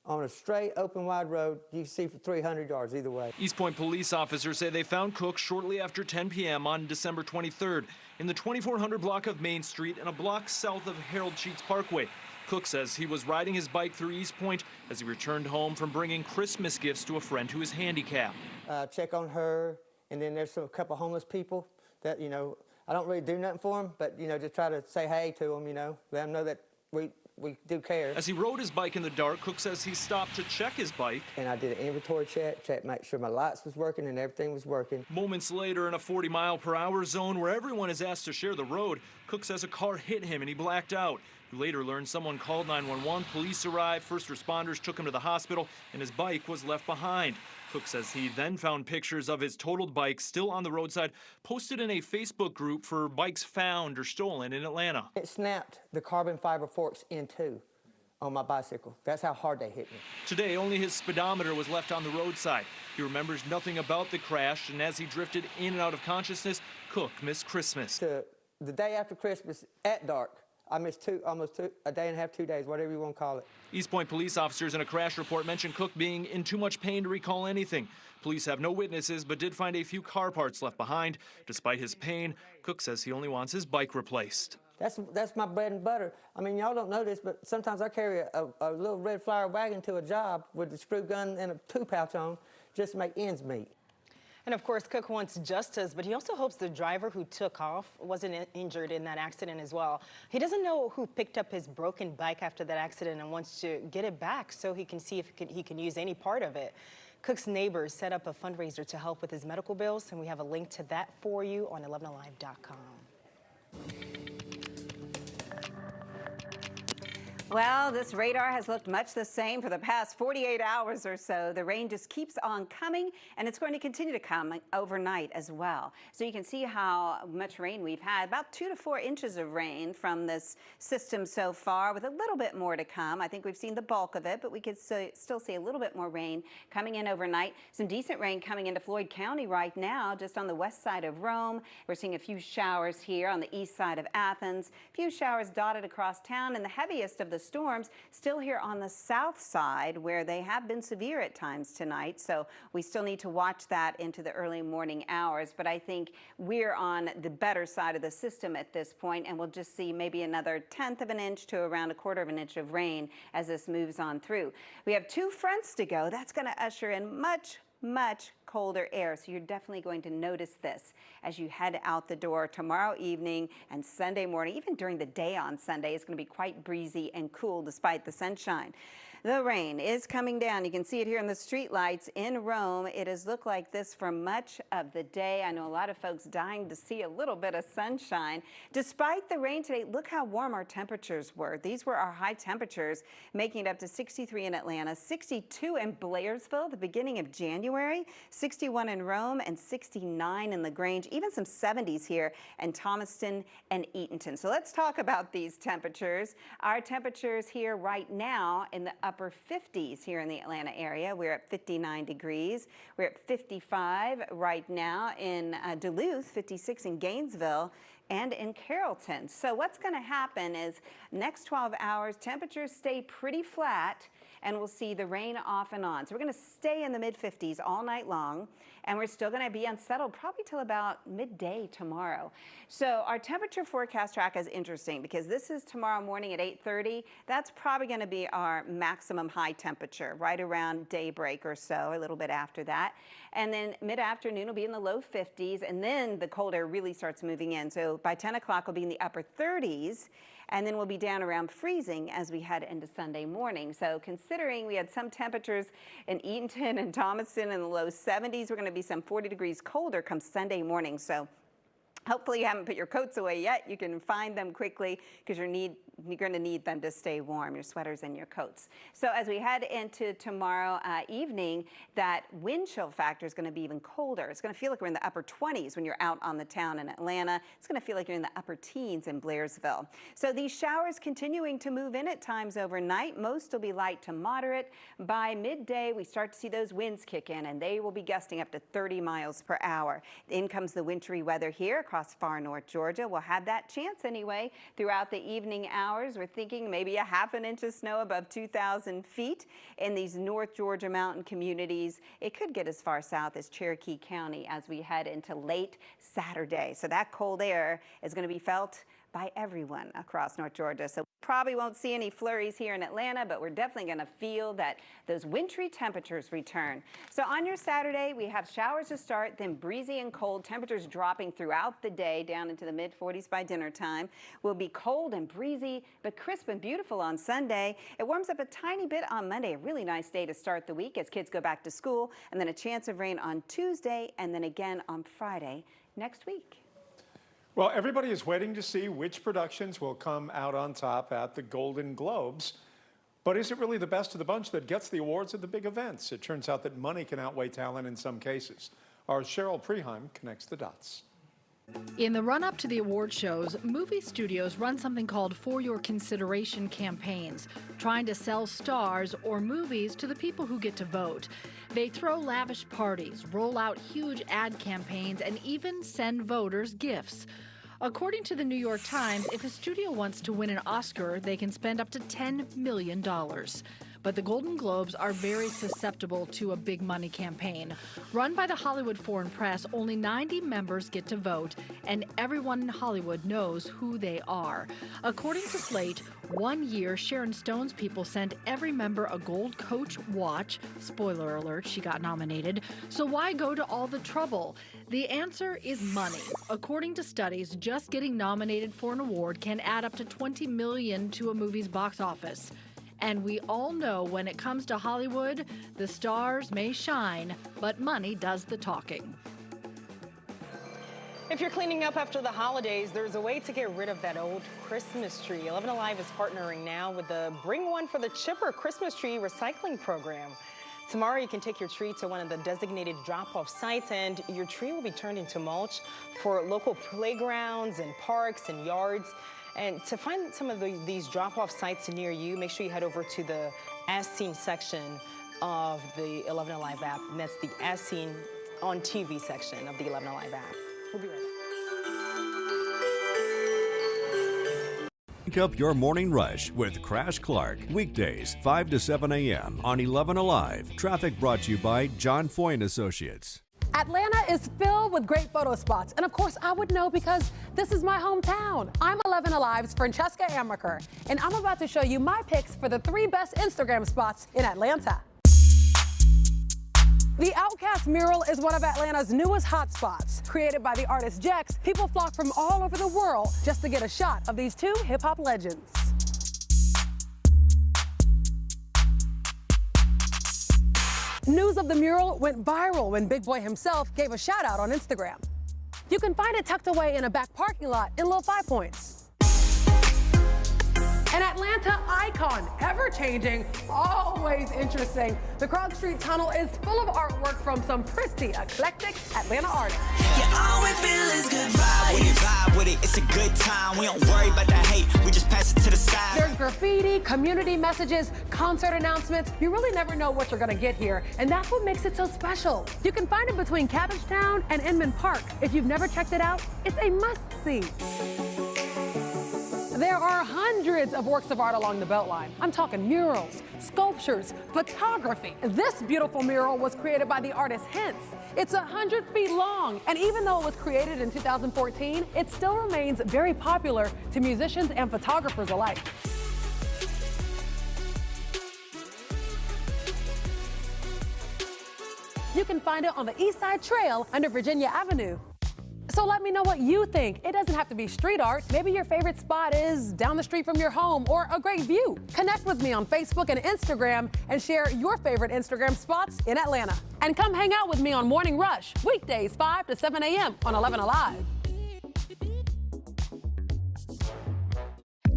on a straight, open, wide road. You can see for 300 yards either way. East Point police officers say they found Cook shortly after 10 p.m. on December 23rd in the 2400 block of Main Street and a block south of Harold Sheets Parkway. Cook says he was riding his bike through East Point as he returned home from bringing Christmas gifts to a friend who is handicapped. Check on her, and then there's a couple homeless people that, I don't really do nothing for them, but, just try to say hey to them, let them know that we do care. As he rode his bike in the dark, Cook says he stopped to check his bike. And I did an inventory check, make sure my lights was working and everything was working. Moments later, in a 40-mile-per-hour zone where everyone is asked to share the road, Cook says a car hit him and he blacked out. He later learned someone called 911, police arrived, first responders took him to the hospital, and his bike was left behind. Cook says he then found pictures of his totaled bike still on the roadside, posted in a Facebook group for bikes found or stolen in Atlanta. It snapped the carbon fiber forks in two on my bicycle. That's how hard they hit me. Today, only his speedometer was left on the roadside. He remembers nothing about the crash, and as he drifted in and out of consciousness, Cook missed Christmas. The day after Christmas, at dark, I missed a day and a half, 2 days, whatever you want to call it. East Point police officers in a crash report mentioned Cook being in too much pain to recall anything. Police have no witnesses, but did find a few car parts left behind. Despite his pain, Cook says he only wants his bike replaced. That's my bread and butter. I mean, y'all don't know this, but sometimes I carry a little red flower wagon to a job with a screw gun and a 2-pouch on just to make ends meet. And of course, Cook wants justice, but he also hopes the driver who took off wasn't injured in that accident as well. He doesn't know who picked up his broken bike after that accident and wants to get it back so he can see if he can use any part of it. Cook's neighbors set up a fundraiser to help with his medical bills, and we have a link to that for you on 11alive.com. Well, this radar has looked much the same for the past 48 hours or so. The rain just keeps on coming, and it's going to continue to come overnight as well. So you can see how much rain we've had, about 2 to 4 inches of rain from this system so far, with a little bit more to come. I think we've seen the bulk of it, but we could still see a little bit more rain coming in overnight. Some decent rain coming into Floyd County right now, just on the west side of Rome. We're seeing a few showers here on the east side of Athens, a few showers dotted across town, and the heaviest of the storms still here on the south side, where they have been severe at times tonight. So we still need to watch that into the early morning hours. But I think we're on the better side of the system at this point, and we'll just see maybe another 1/10 of an inch to around 1/4 of an inch of rain as this moves on through. We have 2 fronts to go. That's going to usher in much colder air. So you're definitely going to notice this as you head out the door tomorrow evening and Sunday morning. Even during the day on Sunday, it's going to be quite breezy and cool despite the sunshine. The rain is coming down. You can see it here in the street lights in Rome. It has looked like this for much of the day. I know a lot of folks dying to see a little bit of sunshine. Despite the rain today, look how warm our temperatures were. These were our high temperatures, making it up to 63 in Atlanta, 62 in Blairsville, the beginning of January, 61 in Rome, and 69 in LaGrange, even some 70s here in Thomaston and Eatonton. So let's talk about these temperatures. Our temperatures here right now in the upper 50s here in the Atlanta area. We're at 59 degrees. We're at 55 right now in Duluth, 56 in Gainesville, and in Carrollton. So what's going to happen is next 12 hours, temperatures stay pretty flat, and we'll see the rain off and on. So we're going to stay in the mid-50s all night long, and we're still going to be unsettled probably till about midday tomorrow. So our temperature forecast track is interesting because this is tomorrow morning at 8:30. That's probably going to be our maximum high temperature, right around daybreak or so, a little bit after that. And then mid-afternoon will be in the low 50s, and then the cold air really starts moving in. So by 10 o'clock, we'll be in the upper 30s, and then we'll be down around freezing as we head into Sunday morning. So considering we had some temperatures in Eatonton and Thomaston in the low 70s, we're going to be some 40 degrees colder come Sunday morning. So hopefully you haven't put your coats away yet. You can find them quickly because you're going to need them to stay warm, your sweaters and your coats. So as we head into tomorrow evening, that wind chill factor is going to be even colder. It's going to feel like we're in the upper 20s when you're out on the town in Atlanta. It's going to feel like you're in the upper teens in Blairsville. So these showers continuing to move in at times overnight. Most will be light to moderate. By midday, we start to see those winds kick in, and they will be gusting up to 30 miles per hour. In comes the wintry weather here across far north Georgia. We'll have that chance anyway throughout the evening hours. We're thinking maybe a ½ an inch of snow above 2,000 feet in these North Georgia mountain communities. It could get as far south as Cherokee County as we head into late Saturday. So that cold air is going to be felt by everyone across North Georgia. So probably won't see any flurries here in Atlanta, but we're definitely going to feel that those wintry temperatures return. So on your Saturday, we have showers to start, then breezy and cold, temperatures dropping throughout the day down into the mid-40s by dinner time. Will be cold and breezy, but crisp and beautiful on Sunday. It warms up a tiny bit on Monday, a really nice day to start the week as kids go back to school, and then a chance of rain on Tuesday, and then again on Friday next week. Well, everybody is waiting to see which productions will come out on top at the Golden Globes. But is it really the best of the bunch that gets the awards at the big events? It turns out that money can outweigh talent in some cases. Our Cheryl Preheim connects the dots. In the run-up to the award shows, movie studios run something called For Your Consideration campaigns, trying to sell stars or movies to the people who get to vote. They throw lavish parties, roll out huge ad campaigns, and even send voters gifts. According to the New York Times, if a studio wants to win an Oscar, they can spend up to $10 million. But the Golden Globes are very susceptible to a big money campaign. Run by the Hollywood Foreign Press, only 90 members get to vote, and everyone in Hollywood knows who they are. According to Slate, one year Sharon Stone's people sent every member a gold Coach watch. Spoiler alert, she got nominated. So why go to all the trouble? The answer is money. According to studies, just getting nominated for an award can add up to $20 million to a movie's box office. And we all know when it comes to Hollywood, the stars may shine, but money does the talking. If you're cleaning up after the holidays, there's a way to get rid of that old Christmas tree. 11Alive is partnering now with the Bring One for the Chipper Christmas Tree Recycling Program. Tomorrow, you can take your tree to one of the designated drop-off sites, and your tree will be turned into mulch for local playgrounds and parks and yards. And to find some of these drop-off sites near you, make sure you head over to the As Seen section of the 11Alive app, and that's the As Seen on TV section of the 11Alive app. We'll be right back. Wake up your morning rush with Crash Clark. Weekdays, 5 to 7 a.m. on 11Alive. Traffic brought to you by John Foy & Associates. Atlanta is filled with great photo spots. And of course, I would know because this is my hometown. I'm 11Alive's Francesca Amaker, and I'm about to show you my picks for the 3 best Instagram spots in Atlanta. The Outcast mural is one of Atlanta's newest hotspots. Created by the artist Jex, people flock from all over the world just to get a shot of these 2 hip-hop legends. News of the mural went viral when Big Boy himself gave a shout out on Instagram. You can find it tucked away in a back parking lot in Little 5 Points. An Atlanta icon, ever-changing, always interesting. The Krog Street Tunnel is full of artwork from some pretty eclectic Atlanta artists. Yeah, all we feel is good vibe with it. It's a good time. We don't worry about the hate. We just pass it to the side. There's graffiti, community messages, concert announcements. You really never know what you're gonna get here, and that's what makes it so special. You can find it between Cabbagetown and Inman Park. If you've never checked it out, it's a must-see. There are hundreds of works of art along the Beltline. I'm talking murals, sculptures, photography. This beautiful mural was created by the artist Hints. It's 100 feet long, and even though it was created in 2014, it still remains very popular to musicians and photographers alike. You can find it on the East Side Trail under Virginia Avenue. So let me know what you think. It doesn't have to be street art. Maybe your favorite spot is down the street from your home or a great view. Connect with me on Facebook and Instagram and share your favorite Instagram spots in Atlanta. And come hang out with me on Morning Rush, weekdays 5 to 7 a.m. on 11Alive.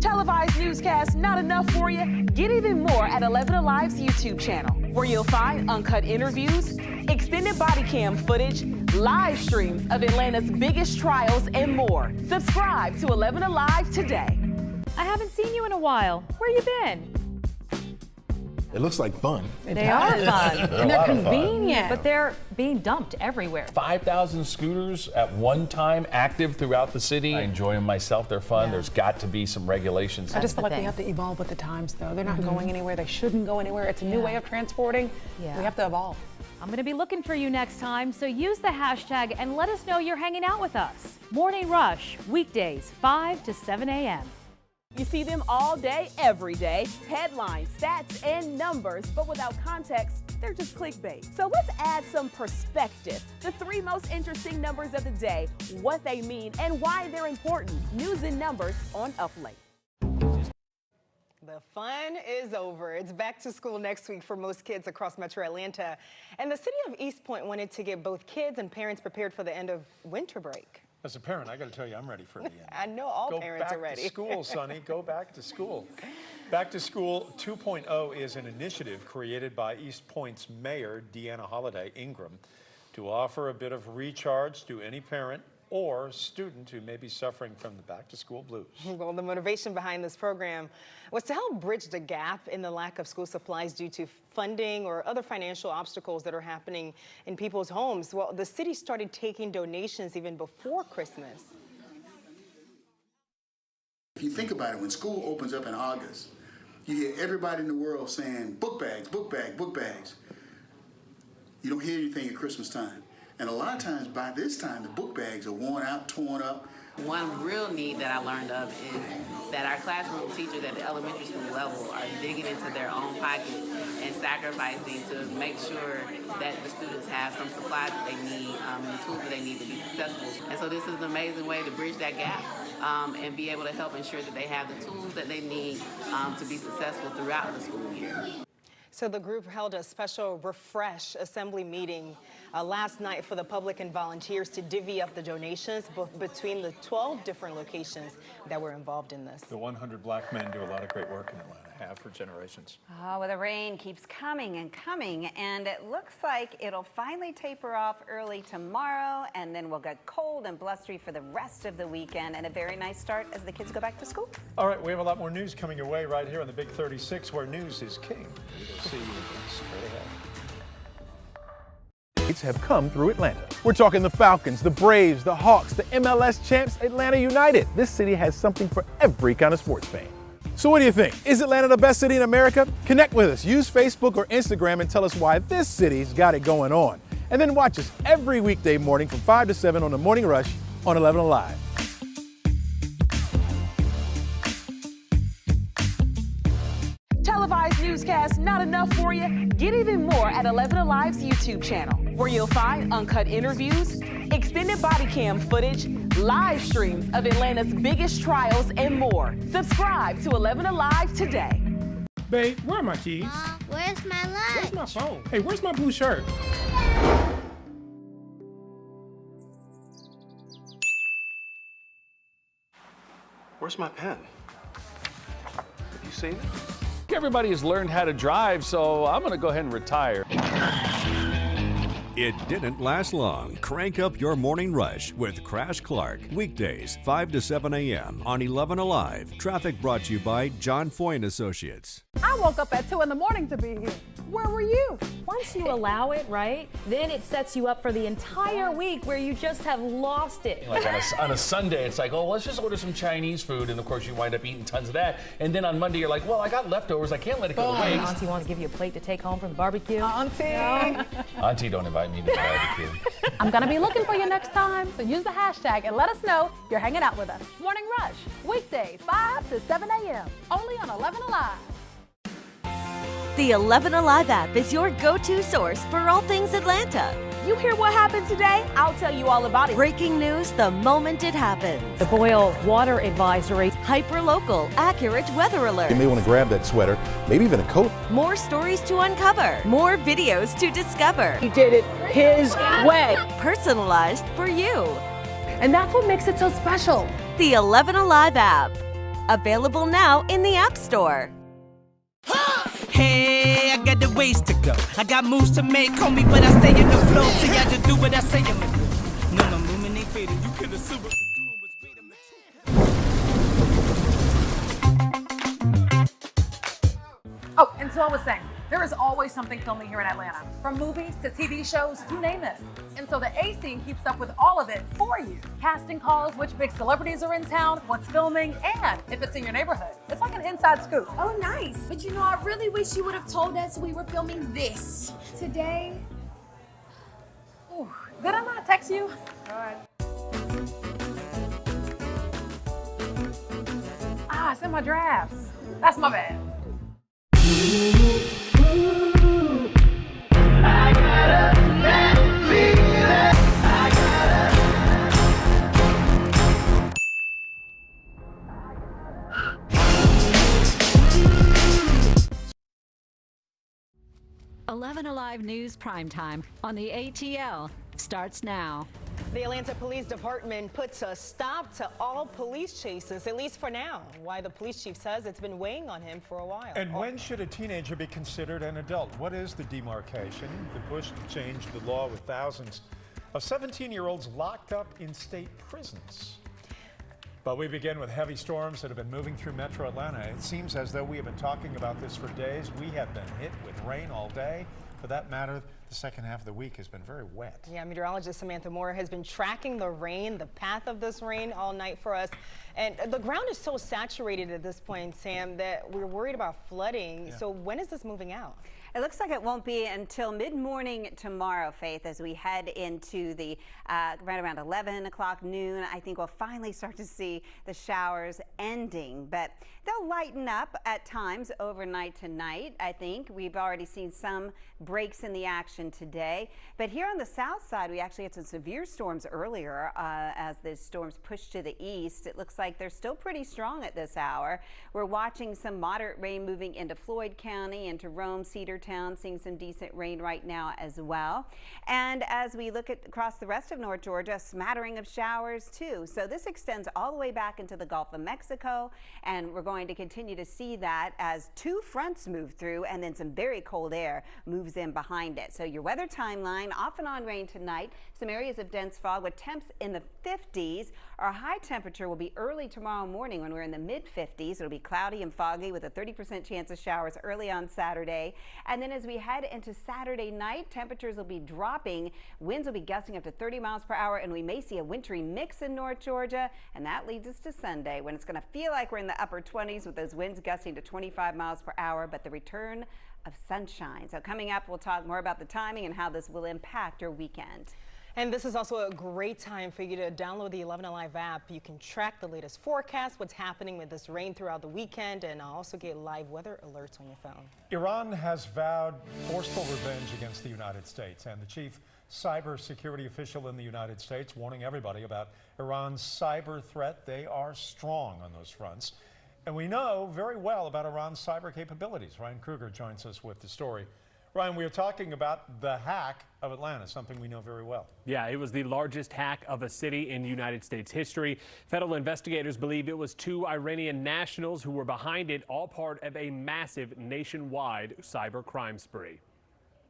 Televised newscasts not enough for you? Get even more at 11Alive's YouTube channel, where you'll find uncut interviews, extended body cam footage, live streams of Atlanta's biggest trials, and more. Subscribe to 11Alive today. I haven't seen you in a while. Where you been? It looks like fun. They are fun, and they're convenient, but they're being dumped everywhere. 5,000 scooters at one time active throughout the city. I enjoy them myself. They're fun. There's got to be some regulations. I just feel like we have to evolve with the times, though. They're not going anywhere. They shouldn't go anywhere. It's a new way of transporting. We have to evolve. I'm going to be looking for you next time, so use the hashtag and let us know you're hanging out with us. Morning Rush, weekdays 5 to 7 a.m. You see them all day, every day. Headlines, stats, and numbers, but without context, they're just clickbait. So let's add some perspective. The 3 most interesting numbers of the day, what they mean, and why they're important. News and numbers on Up Late. The fun is over. It's back to school next week for most kids across Metro Atlanta. And the city of East Point wanted to get both kids and parents prepared for the end of winter break. As a parent, I got to tell you, I'm ready for the end. I know all parents are ready. Go back to school, Sonny. Go back to school. Back to School 2.0 is an initiative created by East Point's mayor, Deanna Holiday Ingram, to offer a bit of recharge to any parent or student who may be suffering from the back-to-school blues. Well, the motivation behind this program was to help bridge the gap in the lack of school supplies due to funding or other financial obstacles that are happening in people's homes. Well, the city started taking donations even before Christmas. If you think about it, when school opens up in August, you hear everybody in the world saying, book bags, book bags, book bags. You don't hear anything at Christmas time. And a lot of times by this time, the book bags are worn out, torn up. One real need that I learned of is that our classroom teachers at the elementary school level are digging into their own pockets and sacrificing to make sure that the students have some supplies that they need, the tools that they need to be successful. And so this is an amazing way to bridge that gap and be able to help ensure that they have the tools that they need to be successful throughout the school year. So the group held a special refresh assembly meeting last night for the public and volunteers to divvy up the donations between the 12 different locations that were involved in this. The 100 black men do a lot of great work in Atlanta, have for generations. Oh, well, the rain keeps coming and coming, and it looks like it'll finally taper off early tomorrow, and then we'll get cold and blustery for the rest of the weekend, and a very nice start as the kids go back to school. All right, we have a lot more news coming your way right here on the Big 36, where news is king. We'll see you straight ahead. Have come through Atlanta. We're talking the Falcons, the Braves, the Hawks, the MLS champs, Atlanta United. This city has something for every kind of sports fan. So what do you think? Is Atlanta the best city in America? Connect with us. Use Facebook or Instagram and tell us why this city's got it going on. And then watch us every weekday morning from 5 to 7 on the Morning Rush on 11Alive. Televised newscasts not enough for you? Get even more at 11Alive's YouTube channel, where you'll find uncut interviews, extended body cam footage, live streams of Atlanta's biggest trials, and more. Subscribe to 11Alive today. Babe, where are my keys? Where's my lunch? Where's my phone? Hey, where's my blue shirt? Where's my pen? Have you seen it? Everybody has learned how to drive, so I'm going to go ahead and retire. It didn't last long. Crank up your morning rush with Crash Clark. Weekdays, 5 to 7 a.m. on 11Alive. Traffic brought to you by John Foy & Associates. I woke up at 2 in the morning to be here. Where were you? Once you allow it, right, then it sets you up for the entire week where you just have lost it. Like on a Sunday, it's like, oh, let's just order some Chinese food. And of course, you wind up eating tons of that. And then on Monday, you're like, well, I got leftovers. I can't let it go to waste. Auntie wants to give you a plate to take home from the barbecue. Auntie. No. Auntie, don't invite me to the barbecue. I'm going to be looking for you next time, so use the hashtag and let us know you're hanging out with us. Morning Rush, weekdays 5 to 7 a.m. only on 11Alive. The 11Alive app is your go-to source for all things Atlanta. You hear what happened today? I'll tell you all about it. Breaking news the moment it happens. The boil water advisory. Hyper-local, accurate weather alert. You may want to grab that sweater, maybe even a coat. More stories to uncover. More videos to discover. He did it his way. Personalized for you. And that's what makes it so special. The 11Alive app. Available now in the App Store. Hey, I got the ways to go. I got moves to make, homie, but I stay in the flow. See, I just do what I say I'm gonna do. No, my movement ain't fading. You can assume what the doing was great. Oh, and so I was saying, there is always something filming here in Atlanta. From movies to TV shows, you name it. And so the A scene keeps up with all of it for you. Casting calls, which big celebrities are in town, what's filming, and if it's in your neighborhood. It's like an inside scoop. Oh, nice. But you know, I really wish you would have told us we were filming this. Today, Ooh, did I not text you? All right. Ah, it's in my drafts. That's my bad. 11Alive News Primetime on the ATL starts now. The Atlanta Police Department puts a stop to all police chases, at least for now. Why the police chief says it's been weighing on him for a while. And when should a teenager be considered an adult? What is the demarcation? The push to change the law with thousands of 17-year-olds locked up in state prisons. But we begin with heavy storms that have been moving through metro Atlanta. It seems as though we have been talking about this for days. We have been hit with rain all day. For that matter, the second half of the week has been very wet. Yeah, meteorologist Samantha Moore has been tracking the rain, the path of this rain all night for us. And the ground is so saturated at this point, Sam, that we're worried about flooding. Yeah. So when is this moving out? It looks like it won't be until mid-morning tomorrow, Faith, as we head into the right around 11 o'clock noon. I think we'll finally start to see the showers ending, but they'll lighten up at times overnight tonight. I think we've already seen some breaks in the action today, but here on the south side, we actually had some severe storms earlier as the storms pushed to the east. It looks like they're still pretty strong at this hour. We're watching some moderate rain moving into Floyd County, into Rome, Cedartown, seeing some decent rain right now as well. And as we look at across the rest of North Georgia, a smattering of showers too. So this extends all the way back into the Gulf of Mexico, and we're going to continue to see that as two fronts move through and then some very cold air moves in behind it. So your weather timeline, off and on rain tonight, some areas of dense fog with temps in the 50s. Our high temperature will be early tomorrow morning when we're in the mid-50s. It'll be cloudy and foggy with a 30% chance of showers early on Saturday. And then as we head into Saturday night, temperatures will be dropping. Winds will be gusting up to 30 miles per hour, and we may see a wintry mix in North Georgia. And that leads us to Sunday, when it's going to feel like we're in the upper 20s with those winds gusting to 25 miles per hour, but the return of sunshine. So coming up, we'll talk more about the timing and how this will impact your weekend. And this is also a great time for you to download the 11Alive app. You can track the latest forecast, what's happening with this rain throughout the weekend, and also get live weather alerts on your phone. Iran has vowed forceful revenge against the United States, and the chief cybersecurity official in the United States warning everybody about Iran's cyber threat. They are strong on those fronts. And we know very well about Iran's cyber capabilities. Ryan Kruger joins us with the story. Ryan, we are talking about the hack of Atlanta, something we know very well. Yeah, it was the largest hack of a city in United States history. Federal investigators believe it was two Iranian nationals who were behind it, all part of a massive nationwide cyber crime spree.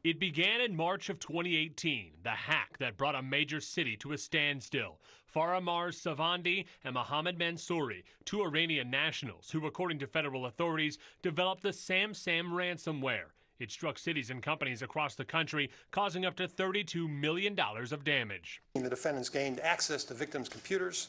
It began in March of 2018, the hack that brought a major city to a standstill. Faramar Savandi and Mohammad Mansouri, two Iranian nationals who, according to federal authorities, developed the SamSam ransomware. It struck cities and companies across the country, causing up to $32 million of damage. The defendants gained access to victims' computers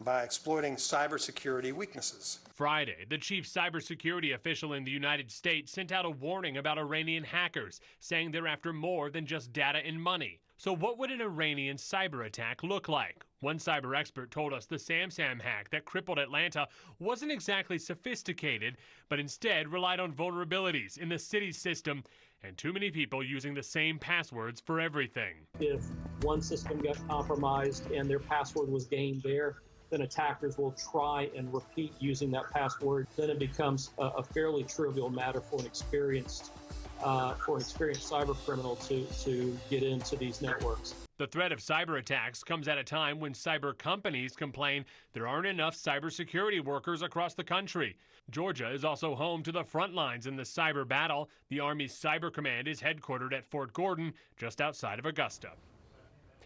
by exploiting cybersecurity weaknesses. Friday, the chief cybersecurity official in the United States sent out a warning about Iranian hackers, saying they're after more than just data and money. So what would an Iranian cyber attack look like? One cyber expert told us the SamSam hack that crippled Atlanta wasn't exactly sophisticated, but instead relied on vulnerabilities in the city's system and too many people using the same passwords for everything. If one system got compromised and their password was gained there, then attackers will try and repeat using that password. Then it becomes a fairly trivial matter for an experienced cyber criminal to get into these networks. The threat of cyber attacks comes at a time when cyber companies complain there aren't enough cybersecurity workers across the country. Georgia is also home to the front lines in the cyber battle. The Army's Cyber Command is headquartered at Fort Gordon, just outside of Augusta.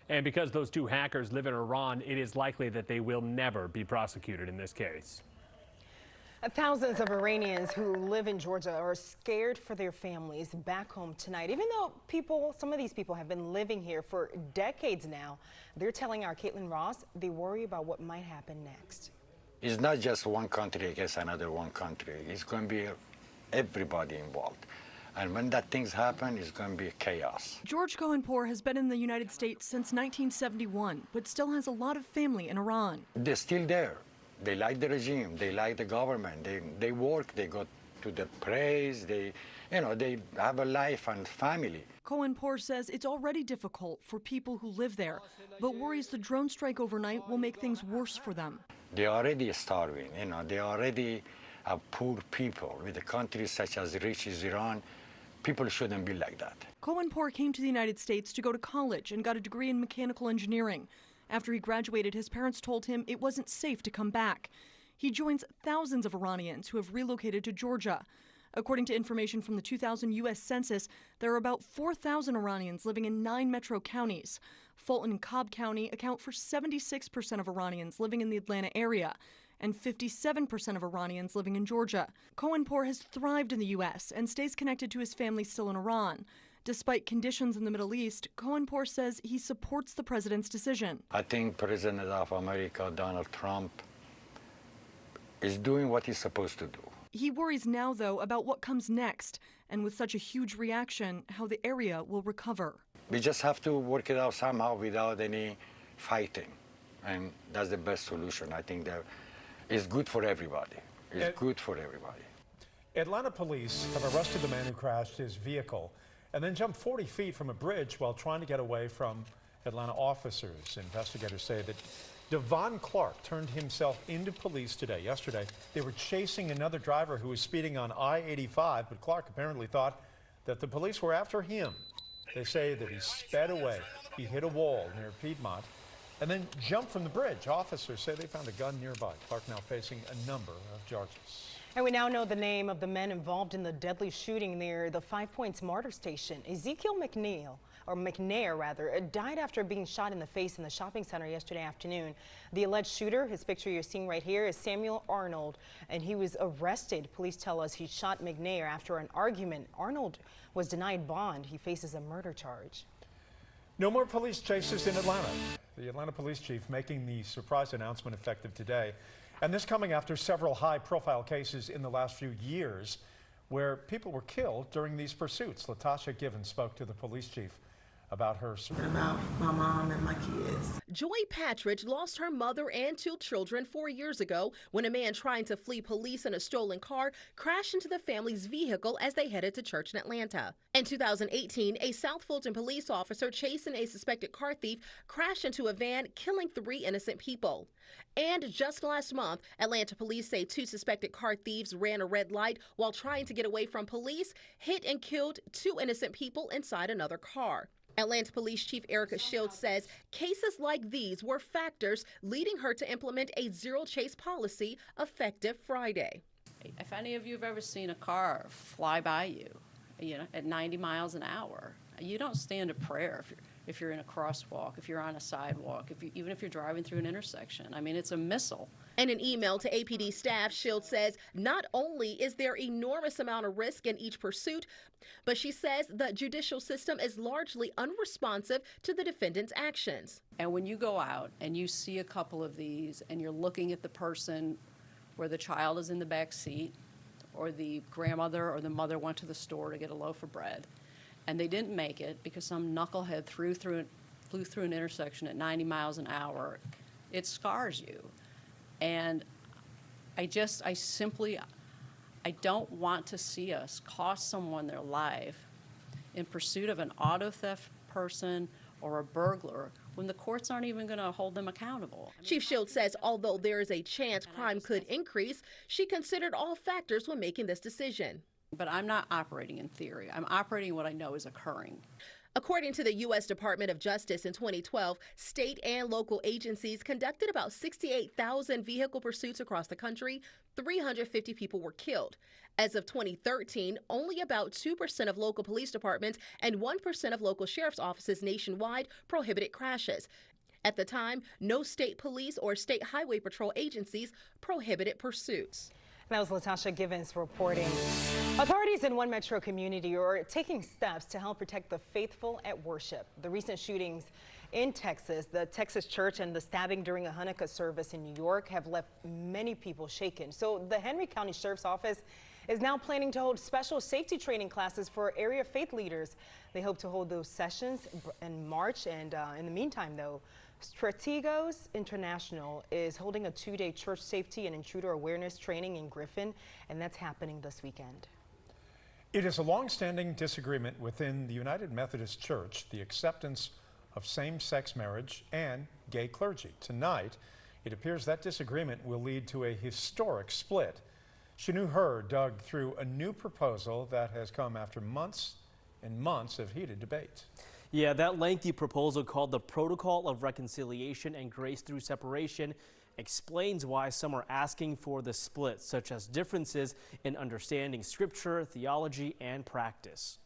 And because those two hackers live in Iran, it is likely that they will never be prosecuted in this case. Thousands of Iranians who live in Georgia are scared for their families back home tonight. Even though some of these people have been living here for decades now, they're telling our Caitlin Ross they worry about what might happen next. It's not just one country against another one country. It's going to be everybody involved. And when that things happen, it's going to be chaos. George Cohenpour has been in the United States since 1971, but still has a lot of family in Iran. They're still there. They like the regime. They like the government. They work. They go to the praise. They have a life and family. Cohenpour says it's already difficult for people who live there, but worries the drone strike overnight will make things worse for them. They're already starving. They already have poor people. With a country such as rich as Iran, people shouldn't be like that. Cohenpour came to the United States to go to college and got a degree in mechanical engineering. After he graduated, his parents told him it wasn't safe to come back. He joins thousands of Iranians who have relocated to Georgia. According to information from the 2000 U.S. Census, there are about 4,000 Iranians living in 9 metro counties. Fulton and Cobb County account for 76% of Iranians living in the Atlanta area and 57% of Iranians living in Georgia. Cohenpour has thrived in the U.S. and stays connected to his family still in Iran. Despite conditions in the Middle East, Cohenpour says he supports the president's decision. I think President of America, Donald Trump, is doing what he's supposed to do. He worries now, though, about what comes next, and with such a huge reaction, how the area will recover. We just have to work it out somehow without any fighting, and that's the best solution. I think that is good for everybody. It's good for everybody. Atlanta police have arrested the man who crashed his vehicle and then jumped 40 feet from a bridge while trying to get away from Atlanta officers. Investigators say that Devon Clark turned himself into police today. Yesterday, they were chasing another driver who was speeding on I-85, but Clark apparently thought that the police were after him. They say that he sped away. He hit a wall near Piedmont and then jumped from the bridge. Officers say they found a gun nearby. Clark now facing a number of charges. And we now know the name of the men involved in the deadly shooting near the 5 Points MARTYR station. Ezekiel McNair died after being shot in the face in the shopping center yesterday afternoon. The alleged shooter, his picture you're seeing right here, is Samuel Arnold, and he was arrested. Police tell us he shot McNair after an argument. Arnold was denied bond. He faces a murder charge. No more police chases in Atlanta. The Atlanta police chief making the surprise announcement effective today. And this coming after several high-profile cases in the last few years where people were killed during these pursuits. Latasha Givens spoke to the police chief about her about my mom and my kids. Joy Patridge lost her mother and 2 children 4 years ago when a man trying to flee police in a stolen car crashed into the family's vehicle as they headed to church in Atlanta. In 2018, a South Fulton police officer chasing a suspected car thief crashed into a van, killing 3 innocent people. And just last month, Atlanta police say 2 suspected car thieves ran a red light while trying to get away from police, hit and killed 2 innocent people inside another car. Atlanta Police Chief Erica Shields says cases like these were factors leading her to implement a zero-chase policy effective Friday. If any of you have ever seen a car fly by you, at 90 miles an hour, you don't stand a prayer if you're in a crosswalk, if you're on a sidewalk, even if you're driving through an intersection. I mean, it's a missile. In an email to APD staff, Shields says not only is there enormous amount of risk in each pursuit, but she says the judicial system is largely unresponsive to the defendant's actions. And when you go out and you see a couple of these and you're looking at the person where the child is in the back seat, or the grandmother or the mother went to the store to get a loaf of bread, and they didn't make it because some knucklehead flew through an intersection at 90 miles an hour, it scars you. And I don't want to see us cost someone their life in pursuit of an auto theft person or a burglar when the courts aren't even going to hold them accountable. Chief Shields says although there is a chance crime could increase, she considered all factors when making this decision. But I'm not operating in theory. I'm operating what I know is occurring. According to the U.S. Department of Justice in 2012, state and local agencies conducted about 68,000 vehicle pursuits across the country. 350 people were killed. As of 2013, only about 2% of local police departments and 1% of local sheriff's offices nationwide prohibited crashes. At the time, no state police or state highway patrol agencies prohibited pursuits. That was Latasha Givens reporting. Authorities in one metro community are taking steps to help protect the faithful at worship. The recent shootings in Texas, the Texas church, and the stabbing during a Hanukkah service in New York have left many people shaken. So the Henry County Sheriff's Office is now planning to hold special safety training classes for area faith leaders. They hope to hold those sessions in March, and in the meantime, though, Strategos International is holding a 2-day church safety and intruder awareness training in Griffin, and that's happening this weekend. It is a long-standing disagreement within the United Methodist Church, the acceptance of same-sex marriage and gay clergy. Tonight, it appears that disagreement will lead to a historic split. Shanu Hur dug through a new proposal that has come after months and months of heated debate. Yeah, that lengthy proposal, called the Protocol of Reconciliation and Grace Through Separation, explains why some are asking for the split, such as differences in understanding scripture, theology, and practice.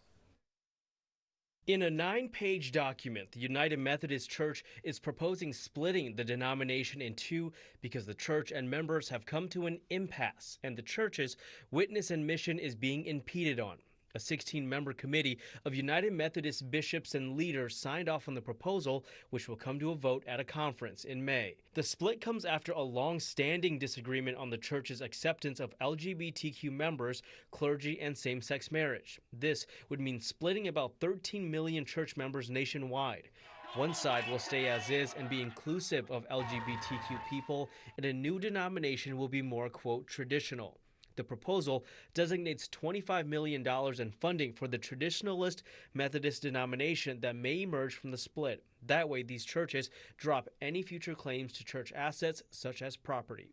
In a 9-page document, the United Methodist Church is proposing splitting the denomination in two because the church and members have come to an impasse and the church's witness and mission is being impeded on. A 16-member committee of United Methodist bishops and leaders signed off on the proposal, which will come to a vote at a conference in May. The split comes after a long-standing disagreement on the church's acceptance of LGBTQ members, clergy, and same-sex marriage. This would mean splitting about 13 million church members nationwide. One side will stay as is and be inclusive of LGBTQ people, and a new denomination will be more, quote, traditional. The proposal designates $25 million in funding for the traditionalist Methodist denomination that may emerge from the split. That way, these churches drop any future claims to church assets, such as property.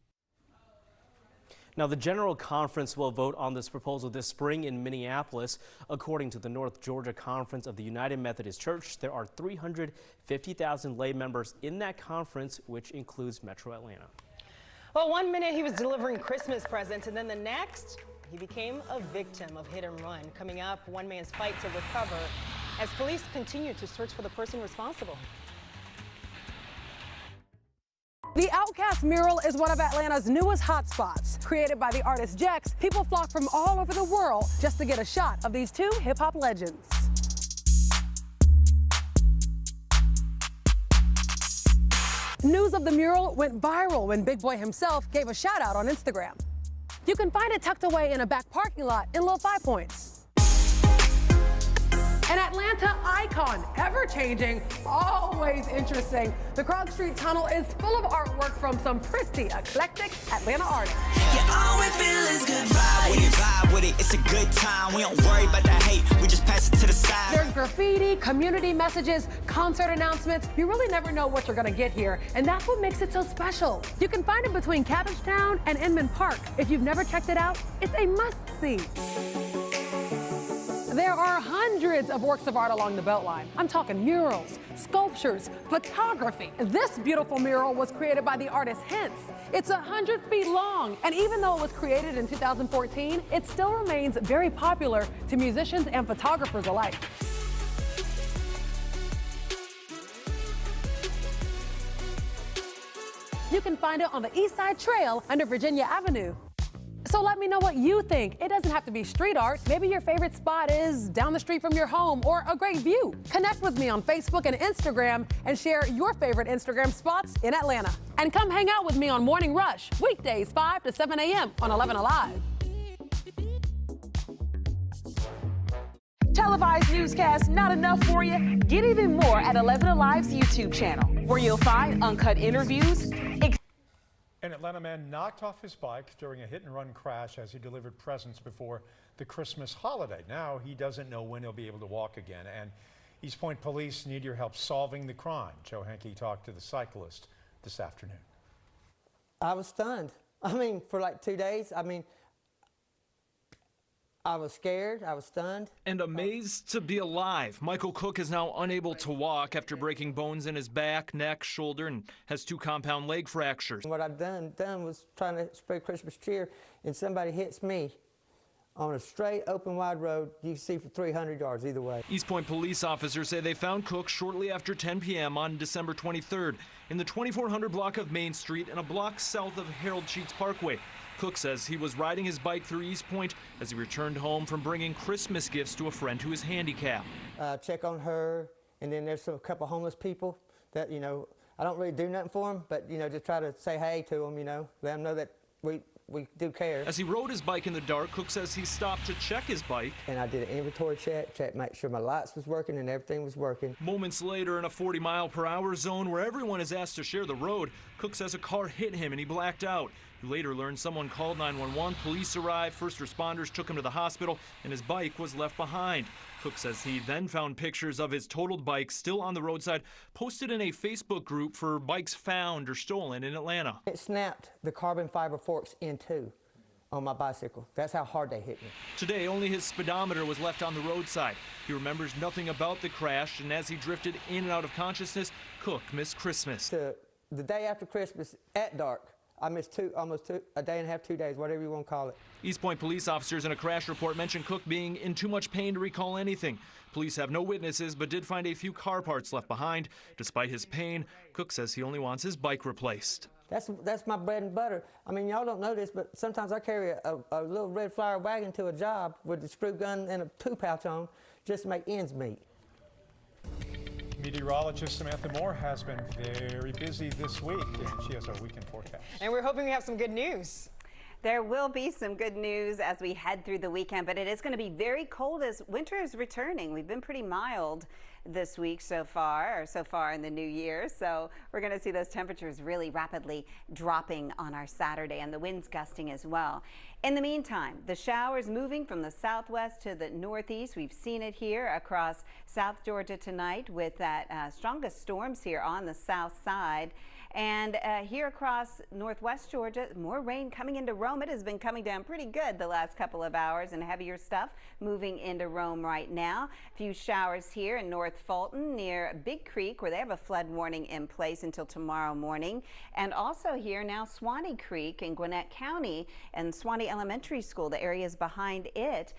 Now, the General Conference will vote on this proposal this spring in Minneapolis. According to the North Georgia Conference of the United Methodist Church, there are 350,000 lay members in that conference, which includes Metro Atlanta. Well, one minute he was delivering Christmas presents, and then the next, he became a victim of hit and run. Coming up, one man's fight to recover as police continue to search for the person responsible. The Outcast mural is one of Atlanta's newest hotspots. Created by the artist Jex, people flock from all over the world just to get a shot of these two hip-hop legends. News of the mural went viral when Big Boy himself gave a shout out on Instagram. You can find it tucked away in a back parking lot in Little 5 Points. An Atlanta icon, ever-changing, always interesting. The Krog Street Tunnel is full of artwork from some pretty eclectic Atlanta artists. Yeah, all we feel is good vibe with it, it's a good time. We don't worry about the hate, we just pass it to the side. There's graffiti, community messages, concert announcements. You really never know what you're gonna get here, and that's what makes it so special. You can find it between Cabbagetown and Inman Park. If you've never checked it out, it's a must-see. There are hundreds of works of art along the Beltline. I'm talking murals, sculptures, photography. This beautiful mural was created by the artist Hence. It's 100 feet long, and even though it was created in 2014, it still remains very popular to musicians and photographers alike. You can find it on the East Side Trail under Virginia Avenue. So let me know what you think. It doesn't have to be street art. Maybe your favorite spot is down the street from your home or a great view. Connect with me on Facebook and Instagram and share your favorite Instagram spots in Atlanta. And come hang out with me on Morning Rush, weekdays 5 to 7 a.m. on 11Alive. Televised newscasts not enough for you? Get even more at 11Alive's YouTube channel, where you'll find uncut interviews. An Atlanta man knocked off his bike during a hit-and-run crash as he delivered presents before the Christmas holiday. Now he doesn't know when he'll be able to walk again, and East Point police need your help solving the crime. Joe Henke talked to the cyclist this afternoon. I was stunned. I mean, for like 2 days, I was scared, I was stunned. And amazed to be alive. Michael Cook is now unable to walk after breaking bones in his back, neck, shoulder, and has 2 compound leg fractures. What I'd done was trying to spread Christmas cheer, and somebody hits me on a straight, open, wide road. You can see for 300 yards either way. East Point police officers say they found Cook shortly after 10 p.m. on December 23rd in the 2400 block of Main Street and a block south of Harold Sheets Parkway. Cook says he was riding his bike through East Point as he returned home from bringing Christmas gifts to a friend who is handicapped. Check on her, and then there's a couple homeless people that, I don't really do nothing for them, but, just try to say hey to them, let them know that we do care. As he rode his bike in the dark, Cook says he stopped to check his bike. And I did an inventory check, make sure my lights was working and everything was working. Moments later, in a 40-mile-per-hour zone where everyone is asked to share the road, Cook says a car hit him and he blacked out. He later learned someone called 911, police arrived, first responders took him to the hospital, and his bike was left behind. Cook says he then found pictures of his totaled bike still on the roadside, posted in a Facebook group for bikes found or stolen in Atlanta. It snapped the carbon fiber forks in two on my bicycle. That's how hard they hit me. Today, only his speedometer was left on the roadside. He remembers nothing about the crash, and as he drifted in and out of consciousness, Cook missed Christmas. The day after Christmas, at dark, I missed a day and a half, 2 days, whatever you want to call it. East Point police officers in a crash report mentioned Cook being in too much pain to recall anything. Police have no witnesses, but did find a few car parts left behind. Despite his pain, Cook says he only wants his bike replaced. That's my bread and butter. I mean, y'all don't know this, but sometimes I carry a little red flower wagon to a job with a screw gun and a 2-pouch on just to make ends meet. Meteorologist Samantha Moore has been very busy this week, and she has our weekend forecast. And we're hoping we have some good news. There will be some good news as we head through the weekend, but it is going to be very cold as winter is returning. We've been pretty mild this week so far in the new year. So we're going to see those temperatures really rapidly dropping on our Saturday, and the winds gusting as well. In the meantime, the showers moving from the southwest to the northeast. We've seen it here across South Georgia tonight with that strongest storms here on the south side. And here across northwest Georgia, more rain coming into Rome. It has been coming down pretty good the last couple of hours, and heavier stuff moving into Rome right now. A few showers here in North Fulton near Big Creek, where they have a flood warning in place until tomorrow morning. And also here now Swanee Creek in Gwinnett County and Swanee Elementary School. The area is behind it.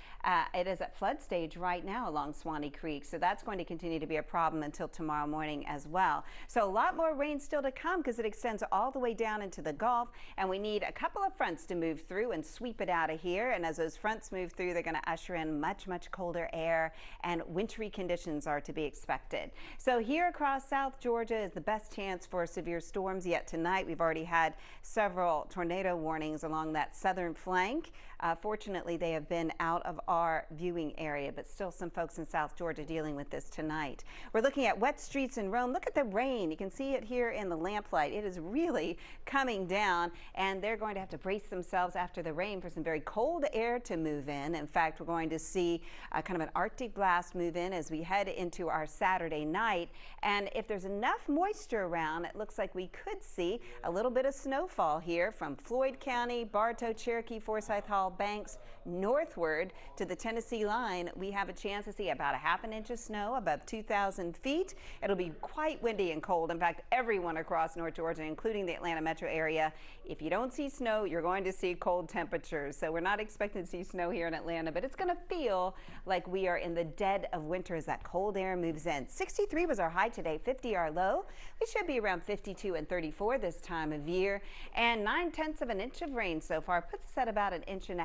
It is at flood stage right now along Swanee Creek. So that's going to continue to be a problem until tomorrow morning as well. So a lot more rain still to come, because it extends all the way down into the Gulf, and we need a couple of fronts to move through and sweep it out of here. And as those fronts move through, they're going to usher in much colder air, and wintry conditions are to be expected. So here across South Georgia is the best chance for severe storms yet tonight. We've already had several tornado warnings along that southern flank. Fortunately, they have been out of our viewing area, but still some folks in South Georgia dealing with this tonight. We're looking at wet streets in Rome. Look at the rain. You can see it here in the lamplight. It is really coming down, and they're going to have to brace themselves after the rain for some very cold air to move in. In fact, we're going to see kind of an Arctic blast move in as we head into our Saturday night. And if there's enough moisture around, it looks like we could see a little bit of snowfall here from Floyd County, Bartow, Cherokee, Forsyth Hall, Banks, northward to the Tennessee line. We have a chance to see about a ½ inch of snow above 2,000 feet. It'll be quite windy and cold. In fact, everyone across North Georgia, including the Atlanta metro area, if you don't see snow, you're going to see cold temperatures. So we're not expecting to see snow here in Atlanta, but it's going to feel like we are in the dead of winter as that cold air moves in. 63 was our high today, 50 our low. We should be around 52 and 34 this time of year. And 9/10 of an inch of rain so far puts us at about 1.5 inches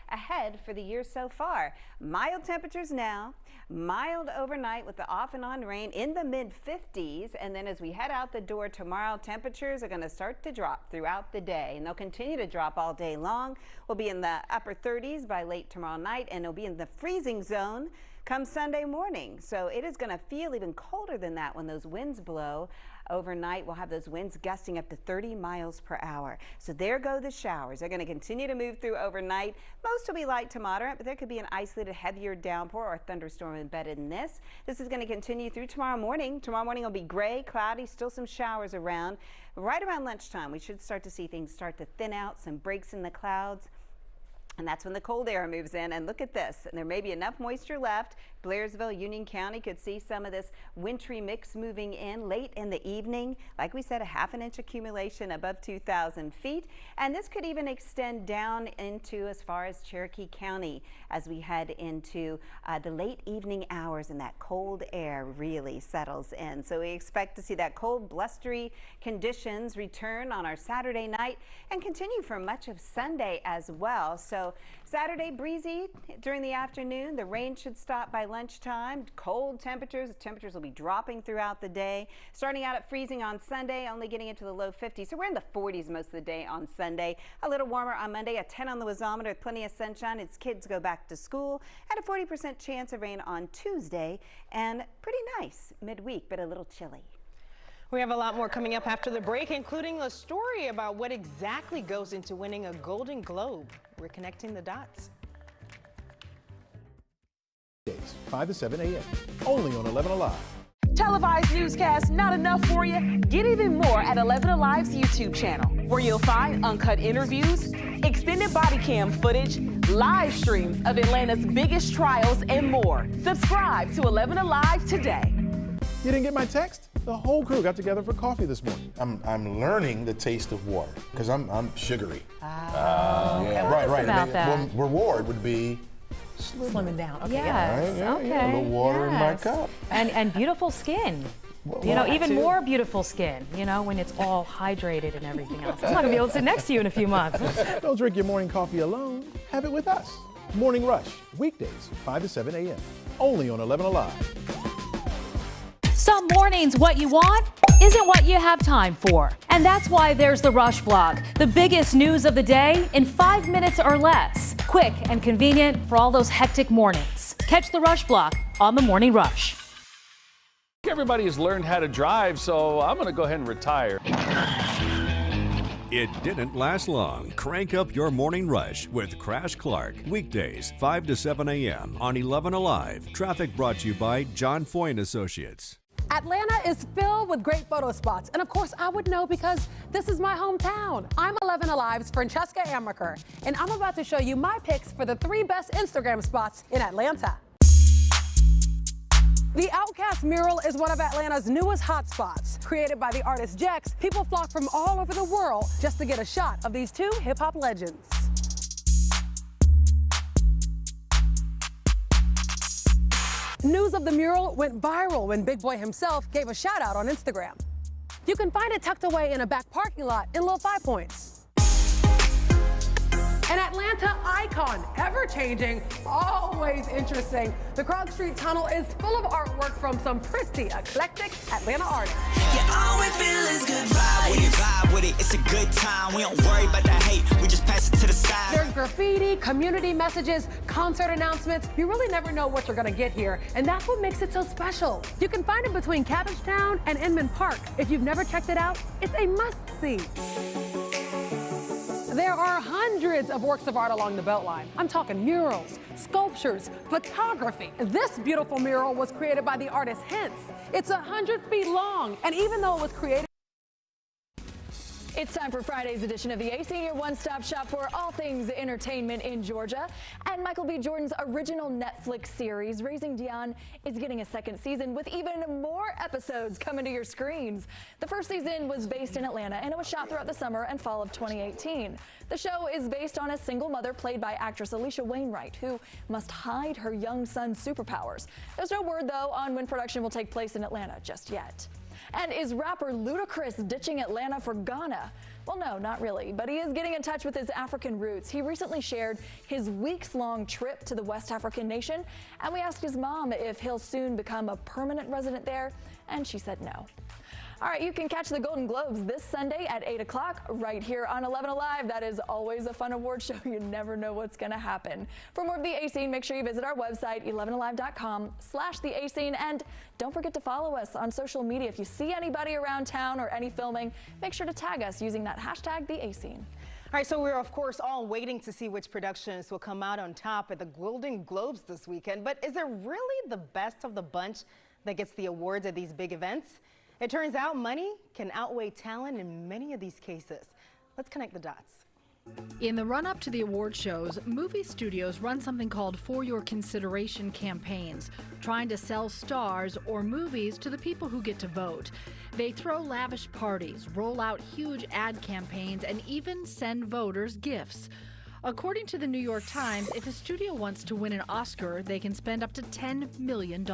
ahead for the year so far. Mild temperatures now, mild overnight with the off and on rain in the mid-50s. And then as we head out the door tomorrow, temperatures are going to start to drop throughout the day, and they'll continue to drop all day long. We'll be in the upper 30s by late tomorrow night, and it'll be in the freezing zone come Sunday morning. So it is going to feel even colder than that when those winds blow. Overnight, we'll have those winds gusting up to 30 miles per hour. So there go the showers. They're going to continue to move through overnight. Most will be light to moderate, but there could be an isolated heavier downpour or thunderstorm embedded in this. This is going to continue through tomorrow morning. Tomorrow morning will be gray, cloudy, still some showers around. Right around lunchtime, we should start to see things start to thin out, some breaks in the clouds. And that's when the cold air moves in. And look at this. And there may be enough moisture left. Blairsville, Union County could see some of this wintry mix moving in late in the evening. Like we said, a ½ inch accumulation above 2,000 feet. And this could even extend down into as far as Cherokee County as we head into the late evening hours, and that cold air really settles in. So we expect to see that cold, blustery conditions return on our Saturday night and continue for much of Sunday as well. So So Saturday, breezy during the afternoon. The rain should stop by lunchtime. Cold temperatures. The temperatures will be dropping throughout the day. Starting out at freezing on Sunday, only getting into the low 50s. So we're in the 40s most of the day on Sunday. A little warmer on Monday, a 10 on the wazometer with plenty of sunshine as kids go back to school. And a 40% chance of rain on Tuesday. And pretty nice midweek, but a little chilly. We have a lot more coming up after the break, including a story about what exactly goes into winning a Golden Globe. We're connecting the dots. 5 to 7 a.m. only on 11Alive. Televised newscasts not enough for you? Get even more at 11Alive's YouTube channel, where you'll find uncut interviews, extended body cam footage, live streams of Atlanta's biggest trials, and more. Subscribe to 11Alive today. You didn't get my text? The whole crew got together for coffee this morning. I'm learning the taste of water because I'm sugary. Yeah. Right. About that. Reward would be Slimming down. Okay. Yes, right? okay. Yeah, a little water in my cup. And beautiful skin. You know, even more beautiful skin, you know, when it's all hydrated and everything else. I'm not going to be able to sit next to you in a few months. Don't drink your morning coffee alone. Have it with us. Morning Rush, weekdays, 5 to 7 a.m. only on 11Alive. Some mornings, what you want isn't what you have time for. And that's why there's the Rush Blog, the biggest news of the day in 5 minutes or less. Quick and convenient for all those hectic mornings. Catch the Rush Blog on the Morning Rush. Everybody has learned how to drive, so I'm going to go ahead and retire. It didn't last long. Crank up your morning rush with Crash Clark. Weekdays, 5 to 7 a.m. on 11Alive. Traffic brought to you by John Foy & Associates. Atlanta is filled with great photo spots. And of course, I would know because this is my hometown. I'm 11Alive's Francesca Amaker, and I'm about to show you my picks for the 3 best Instagram spots in Atlanta. The Outcast mural is one of Atlanta's newest hotspots. Created by the artist Jex, people flock from all over the world just to get a shot of these 2 hip-hop legends. News of the mural went viral when Big Boy himself gave a shout out on Instagram. You can find it tucked away in a back parking lot in Little 5 Points. An Atlanta icon, ever-changing, always interesting. The Krog Street Tunnel is full of artwork from some pretty eclectic Atlanta artists. Yeah, all we feel is good vibes. When you vibe with it, it's a good time. We don't worry about the hate, we just pass it to the side. There's graffiti, community messages, concert announcements. You really never know what you're gonna get here, and that's what makes it so special. You can find it between Cabbagetown and Inman Park. If you've never checked it out, it's a must-see. There are hundreds of works of art along the Beltline. I'm talking murals, sculptures, photography. This beautiful mural was created by the artist Hence. It's 100 feet long, and even though it was created It's time for Friday's edition of the AC, your one-stop shop for all things entertainment in Georgia. And Michael B. Jordan's original Netflix series, Raising Dion, is getting a second season with even more episodes coming to your screens. The first season was based in Atlanta, and it was shot throughout the summer and fall of 2018. The show is based on a single mother played by actress Alicia Wainwright, who must hide her young son's superpowers. There's no word, though, on when production will take place in Atlanta just yet. And is rapper Ludacris ditching Atlanta for Ghana? Well, no, not really, but he is getting in touch with his African roots. He recently shared his weeks-long trip to the West African nation, and we asked his mom if he'll soon become a permanent resident there, and she said no. All right, you can catch the Golden Globes this Sunday at 8 o'clock right here on 11Alive. That is always a fun award show. You never know what's going to happen. For more of the A-Scene, make sure you visit our website, 11alive.com/the A-Scene. And don't forget to follow us on social media. If you see anybody around town or any filming, make sure to tag us using that hashtag, the A-Scene. All right, so we're, of course, all waiting to see which productions will come out on top at the Golden Globes this weekend. But is it really the best of the bunch that gets the awards at these big events? It turns out money can outweigh talent in many of these cases. Let's connect the dots. In the run-up to the award shows, movie studios run something called For Your Consideration campaigns, trying to sell stars or movies to the people who get to vote. They throw lavish parties, roll out huge ad campaigns, and even send voters gifts. According to the New York Times, if a studio wants to win an Oscar, they can spend up to $10 million.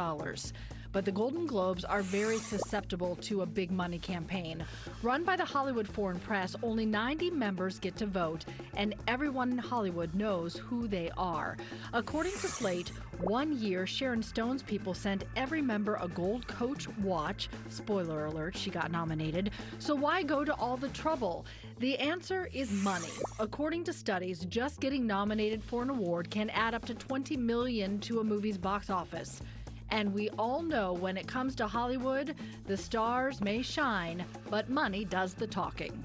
but the Golden Globes are very susceptible to a big money campaign. Run by the Hollywood Foreign Press, only 90 members get to vote, and everyone in Hollywood knows who they are. According to Slate, one year Sharon Stone's people sent every member a gold Coach watch. Spoiler alert, she got nominated. So why go to all the trouble? The answer is money. According to studies, just getting nominated for an award can add up to $20 million to a movie's box office. And we all know when it comes to Hollywood, the stars may shine, but money does the talking.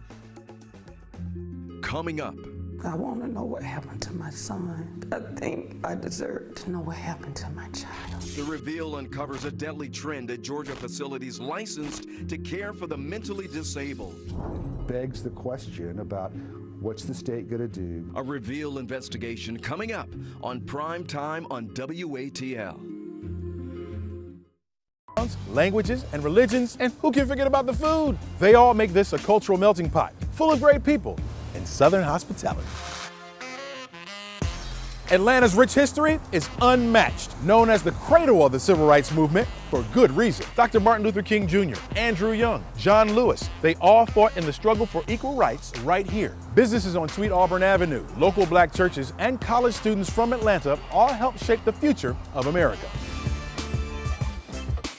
Coming up. I want to know what happened to my son. I think I deserve to know what happened to my child. The reveal uncovers a deadly trend at Georgia facilities licensed to care for the mentally disabled. Begs the question about what's the state going to do. A reveal investigation coming up on Primetime on WATL. Languages and religions, and who can forget about the food? They all make this a cultural melting pot, full of great people and Southern hospitality. Atlanta's rich history is unmatched, known as the cradle of the civil rights movement for good reason. Dr. Martin Luther King Jr., Andrew Young, John Lewis, they all fought in the struggle for equal rights right here. Businesses on Sweet Auburn Avenue, local black churches, and college students from Atlanta all helped shape the future of America.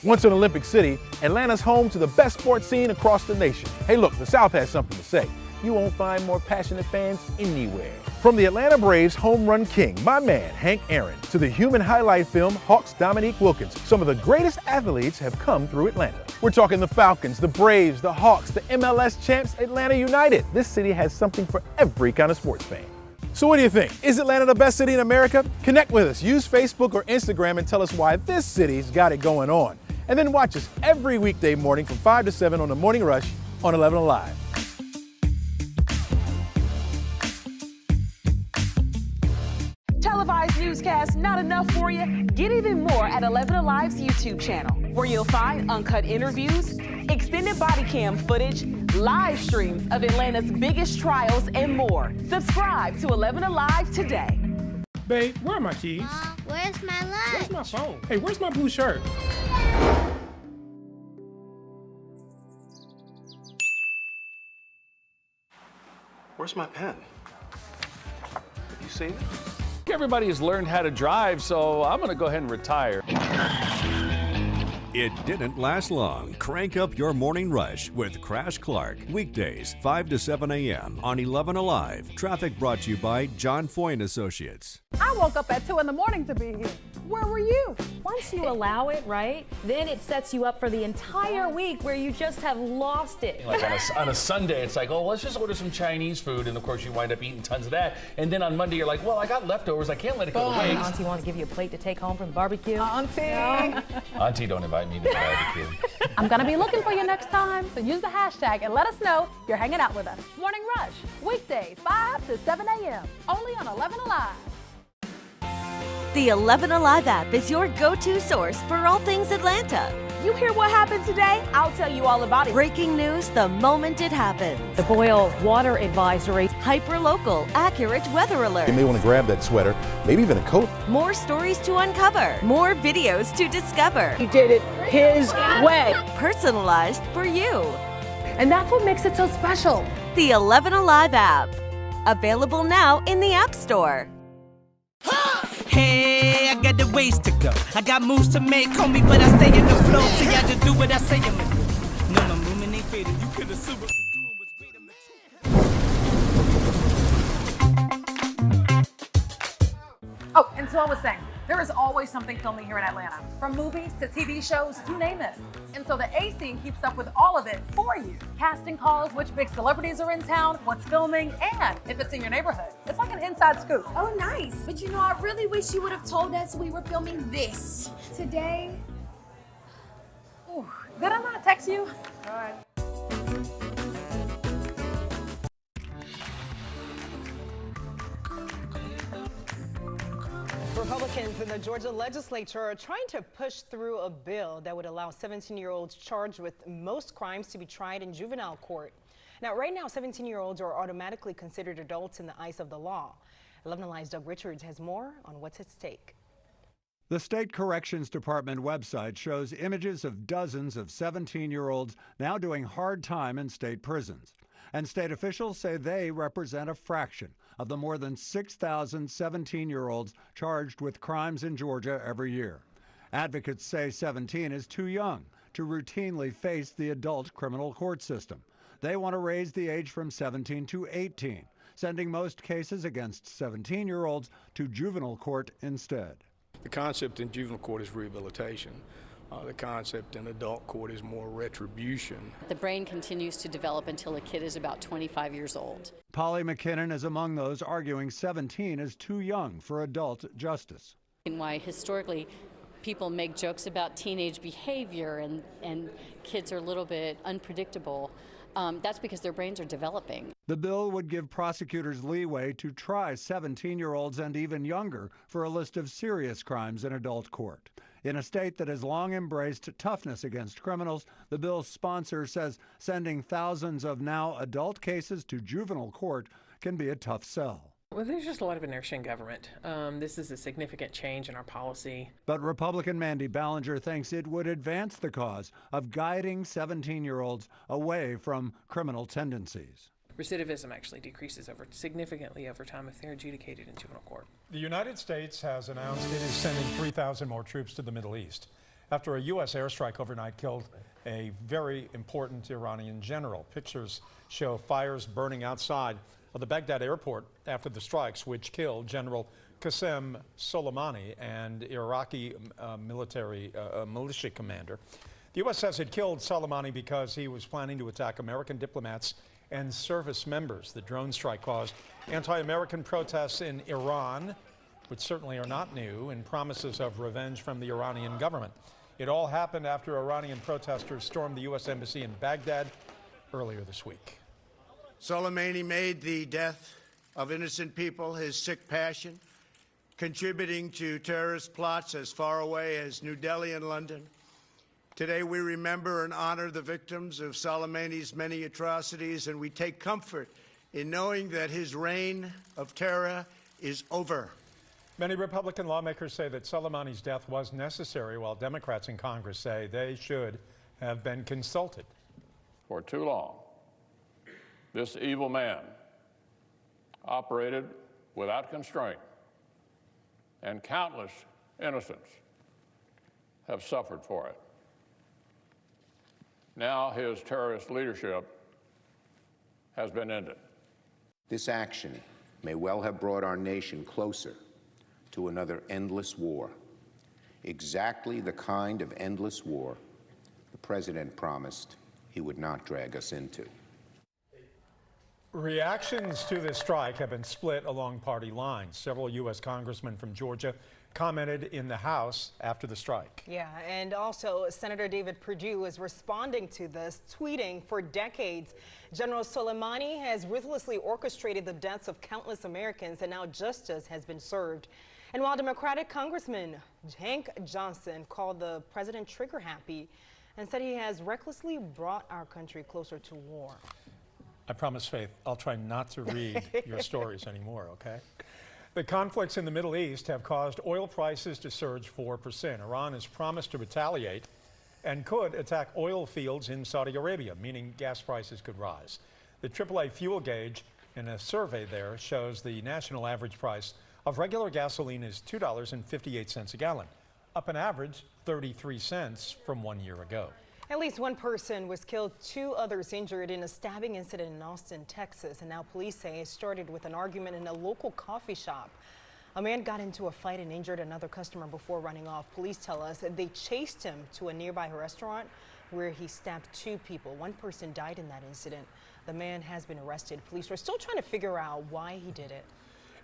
Once an Olympic city, Atlanta's home to the best sports scene across the nation. Hey look, the South has something to say. You won't find more passionate fans anywhere. From the Atlanta Braves home run king, my man Hank Aaron, to the human highlight film Hawks Dominique Wilkins, some of the greatest athletes have come through Atlanta. We're talking the Falcons, the Braves, the Hawks, the MLS champs, Atlanta United. This city has something for every kind of sports fan. So what do you think? Is Atlanta the best city in America? Connect with us. Use Facebook or Instagram and tell us why this city's got it going on. And then watch us every weekday morning from 5 to 7 on the Morning Rush on 11Alive. Televised newscasts not enough for you? Get even more at 11Alive's YouTube channel, where you'll find uncut interviews, extended body cam footage, live streams of Atlanta's biggest trials, and more. Subscribe to 11Alive today. Babe, where are my keys? Where's my lunch? Where's my phone? Hey, where's my blue shirt? Where's my pen? Have you seen it? Everybody has learned how to drive, so I'm going to go ahead and retire. It didn't last long. Crank up your morning rush with Crash Clark. Weekdays, 5 to 7 a.m. on 11Alive. Traffic brought to you by John Foy & Associates. I woke up at 2 in the morning to be here. Where were you? Once you allow it, right, then it sets you up for the entire week where you just have lost it. Like on a Sunday, it's like, oh, let's just order some Chinese food, and of course you wind up eating tons of that. And then on Monday, you're like, well, I got leftovers. I can't let it go to waste. Auntie wants to give you a plate to take home from the barbecue. Auntie. No. Auntie, don't invite me to the barbecue. I'm going to be looking for you next time, so use the hashtag and let us know you're hanging out with us. Morning Rush, weekdays, 5 to 7 a.m., only on 11Alive. The 11Alive app is your go-to source for all things Atlanta. You hear what happened today? I'll tell you all about it. Breaking news the moment it happens. The boil water advisory. Hyper-local, accurate weather alert. You may want to grab that sweater, maybe even a coat. More stories to uncover. More videos to discover. He did it his way. Personalized for you. And that's what makes it so special. The 11Alive app. Available now in the App Store. Hey, I got the ways to go. I got moves to make, homie, but I stay in the flow. See, I just do what I say I'm gonna do. No, my movement ain't faded. You could assume it. Oh, and so I was saying, there is always something filming here in Atlanta, from movies to TV shows, you name it. And so the A Scene keeps up with all of it for you. Casting calls, which big celebrities are in town, what's filming, and if it's in your neighborhood. It's like an inside scoop. Oh, nice. But you know, I really wish you would have told us we were filming this today. Ooh, did I not text you? All right. Republicans in the Georgia legislature are trying to push through a bill that would allow 17-year-olds charged with most crimes to be tried in juvenile court. Now, right now, 17-year-olds are automatically considered adults in the eyes of the law. 11Alive's Doug Richards has more on what's at stake. The State Corrections Department website shows images of dozens of 17-year-olds now doing hard time in state prisons. And state officials say they represent a fraction of the more than 6,000 17-year-olds charged with crimes in Georgia every year. Advocates say 17 is too young to routinely face the adult criminal court system. They want to raise the age from 17 to 18, sending most cases against 17-year-olds to juvenile court instead. The concept in juvenile court is rehabilitation. The concept in adult court is more retribution. The brain continues to develop until a kid is about 25 years old. Polly McKinnon is among those arguing 17 is too young for adult justice. And why historically people make jokes about teenage behavior and kids are a little bit unpredictable. That's because their brains are developing. The bill would give prosecutors leeway to try 17-year-olds and even younger for a list of serious crimes in adult court. In a state that has long embraced toughness against criminals, the bill's sponsor says sending thousands of now adult cases to juvenile court can be a tough sell. Well, there's just a lot of inertia in government. This is a significant change in our policy. But Republican Mandy Ballinger thinks it would advance the cause of guiding 17-year-olds away from criminal tendencies. Recidivism actually decreases significantly over time if they're adjudicated in juvenile court. The United States has announced it is sending 3,000 more troops to the Middle East after a U.S. airstrike overnight killed a very important Iranian general. Pictures show fires burning outside of the Baghdad airport after the strikes, which killed General Qasem Soleimani and Iraqi militia commander. The U.S. says it killed Soleimani because he was planning to attack American diplomats and service members. The drone strike caused anti-American protests in Iran, which certainly are not new, and promises of revenge from the Iranian government. It all happened after Iranian protesters stormed the U.S. Embassy in Baghdad earlier this week. Soleimani made the death of innocent people his sick passion, contributing to terrorist plots as far away as New Delhi and London. Today we remember and honor the victims of Soleimani's many atrocities, and we take comfort in knowing that his reign of terror is over. Many Republican lawmakers say that Soleimani's death was necessary, while Democrats in Congress say they should have been consulted. For too long, this evil man operated without constraint, and countless innocents have suffered for it. Now his terrorist leadership has been ended. This action may well have brought our nation closer to another endless war, exactly the kind of endless war the president promised he would not drag us into. Reactions to this strike have been split along party lines. Several U.S. congressmen from Georgia commented in the House after the strike. Yeah, and also Senator David Perdue is responding to this, tweeting, "For decades, General Soleimani has ruthlessly orchestrated the deaths of countless Americans, and now justice has been served." And while Democratic Congressman Hank Johnson called the president trigger happy and said he has recklessly brought our country closer to war. I promise, Faith, I'll try not to read your stories anymore, okay? The conflicts in the Middle East have caused oil prices to surge 4%. Iran has promised to retaliate and could attack oil fields in Saudi Arabia, meaning gas prices could rise. The AAA fuel gauge in a survey there shows the national average price of regular gasoline is $2.58 a gallon, up an average 33 cents from 1 year ago. At least one person was killed, 2 others injured in a stabbing incident in Austin, Texas. And now police say it started with an argument in a local coffee shop. A man got into a fight and injured another customer before running off. Police tell us that they chased him to a nearby restaurant where he stabbed 2 people. One person died in that incident. The man has been arrested. Police are still trying to figure out why he did it.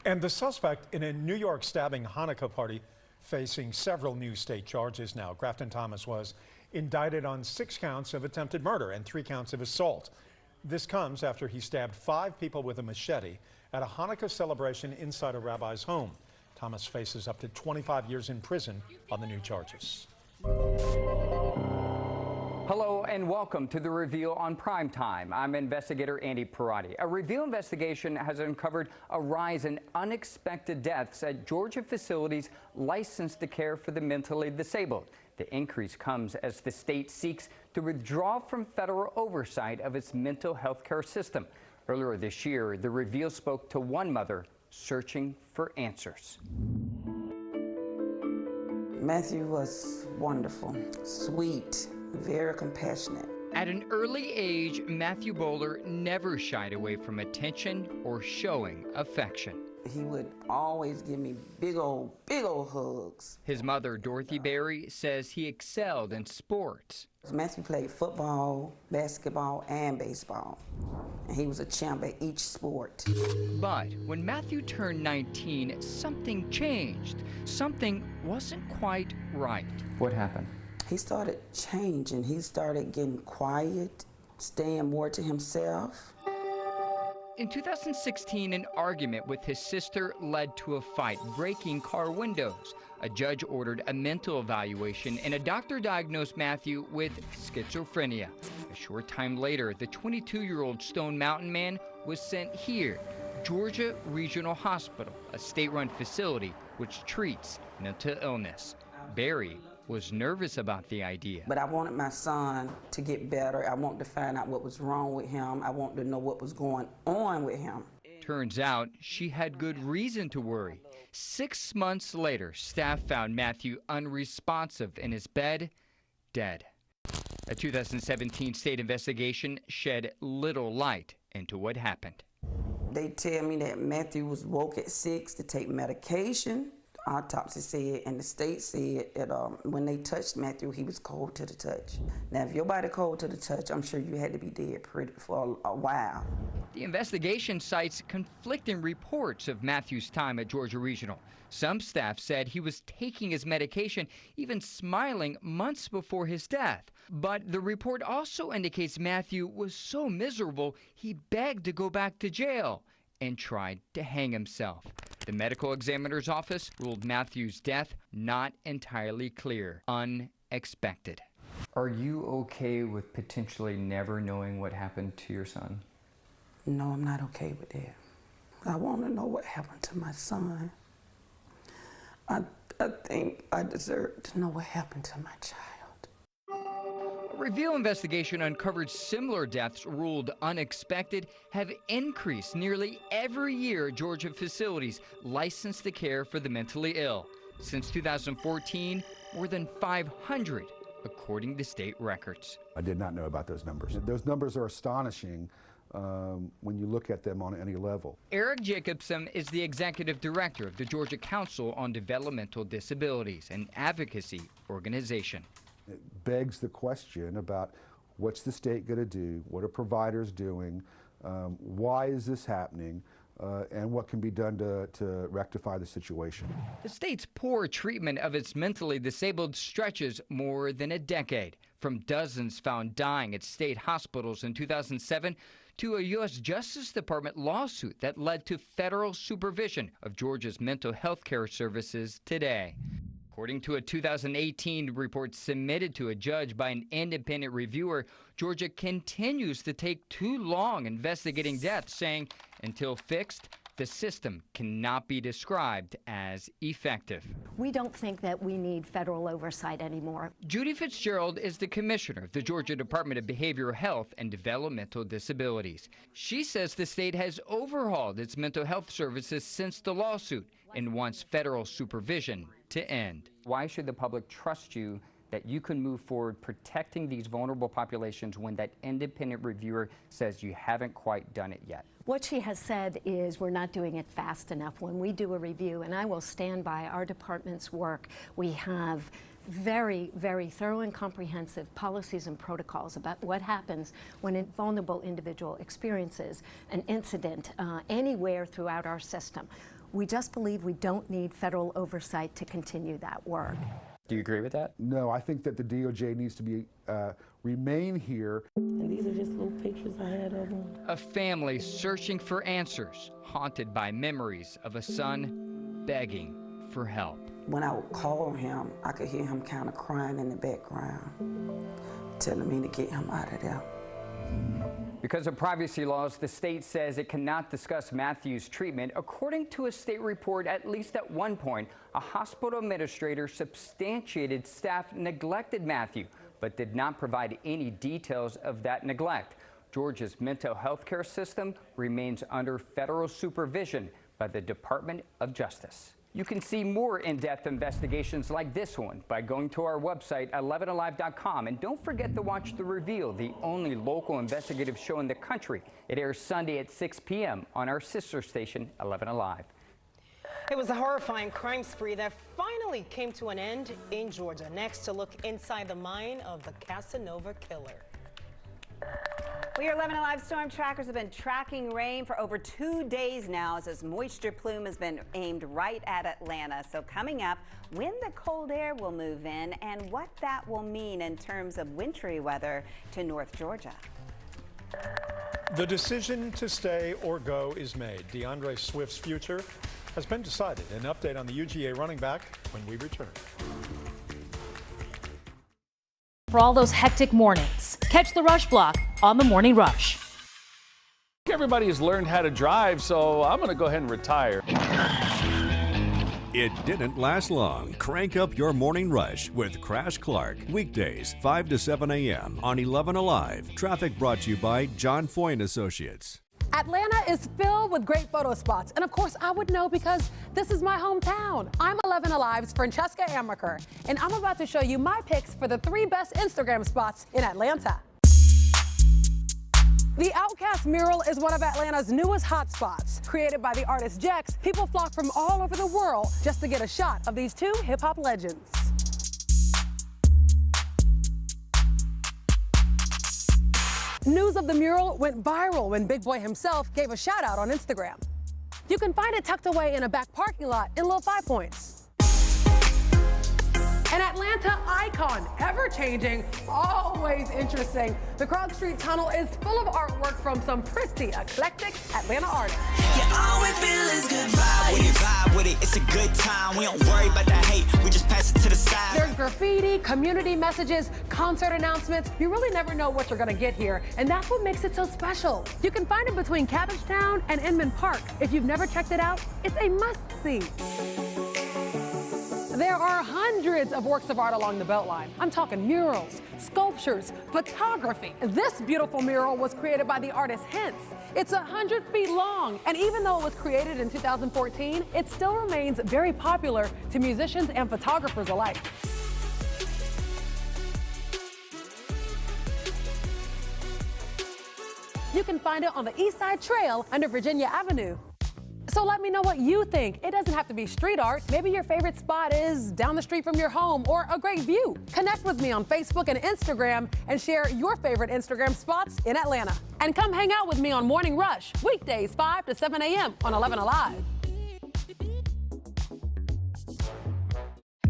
And the suspect in a New York stabbing Hanukkah party facing several new state charges now. Grafton Thomas was indicted on 6 counts of attempted murder and 3 counts of assault. This comes after he stabbed 5 people with a machete at a Hanukkah celebration inside a rabbi's home. Thomas faces up to 25 years in prison on the new charges. Hello and welcome to The Reveal on Primetime. I'm investigator Andy Perotti. A Reveal investigation has uncovered a rise in unexpected deaths at Georgia facilities licensed to care for the mentally disabled. The increase comes as the state seeks to withdraw from federal oversight of its mental health care system. Earlier this year, The Reveal spoke to one mother searching for answers. Matthew was wonderful, sweet, very compassionate. At an early age, Matthew Bowler never shied away from attention or showing affection. He would always give me big old hugs. His mother, Dorothy Berry, says he excelled in sports. Matthew played football, basketball, and baseball. And he was a champ at each sport. But when Matthew turned 19, something changed. Something wasn't quite right. What happened? He started changing. He started getting quiet, staying more to himself. In 2016, an argument with his sister led to a fight, breaking car windows. A judge ordered a mental evaluation, and a doctor diagnosed Matthew with schizophrenia. A short time later, the 22-year-old Stone Mountain man was sent here, Georgia Regional Hospital, a state-run facility which treats mental illness. Barry was nervous about the idea. But I wanted my son to get better. I wanted to find out what was wrong with him. I wanted to know what was going on with him. Turns out she had good reason to worry. 6 months later, staff found Matthew unresponsive in his bed, dead. A 2017 state investigation shed little light into what happened. They tell me that Matthew was woke at 6 to take medication. Autopsy said, and the state said that when they touched Matthew, he was cold to the touch. Now, if your body cold to the touch, I'm sure you had to be dead for a while. The investigation cites conflicting reports of Matthew's time at Georgia Regional. Some staff said he was taking his medication, even smiling months before his death. But the report also indicates Matthew was so miserable, he begged to go back to jail and tried to hang himself. The medical examiner's office ruled Matthew's death not entirely clear, unexpected. Are you okay with potentially never knowing what happened to your son? No, I'm not okay with that. I want to know what happened to my son. I think I deserve to know what happened to my child. A Reveal investigation uncovered similar deaths ruled unexpected have increased nearly every year at Georgia facilities licensed to care for the mentally ill. Since 2014, more than 500, according to state records. I did not know about those numbers. Those numbers are astonishing when you look at them on any level. Eric Jacobson is the executive director of the Georgia Council on Developmental Disabilities, an advocacy organization. It begs the question about what's the state going to do, what are providers doing, why is this happening, and what can be done to rectify the situation. The state's poor treatment of its mentally disabled stretches more than a decade, from dozens found dying at state hospitals in 2007 to a U.S. Justice Department lawsuit that led to federal supervision of Georgia's mental health care services today. According to a 2018 report submitted to a judge by an independent reviewer, Georgia continues to take too long investigating deaths, saying until fixed, the system cannot be described as effective. We don't think that we need federal oversight anymore. Judy Fitzgerald is the commissioner of the Georgia Department of Behavioral Health and Developmental Disabilities. She says the state has overhauled its mental health services since the lawsuit and wants federal supervision to end. Why should the public trust you that you can move forward protecting these vulnerable populations when that independent reviewer says you haven't quite done it yet? What she has said is we're not doing it fast enough. When we do a review, and I will stand by our department's work, we have very, very thorough and comprehensive policies and protocols about what happens when a vulnerable individual experiences an incident anywhere throughout our system. We just believe we don't need federal oversight to continue that work. Do you agree with that? No, I think that the DOJ needs to be remain here. And these are just little pictures I had of them. A family searching for answers, haunted by memories of a son begging for help. When I would call him, I could hear him kind of crying in the background. telling me to get him out of there. Because of privacy laws, the state says it cannot discuss Matthew's treatment. According to a state report, at least at one point, a hospital administrator substantiated staff neglected Matthew, but did not provide any details of that neglect. Georgia's mental health care system remains under federal supervision by the Department of Justice. You can see more in-depth investigations like this one by going to our website, 11alive.com. And don't forget to watch The Reveal, the only local investigative show in the country. It airs Sunday at 6 p.m. on our sister station, 11Alive. It was a horrifying crime spree that finally came to an end in Georgia. Next, to look inside the mind of the Casanova killer. Well, your 11 Alive storm trackers have been tracking rain for over 2 days now as this moisture plume has been aimed right at Atlanta. So coming up, when the cold air will move in and what that will mean in terms of wintry weather to North Georgia. The decision to stay or go is made. DeAndre Swift's future has been decided. An update on the UGA running back when we return. For all those hectic mornings, catch the Rush Block on the Morning Rush. Everybody has learned how to drive, so I'm going to go ahead and retire. It didn't last long. Crank up your morning rush with Crash Clark. Weekdays, 5 to 7 a.m. on 11 Alive. Traffic brought to you by John Foy & Associates. Atlanta is filled with great photo spots. And of course, I would know because this is my hometown. I'm 11 Alive's Francesca Amaker, and I'm about to show you my picks for the 3 best Instagram spots in Atlanta. The Outcast mural is one of Atlanta's newest hotspots. Created by the artist Jex, people flock from all over the world just to get a shot of these 2 hip-hop legends. News of the mural went viral when Big Boy himself gave a shout out on Instagram. You can find it tucked away in a back parking lot in Little 5 Points. An Atlanta icon, ever-changing, always interesting. The Krog Street Tunnel is full of artwork from some pretty eclectic Atlanta artists. Yeah, all we feel is good vibe with it, it's a good time. We don't worry about the hate, we just pass it to the side. There's graffiti, community messages, concert announcements. You really never know what you're gonna get here, and that's what makes it so special. You can find it between Cabbagetown and Inman Park. If you've never checked it out, it's a must-see. There are hundreds of works of art along the Beltline. I'm talking murals, sculptures, photography. This beautiful mural was created by the artist Hints. It's 100 feet long, and even though it was created in 2014, it still remains very popular to musicians and photographers alike. You can find it on the East Side Trail under Virginia Avenue. So let me know what you think. It doesn't have to be street art. Maybe your favorite spot is down the street from your home or a great view. Connect with me on Facebook and Instagram and share your favorite Instagram spots in Atlanta. And come hang out with me on Morning Rush, weekdays 5 to 7 a.m. on 11 Alive.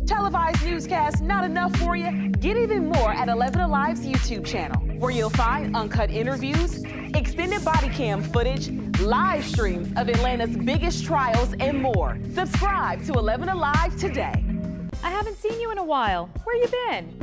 Televised newscasts not enough for you? Get even more at 11 Alive's YouTube channel, where you'll find uncut interviews, extended body cam footage, live streams of Atlanta's biggest trials, and more. Subscribe to 11 Alive today. I haven't seen you in a while. Where you been?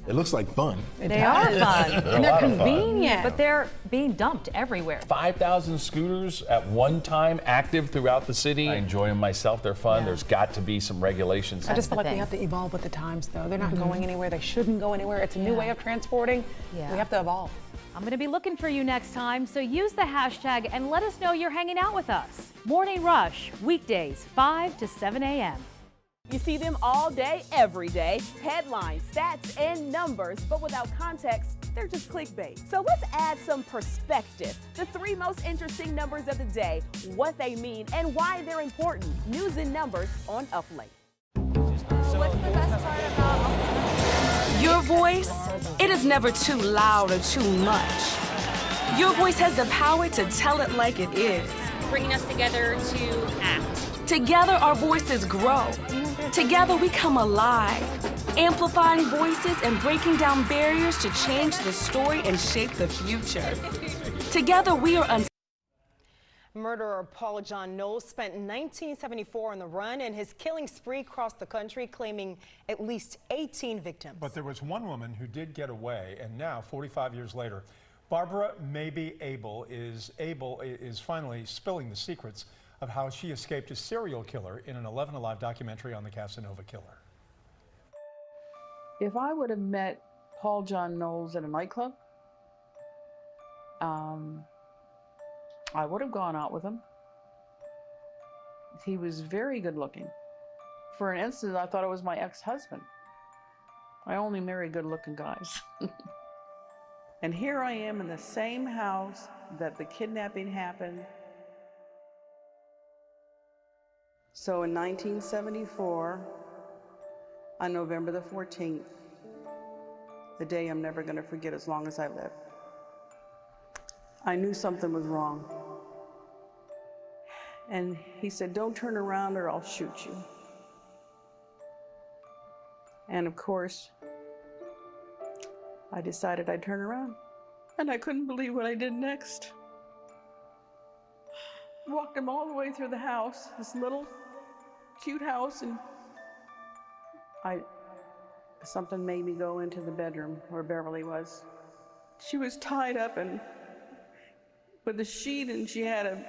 It looks like fun. They are fun. And they're convenient. But they're being dumped everywhere. 5,000 scooters at one time active throughout the city. I enjoy them myself. They're fun. There's got to be some regulations. I just feel like we have to evolve with the times, though. They're not going anywhere. They shouldn't go anywhere. It's a new way of transporting. We have to evolve. I'm going to be looking for you next time, so use the hashtag and let us know you're hanging out with us. Morning Rush, weekdays, 5 to 7 a.m. You see them all day, every day. Headlines, stats, and numbers, but without context, they're just clickbait. So let's add some perspective. The 3 most interesting numbers of the day, what they mean, and why they're important. News and numbers on Up Late. What's the best part about your voice? It is never too loud or too much. Your voice has the power to tell it like it is. Bringing us together to act. Together, our voices grow. Together, we come alive, amplifying voices and breaking down barriers to change the story and shape the future. Together, we are Murderer Paul John Knowles spent 1974 on the run, and his killing spree crossed the country, claiming at least 18 victims. But there was one woman who did get away, and now, 45 years later, Barbara Maybe Abel is finally spilling the secrets of how she escaped a serial killer in an 11Alive documentary on the Casanova killer. If I would have met Paul John Knowles at a nightclub, I would have gone out with him. He was very good looking. For an instant, I thought it was my ex-husband. I only marry good looking guys. And here I am in the same house that the kidnapping happened. So in 1974, on November the 14th, the day I'm never going to forget as long as I live, I knew something was wrong. And he said, "Don't turn around or I'll shoot you." And of course, I decided I'd turn around. And I couldn't believe what I did next. Walked him all the way through the house, this little cute house, and something made me go into the bedroom where Beverly was. She was tied up and with a sheet, and she had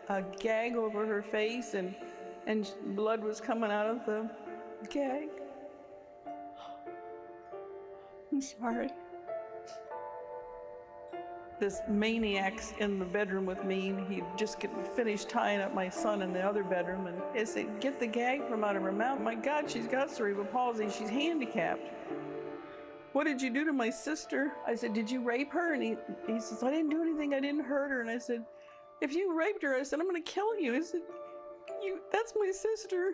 a gag over her face, and blood was coming out of the gag. I'm sorry. This maniac's in the bedroom with me, and he'd just finished tying up my son in the other bedroom, and I said, "Get the gag from out of her mouth. My God, she's got cerebral palsy. She's handicapped. What did you do to my sister?" I said, "Did you rape her?" And he says, "I didn't do anything. I didn't hurt her." And I said, "If you raped her," I said, "I'm going to kill you." I said, "That's my sister."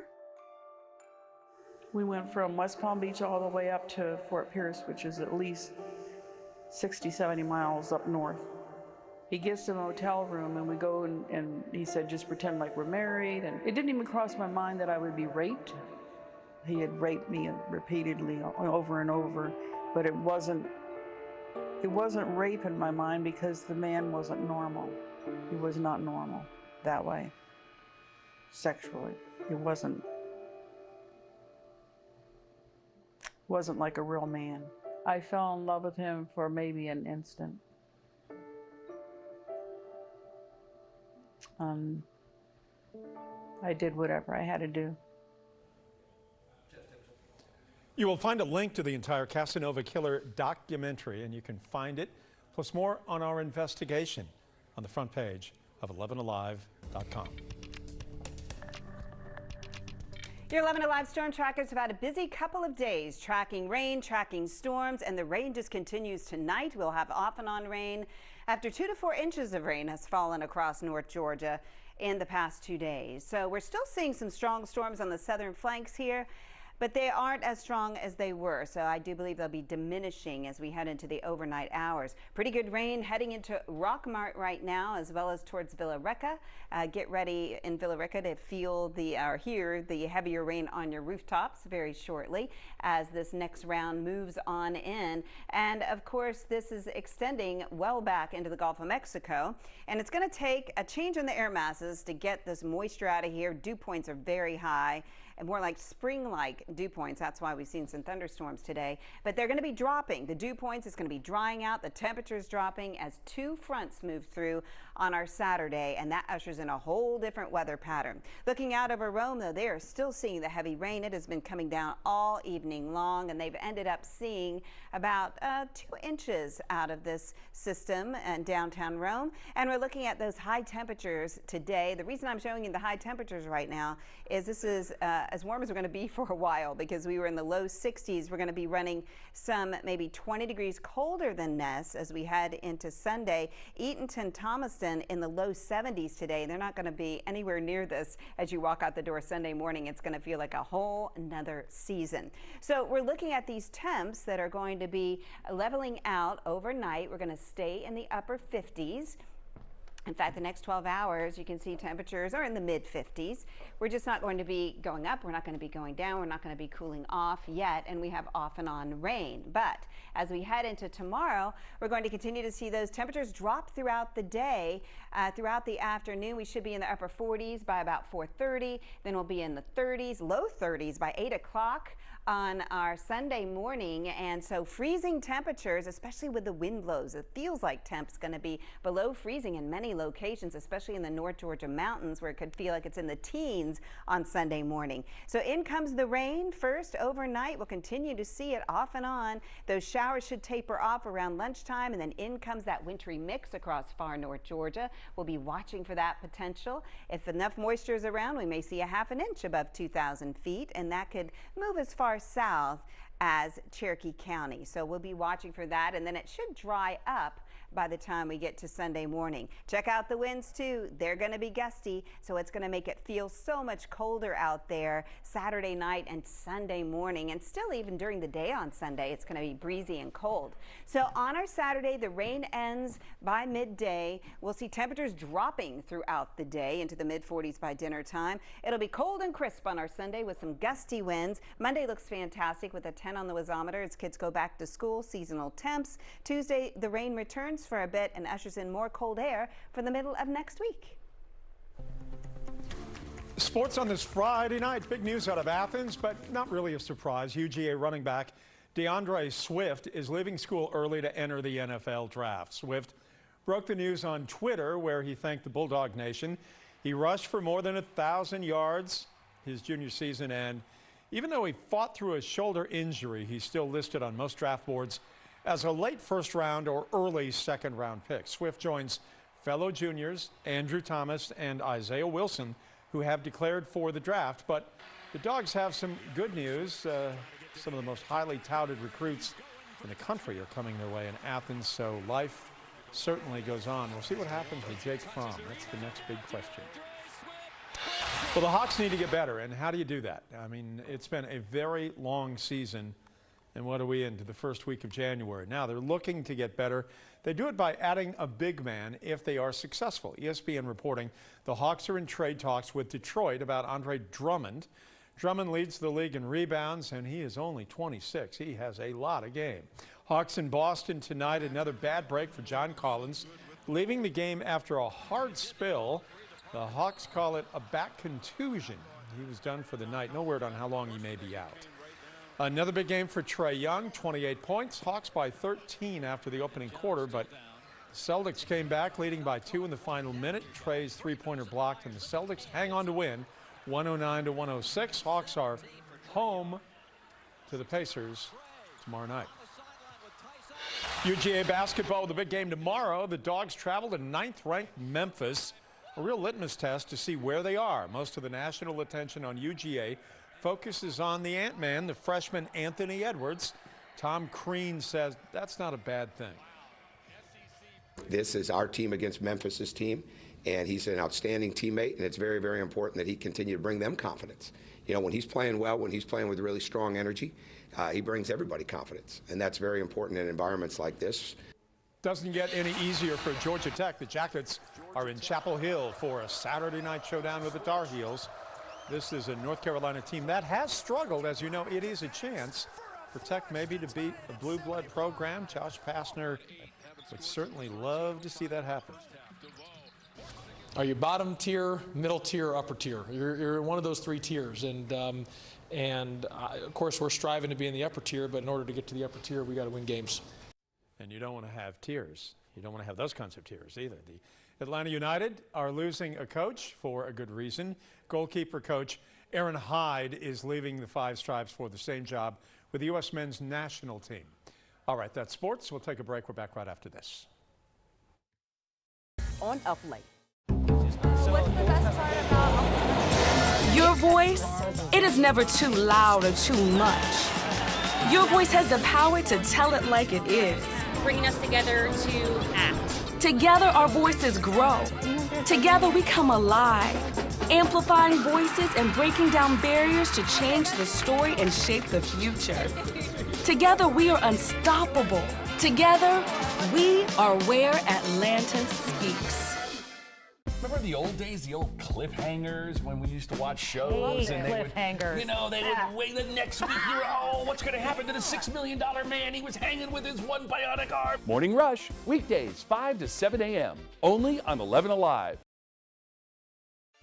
We went from West Palm Beach all the way up to Fort Pierce, which is at least 60, 70 miles up north. He gets to the hotel room, and we go, and he said, "Just pretend like we're married." And it didn't even cross my mind that I would be raped. He had raped me repeatedly over and over, but it wasn't rape in my mind because the man wasn't normal. He was not normal that way, sexually. It wasn't like a real man. I fell in love with him for maybe an instant. I did whatever I had to do. You will find a link to the entire Casanova Killer documentary, and you can find it, plus more on our investigation, on the front page of 11alive.com. Your 11Alive storm trackers have had a busy couple of days tracking rain, tracking storms, and the rain just continues tonight. We'll have off and on rain after 2 to 4 inches of rain has fallen across North Georgia in the past 2 days. So we're still seeing some strong storms on the southern flanks here, but they aren't as strong as they were. So I do believe they'll be diminishing as we head into the overnight hours. Pretty good rain heading into Rockmart right now, as well as towards Villa Rica. Get ready in Villa Rica to feel or hear the heavier rain on your rooftops very shortly as this next round moves on in. And of course, this is extending well back into the Gulf of Mexico. And it's going to take a change in the air masses to get this moisture out of here. Dew points are very high, and more like spring-like dew points. That's why we've seen some thunderstorms today. But they're going to be dropping. The dew points is going to be drying out. The temperature's dropping as 2 fronts move through on our Saturday, and that ushers in a whole different weather pattern. Looking out over Rome, though, they are still seeing the heavy rain. It has been coming down all evening long, and they've ended up seeing about 2 inches out of this system in downtown Rome. And we're looking at those high temperatures today. The reason I'm showing you the high temperatures right now is this is as warm as we're going to be for a while, because we were in the low 60s. We're going to be running some maybe 20 degrees colder than this as we head into Sunday. Eatonton, Thomaston in the low 70s today. They're not going to be anywhere near this as you walk out the door Sunday morning. It's going to feel like a whole another season. So we're looking at these temps that are going to be leveling out overnight. We're going to stay in the upper 50s. In fact, the next 12 hours, you can see temperatures are in the mid-50s. We're just not going to be going up. We're not going to be going down. We're not going to be cooling off yet, and we have off and on rain. But as we head into tomorrow, we're going to continue to see those temperatures drop throughout the day. Throughout the afternoon, we should be in the upper 40s by about 4:30. Then we'll be in the 30s, low 30s by 8 o'clock on our Sunday morning. And so freezing temperatures, especially with the wind blows, it feels like temps going to be below freezing in many locations, especially in the North Georgia mountains, where it could feel like it's in the teens on Sunday morning. So in comes the rain first overnight. We'll continue to see it off and on. Those showers should taper off around lunchtime, and then in comes that wintry mix across far North Georgia. We'll be watching for that potential. If enough moisture is around, we may see a half an inch above 2,000 feet, and that could move as far south as Cherokee County. So we'll be watching for that, and then it should dry up by the time we get to Sunday morning. Check out the winds too. They're going to be gusty, so it's going to make it feel so much colder out there Saturday night and Sunday morning, and still even during the day on Sunday, it's going to be breezy and cold. So on our Saturday, the rain ends by midday. We'll see temperatures dropping throughout the day into the mid-40s by dinner time. It'll be cold and crisp on our Sunday with some gusty winds. Monday looks fantastic with a 10 on the wazometer as kids go back to school, seasonal temps. Tuesday, the rain returns for a bit and ushers in more cold air for the middle of next week. Sports on this Friday night. Big news out of Athens, but not really a surprise. UGA running back DeAndre Swift is leaving school early to enter the NFL draft. Swift broke the news on Twitter, where he thanked the Bulldog Nation. He rushed for more than 1,000 yards his junior season, and even though he fought through a shoulder injury, he's still listed on most draft boards as a late first round or early second round pick. Swift joins fellow juniors Andrew Thomas and Isaiah Wilson, who have declared for the draft. But the Dogs have some good news. Some of the most highly touted recruits in the country are coming their way in Athens, so life certainly goes on. We'll see what happens with Jake Fromm. That's the next big question. Well, the Hawks need to get better, and how do you do that? I mean, it's been a very long season. And what are we into the first week of January? Now they're looking to get better. They do it by adding a big man if they are successful. ESPN reporting the Hawks are in trade talks with Detroit about Andre Drummond. Drummond leads the league in rebounds, and he is only 26. He has a lot of game. Hawks in Boston tonight. Another bad break for John Collins, leaving the game after a hard spill. The Hawks call it a back contusion. He was done for the night. No word on how long he may be out. Another big game for Trae Young, 28 points. Hawks by 13 after the opening quarter, but the Celtics came back, leading by 2 in the final minute. Trae's three-pointer blocked, and the Celtics hang on to win, 109-106. Hawks are home to the Pacers tomorrow night. UGA basketball with a big game tomorrow. The Dogs travel to 9th-ranked Memphis, a real litmus test to see where they are. Most of the national attention on UGA focuses on the Ant-Man, the freshman Anthony Edwards. Tom Crean says that's not a bad thing. This is our team against Memphis's team, and he's an outstanding teammate, and it's very, very important that he continue to bring them confidence. You know, when he's playing well, when he's playing with really strong energy, he brings everybody confidence, and that's very important in environments like this. Doesn't get any easier for Georgia Tech. The Jackets are in Chapel Hill for a Saturday night showdown with the Tar Heels. This is a North Carolina team that has struggled. As you know, it is a chance for Tech maybe to beat a blue blood program. Josh Pastner would certainly love to see that happen. Are you bottom tier, middle tier, upper tier? You're in one of those three tiers, and of course we're striving to be in the upper tier, but in order to get to the upper tier, we got to win games. And you don't want to have tiers. You don't want to have those kinds of tiers either. The Atlanta United are losing a coach for a good reason. Goalkeeper coach Aaron Hyde is leaving the Five Stripes for the same job with the U.S. men's national team. All right, that's sports. We'll take a break. We're back right after this. On Up Late. What's the best part about Your voice, it is never too loud or too much. Your voice has the power to tell it like it is. Bringing us together to act. Together our voices grow. Together we come alive, amplifying voices and breaking down barriers to change the story and shape the future. Together we are unstoppable. Together we are where Atlanta speaks. Remember the old days, the old cliffhangers when we used to watch shows? Hey, and cliffhangers. they would wait the next week. You were, oh, what's going to happen to the $6 million man? He was hanging with his one bionic arm. Morning Rush, weekdays 5 to 7 a.m. Only on 11Alive.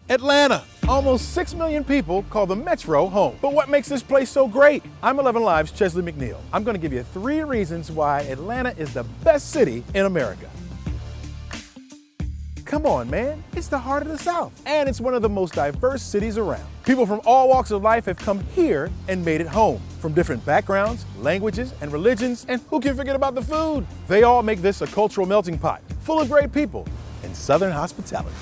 Atlanta. Almost 6 million people call the Metro home. But what makes this place so great? I'm 11Alive's Chesley McNeil. I'm going to give you 3 reasons why Atlanta is the best city in America. Come on, man. It's the heart of the South. And it's one of the most diverse cities around. People from all walks of life have come here and made it home. From different backgrounds, languages, and religions. And who can forget about the food? They all make this a cultural melting pot, full of great people and Southern hospitality.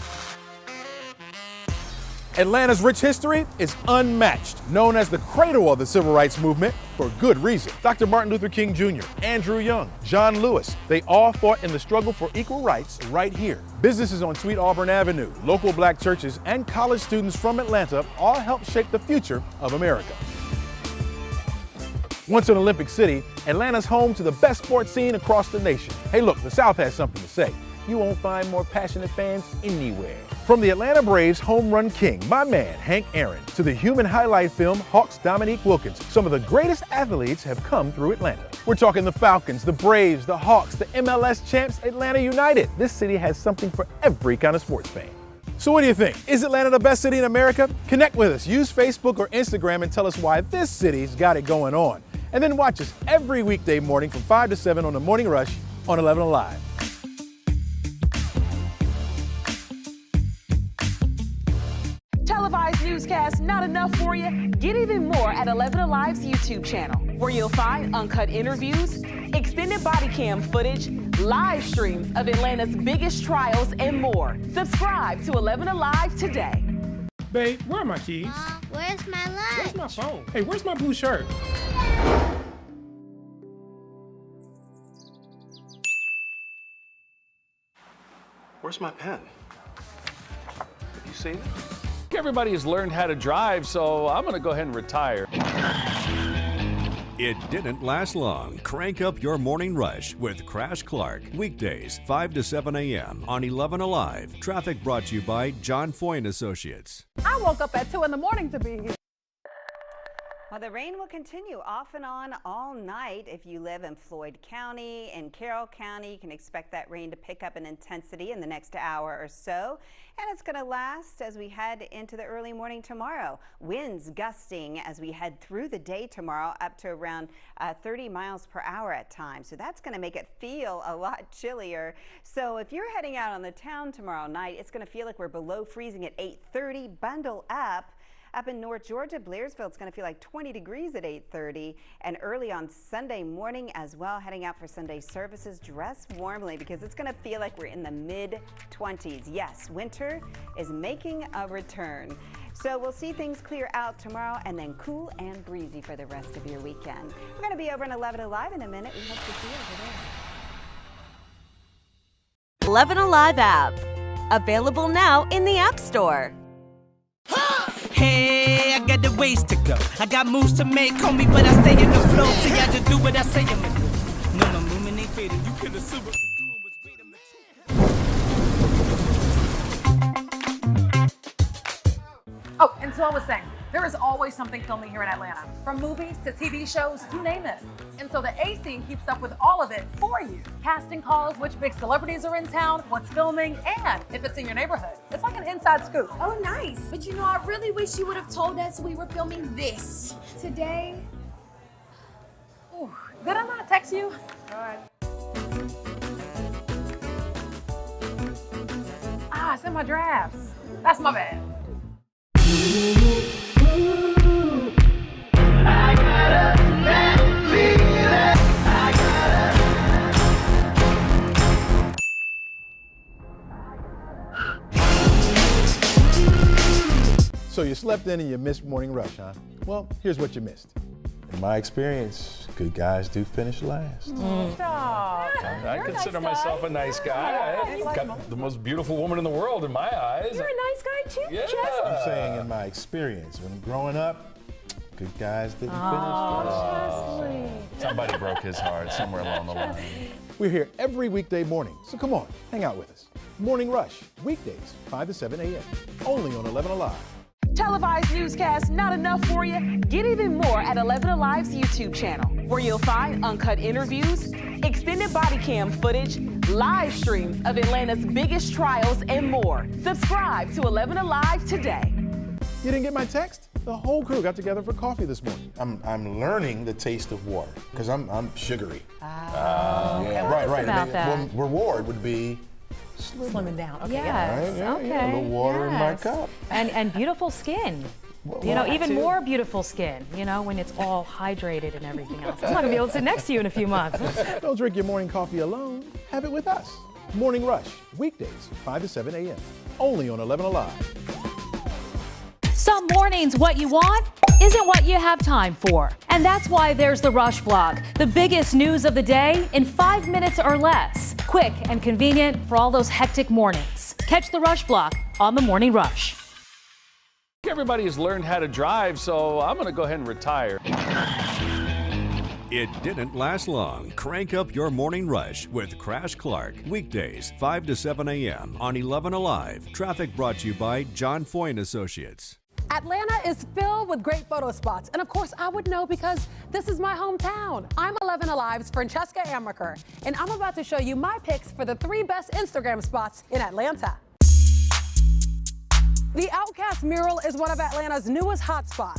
Atlanta's rich history is unmatched, known as the cradle of the civil rights movement for good reason. Dr. Martin Luther King Jr., Andrew Young, John Lewis, they all fought in the struggle for equal rights right here. Businesses on Sweet Auburn Avenue, local black churches, and college students from Atlanta all helped shape the future of America. Once an Olympic city, Atlanta's home to the best sports scene across the nation. Hey look, the South has something to say. You won't find more passionate fans anywhere. From the Atlanta Braves home run king, my man, Hank Aaron, to the human highlight film, Hawks' Dominique Wilkins, some of the greatest athletes have come through Atlanta. We're talking the Falcons, the Braves, the Hawks, the MLS champs, Atlanta United. This city has something for every kind of sports fan. So what do you think? Is Atlanta the best city in America? Connect with us. Use Facebook or Instagram and tell us why this city's got it going on. And then watch us every weekday morning from 5 to 7 on The Morning Rush on 11Alive. Televised newscasts not enough for you? Get even more at 11Alive's YouTube channel, where you'll find uncut interviews, extended body cam footage, live streams of Atlanta's biggest trials, and more. Subscribe to 11Alive today. Babe, where are my keys? Where's my lunch? Where's my phone? Hey, where's my blue shirt? Where's my pen? Have you seen it? Everybody has learned how to drive, so I'm going to go ahead and retire. It didn't last long. Crank up your morning rush with Crash Clark. Weekdays, 5 to 7 a.m. on 11Alive. Traffic brought to you by John Foyne Associates. I woke up at 2 in the morning to be here. Well, the rain will continue off and on all night. If you live in Floyd County and Carroll County, you can expect that rain to pick up in intensity in the next hour or so. And it's going to last as we head into the early morning tomorrow. Winds gusting as we head through the day tomorrow up to around 30 miles per hour at times. So that's going to make it feel a lot chillier. So if you're heading out on the town tomorrow night, it's going to feel like we're below freezing at 8:30. Bundle up. Up in North Georgia, Blairsville, it's going to feel like 20 degrees at 8:30, and early on Sunday morning as well, heading out for Sunday services, dress warmly because it's going to feel like we're in the mid-20s. Yes, winter is making a return. So we'll see things clear out tomorrow and then cool and breezy for the rest of your weekend. We're going to be over in 11Alive in a minute. We hope to see you over there. 11Alive app. Available now in the App Store. Hey, I got the ways to go. I got moves to make, homie, but I stay in the flow. See, I just do what I say I'm gonna do. No, my movement ain't faded. You can assume it. Oh, and so I was saying, there is always something filming here in Atlanta. From movies to TV shows, you name it. And so the A Scene keeps up with all of it for you. Casting calls, which big celebrities are in town, what's filming, and if it's in your neighborhood. It's like an inside scoop. Oh, nice. But you know, I really wish you would have told us we were filming this today. Ooh, did I not text you? All right. Ah, it's in my drafts. That's my bad. So you slept in and you missed Morning Rush, huh? Well, here's what you missed. In my experience, good guys do finish last. I consider myself a nice guy. I've got the most beautiful woman in the world in my eyes. You're a nice guy too, Yeah. Jess. I'm saying in my experience, when growing up, good guys didn't finish last. Somebody broke his heart somewhere along the line. We're here every weekday morning, so come on, hang out with us. Morning Rush, weekdays, 5 to 7 a.m. Only on 11Alive. Televised newscasts not enough for you? Get even more at 11Alive's YouTube channel, where you'll find uncut interviews, extended body cam footage, live streams of Atlanta's biggest trials, and more. Subscribe to 11Alive today. You didn't get my text? The whole crew got together for coffee this morning. I'm learning the taste of water because I'm sugary. Yeah, right. About that. Well, reward would be Slimming down. Okay. Yes. Right, Okay. yeah, a little water in my yes. cup. And beautiful skin. You know, even more beautiful skin, you know, when it's all hydrated and everything else. I'm not going to be able to sit next to you in a few months. Don't drink your morning coffee alone. Have it with us. Morning Rush, weekdays, 5 to 7 a.m. Only on 11Alive. Some mornings, what you want isn't what you have time for. And that's why there's the Rush Block, the biggest news of the day in 5 minutes or less. Quick and convenient for all those hectic mornings. Catch the Rush Block on the Morning Rush. Everybody has learned how to drive, so I'm going to go ahead and retire. It didn't last long. Crank up your morning rush with Crash Clark. Weekdays, 5 to 7 a.m. on 11Alive. Traffic brought to you by John Foy & Associates. Atlanta is filled with great photo spots. And of course, I would know because this is my hometown. I'm 11Alive's Francesca Amaker, and I'm about to show you my picks for the 3 best Instagram spots in Atlanta. The Outcast mural is one of Atlanta's newest hotspots.